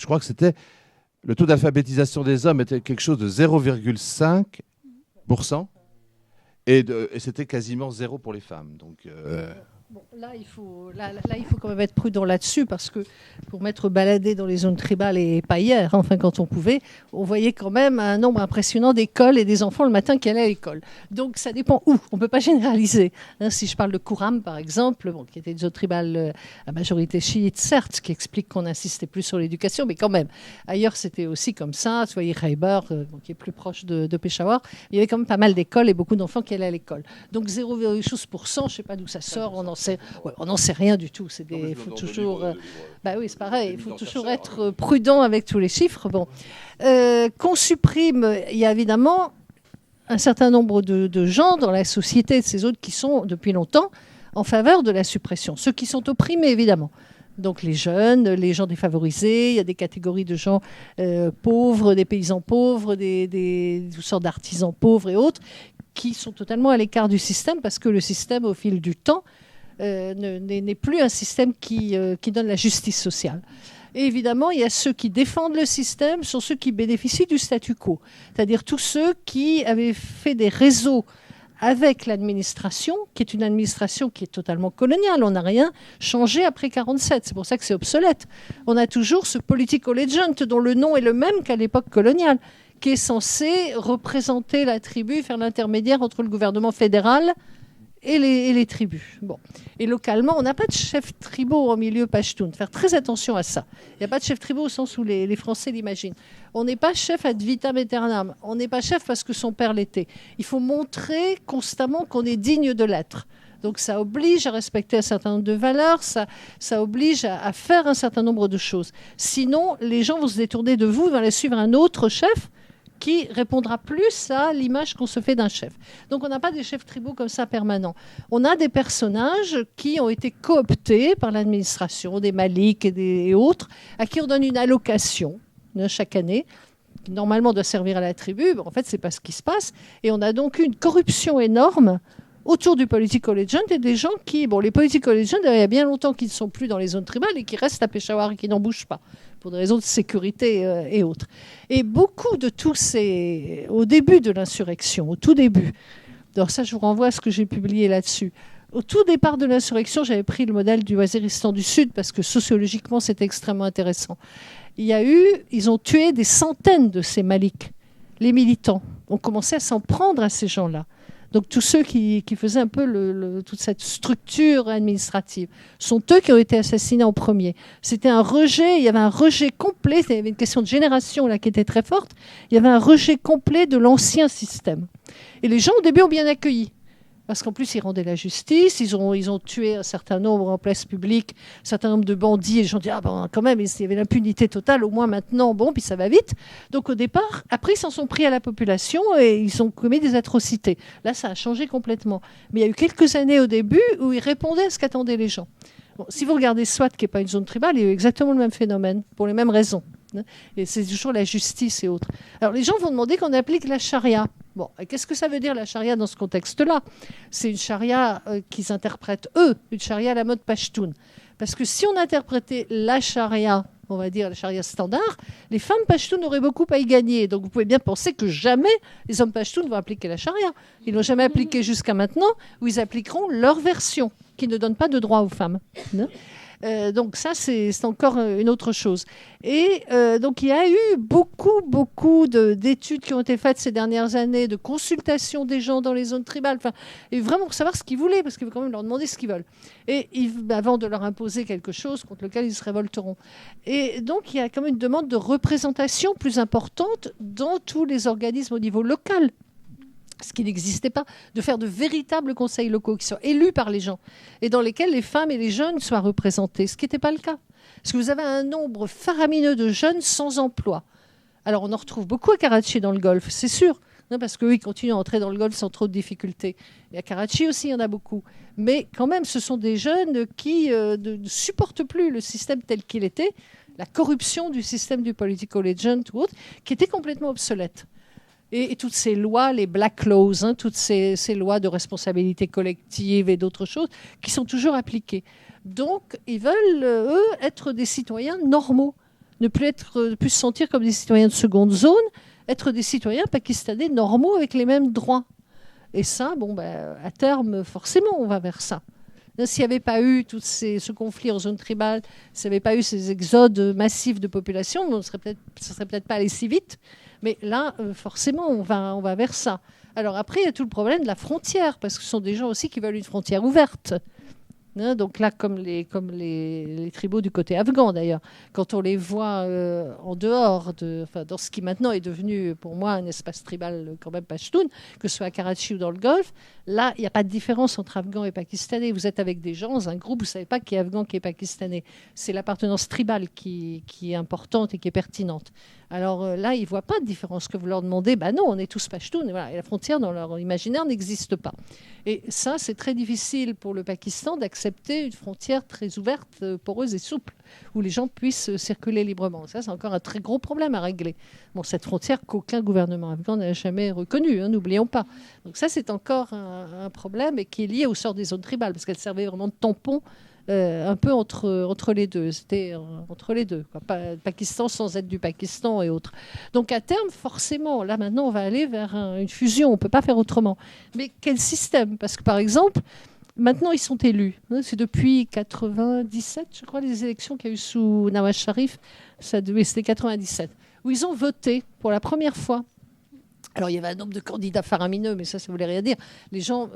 crois que c'était, le taux d'alphabétisation des hommes était quelque chose de 0,5% et c'était quasiment zéro pour les femmes. Donc... Bon, là, il faut quand même être prudent là-dessus parce que pour m'être baladé dans les zones tribales et pas hier, enfin quand on pouvait, on voyait quand même un nombre impressionnant d'écoles et des enfants le matin qui allaient à l'école. Donc ça dépend où. On ne peut pas généraliser. Hein, si je parle de Kouram, par exemple, qui était une zone tribale à majorité chiite, certes, ce qui explique qu'on insistait plus sur l'éducation, mais quand même. Ailleurs, c'était aussi comme ça. Vous voyez Khyber, qui est plus proche de Peshawar, il y avait quand même pas mal d'écoles et beaucoup d'enfants qui allaient à l'école. Donc 0,12%, je ne sais pas d'où ça sort. On n'en sait rien du tout. Il faut toujours, oui, c'est pareil. Il faut toujours être prudent avec tous les chiffres. Bon, qu'on supprime, il y a évidemment un certain nombre de gens dans la société de ces autres qui sont depuis longtemps en faveur de la suppression. Ceux qui sont opprimés, évidemment. Donc les jeunes, les gens défavorisés, il y a des catégories de gens pauvres, des paysans pauvres, toutes sortes d'artisans pauvres et autres, qui sont totalement à l'écart du système parce que le système, au fil du temps, n'est plus un système qui donne la justice sociale. Et évidemment, il y a ceux qui défendent le système, sont ceux qui bénéficient du statu quo, c'est-à-dire tous ceux qui avaient fait des réseaux avec l'administration, qui est une administration qui est totalement coloniale. On n'a rien changé après 1947, c'est pour ça que c'est obsolète. On a toujours ce political agent dont le nom est le même qu'à l'époque coloniale, qui est censé représenter la tribu, faire l'intermédiaire entre le gouvernement fédéral et les tribus. Bon. Et localement, on n'a pas de chef tribaux en milieu pachtoun. Faire très attention à ça. Il n'y a pas de chef tribaux au sens où les Français l'imaginent. On n'est pas chef ad vitam aeternam. On n'est pas chef parce que son père l'était. Il faut montrer constamment qu'on est digne de l'être. Donc ça oblige à respecter un certain nombre de valeurs, ça oblige à faire un certain nombre de choses. Sinon, les gens vont se détourner de vous, ils vont aller suivre un autre chef qui répondra plus à l'image qu'on se fait d'un chef. Donc on n'a pas des chefs tribaux comme ça permanents. On a des personnages qui ont été cooptés par l'administration, des maliks et autres, à qui on donne une allocation chaque année, qui normalement doit servir à la tribu. En fait, ce n'est pas ce qui se passe. Et on a donc une corruption énorme autour du political agent et des gens qui... Bon, les political agents, il y a bien longtemps qu'ils ne sont plus dans les zones tribales et qui restent à Peshawar et qui n'en bougent pas, pour des raisons de sécurité et autres. Et beaucoup de tous ces... Au début de l'insurrection, au tout début, alors ça, je vous renvoie à ce que j'ai publié là-dessus. Au tout départ de l'insurrection, j'avais pris le modèle du Waziristan du Sud parce que sociologiquement, c'était extrêmement intéressant. Ils ont tué des centaines de ces Maliks. Les militants ont commencé à s'en prendre à ces gens-là. Donc tous ceux qui faisaient un peu toute cette structure administrative sont eux qui ont été assassinés en premier. C'était un rejet, il y avait un rejet complet, il y avait une question de génération là qui était très forte, il y avait un rejet complet de l'ancien système. Et les gens au début ont bien accueilli. Parce qu'en plus, ils rendaient la justice, ils ont tué un certain nombre en place publique, un certain nombre de bandits, et les gens disaient, ah ben quand même, il y avait l'impunité totale, au moins maintenant, bon, puis ça va vite. Donc au départ, après, ils s'en sont pris à la population et ils ont commis des atrocités. Là, ça a changé complètement. Mais il y a eu quelques années au début où ils répondaient à ce qu'attendaient les gens. Bon, si vous regardez Swat, qui n'est pas une zone tribale, il y a eu exactement le même phénomène, pour les mêmes raisons. Et c'est toujours la justice et autres. Alors les gens vont demander qu'on applique la charia. Bon, qu'est-ce que ça veut dire la charia dans ce contexte-là? C'est une charia qu'ils interprètent, eux, une charia à la mode pashtoun. Parce que si on interprétait la charia, on va dire la charia standard, les femmes pashtoun auraient beaucoup à y gagner. Donc vous pouvez bien penser que jamais les hommes pashtoun vont appliquer la charia. Ils ne l'ont jamais appliquée jusqu'à maintenant, où ils appliqueront leur version, qui ne donne pas de droit aux femmes. Donc ça, c'est encore une autre chose. Et donc il y a eu beaucoup d'études qui ont été faites ces dernières années, de consultations des gens dans les zones tribales, et vraiment pour savoir ce qu'ils voulaient, parce qu'il faut quand même leur demander ce qu'ils veulent. Et avant de leur imposer quelque chose contre lequel ils se révolteront. Et donc il y a quand même une demande de représentation plus importante dans tous les organismes au niveau local, ce qui n'existait pas, de faire de véritables conseils locaux qui soient élus par les gens et dans lesquels les femmes et les jeunes soient représentés, ce qui n'était pas le cas. Parce que vous avez un nombre faramineux de jeunes sans emploi. Alors on en retrouve beaucoup à Karachi dans le Golfe, c'est sûr, parce qu'eux, ils continuent à entrer dans le Golfe sans trop de difficultés. Et à Karachi aussi, il y en a beaucoup. Mais quand même, ce sont des jeunes qui ne supportent plus le système tel qu'il était, la corruption du système du political agent ou autre, qui était complètement obsolète. Et toutes ces lois, les black laws, toutes ces lois de responsabilité collective et d'autres choses, qui sont toujours appliquées. Donc, ils veulent, eux, être des citoyens normaux, ne plus se sentir comme des citoyens de seconde zone, être des citoyens pakistanais normaux avec les mêmes droits. Et ça, à terme, forcément, on va vers ça. S'il n'y avait pas eu tout ce conflit en zone tribale, s'il n'y avait pas eu ces exodes massifs de population, ça ne serait peut-être pas allé si vite. Mais là, forcément, on va vers ça. Alors après, il y a tout le problème de la frontière, parce que ce sont des gens aussi qui veulent une frontière ouverte. Donc là, comme les tribaux du côté afghan, d'ailleurs, quand on les voit en dehors, dans ce qui maintenant est devenu, pour moi, un espace tribal quand même pashtun, que ce soit à Karachi ou dans le Golfe, là, il n'y a pas de différence entre Afghans et Pakistanais. Vous êtes avec des gens dans un groupe, vous ne savez pas qui est Afghan, qui est Pakistanais. C'est l'appartenance tribale qui est importante et qui est pertinente. Alors là, ils ne voient pas de différence. Que vous leur demandez, non, on est tous pashtuns. Et voilà. Et la frontière, dans leur imaginaire, n'existe pas. Et ça, c'est très difficile pour le Pakistan d'accepter une frontière très ouverte, poreuse et souple, où les gens puissent circuler librement. Ça, c'est encore un très gros problème à régler. Bon, cette frontière qu'aucun gouvernement afghan n'a jamais reconnue, n'oublions pas. Donc ça, c'est encore un problème et qui est lié au sort des zones tribales, parce qu'elles servaient vraiment de tampon un peu entre les deux. C'était entre les deux. Pakistan sans être du Pakistan et autres. Donc à terme, forcément, là maintenant, on va aller vers une fusion. On ne peut pas faire autrement. Mais quel système? Parce que par exemple, maintenant, ils sont élus. C'est depuis 97, je crois, les élections qu'il y a eu sous Nawaz Sharif. C'était 97. Où ils ont voté pour la première fois. Alors, il y avait un nombre de candidats faramineux, mais ça ne voulait rien dire. Les gens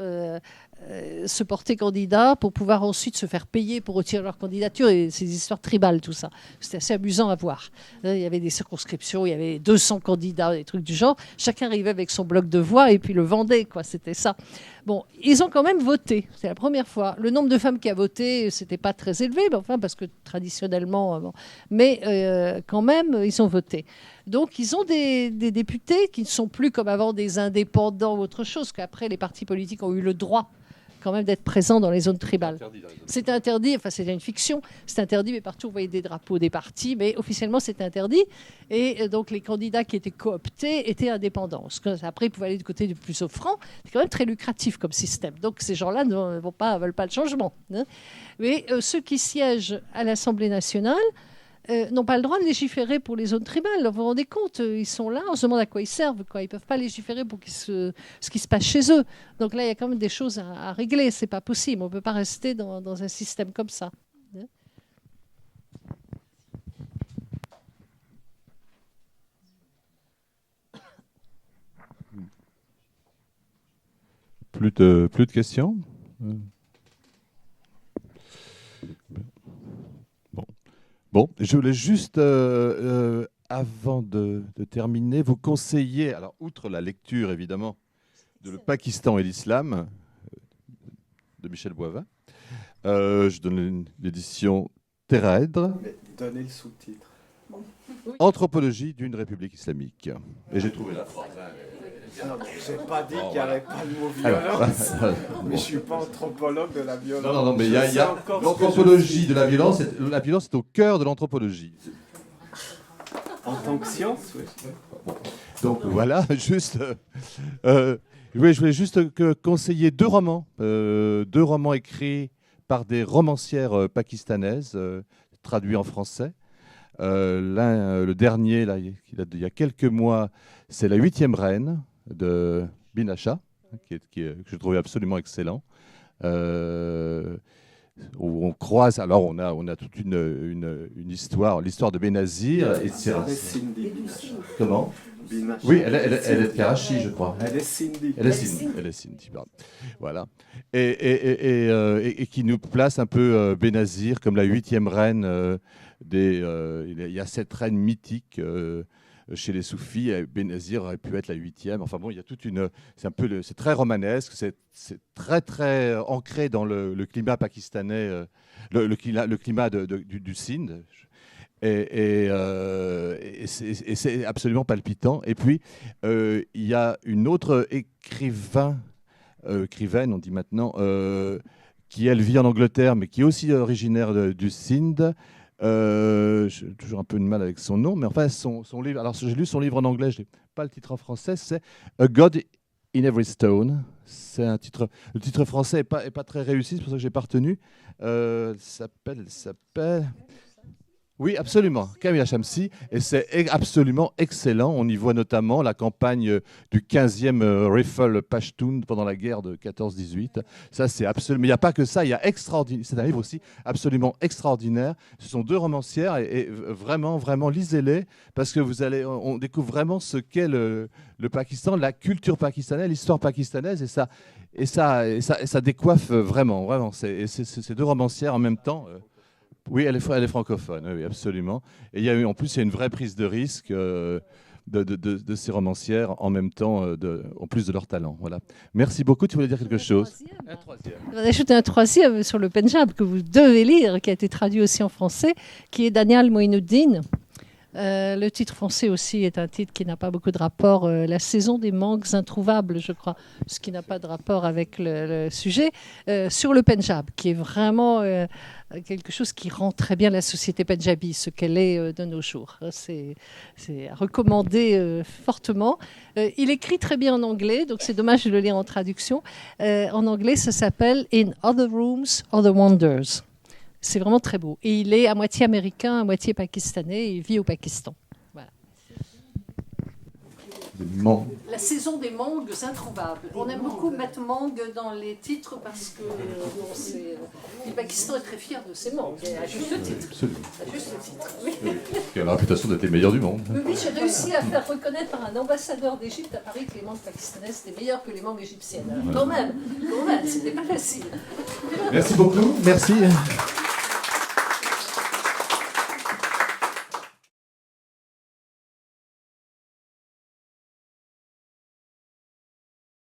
se portaient candidats pour pouvoir ensuite se faire payer pour retirer leur candidature. Et c'est des histoires tribales, tout ça. C'était assez amusant à voir. Il y avait des circonscriptions, il y avait 200 candidats, des trucs du genre. Chacun arrivait avec son bloc de voix et puis le vendait, quoi. C'était ça. Bon, ils ont quand même voté. C'est la première fois. Le nombre de femmes qui a voté, c'était pas très élevé, mais enfin, parce que traditionnellement... Mais quand même, ils ont voté. Donc, ils ont des députés qui ne sont plus comme avant des indépendants ou autre chose, qu'après, les partis politiques ont eu le droit quand même d'être présents dans les zones tribales. C'est interdit, enfin c'est une fiction, c'est interdit, mais partout vous voyez des drapeaux des partis, mais officiellement c'est interdit. Et donc les candidats qui étaient cooptés étaient indépendants. Après, ils pouvaient aller du côté du plus offrant. C'est quand même très lucratif comme système. Donc ces gens-là ne veulent pas le changement. Mais ceux qui siègent à l'Assemblée nationale n'ont pas le droit de légiférer pour les zones tribales. Vous vous rendez compte, ils sont là, on se demande à quoi ils servent. Ils ne peuvent pas légiférer pour ce qui se passe chez eux. Donc là, il y a quand même des choses à régler. Ce n'est pas possible. On ne peut pas rester dans un système comme ça. Plus de questions? Bon, je voulais juste, avant de terminer, vous conseiller, alors outre la lecture évidemment, de Le Pakistan et l'Islam, de Michel Boivin, je donne l'édition Terraèdre. Donnez le sous-titre. Anthropologie d'une république islamique. Et j'ai trouvé la phrase. Je n'ai pas dit qu'il n'y avait pas le mot violence, mais je ne suis pas anthropologue de la violence. Non, mais il y a l'anthropologie de la violence est au cœur de l'anthropologie. En tant que science, oui. Donc voilà, juste... oui, je voulais juste conseiller deux romans écrits par des romancières pakistanaises, traduits en français. Le dernier, là, il y a quelques mois, c'est La 8e reine de Binasha, que je trouvais absolument excellent. Où on croise, alors on a toute une histoire, l'histoire de Benazir et de Cindy. Comment? Binasha. Oui, elle est de Karachi, je crois. Elle est Cindy. Elle est Cindy, pardon. Voilà. Et qui nous place un peu Benazir comme la 8e reine il y a cette reine mythique chez les soufis. Benazir aurait pu être la 8e. Enfin bon, il y a toute une... C'est très romanesque, c'est très très ancré dans le climat pakistanais, le climat du Sindh. Et c'est absolument palpitant. Et puis, il y a une autre écrivaine, on dit maintenant, qui, elle, vit en Angleterre, mais qui est aussi originaire du Sindh. J'ai toujours un peu de mal avec son nom, mais enfin, son livre... Alors, j'ai lu son livre en anglais, je n'ai pas le titre en français, c'est « A God in Every Stone ». C'est un titre... Le titre français n'est pas très réussi, c'est pour ça que je n'ai pas retenu. S'appelle... Oui, absolument, Kamila Shamsi, et c'est absolument excellent. On y voit notamment la campagne du 15e Rifle Pashtun pendant la guerre de 14-18. Ça, c'est absolument... Mais il n'y a pas que ça, il y a extraordinaire. C'est un livre aussi absolument extraordinaire. Ce sont deux romancières et vraiment, vraiment, lisez-les parce que on découvre vraiment ce qu'est le Pakistan, la culture pakistanaise, l'histoire pakistanaise, et ça décoiffe vraiment, vraiment. C'est ces deux romancières en même temps. Oui, elle est francophone, oui, absolument. Et en plus, il y a une vraie prise de risque de ces romancières en même temps, en plus de leur talent. Voilà. Merci beaucoup. Tu voulais dire quelque chose? Un troisième. On va ajouter un troisième sur le Pendjab que vous devez lire, qui a été traduit aussi en français, qui est Daniel Moïnoudine. Le titre français aussi est un titre qui n'a pas beaucoup de rapport. La saison des mangues introuvables, je crois, ce qui n'a pas de rapport avec le sujet, sur le Pendjab, qui est vraiment quelque chose qui rend très bien la société pendjabi, ce qu'elle est de nos jours. C'est à recommander fortement. Il écrit très bien en anglais, donc c'est dommage de le lire en traduction. En anglais, ça s'appelle « In Other Rooms, Other Wonders ». C'est vraiment très beau. Et il est à moitié américain, à moitié pakistanais, et il vit au Pakistan. Voilà. La saison des mangues introuvables. On aime beaucoup mettre mangue dans les titres parce que le Pakistan est très fier de ses mangues, à juste titre. Absolument. À juste titre, oui. Il a la réputation d'être les meilleurs du monde. Oui, j'ai réussi à faire reconnaître par un ambassadeur d'Égypte à Paris que les mangues pakistanaises étaient meilleures que les mangues égyptiennes. Alors, quand même, c'était pas facile. Merci beaucoup. Merci.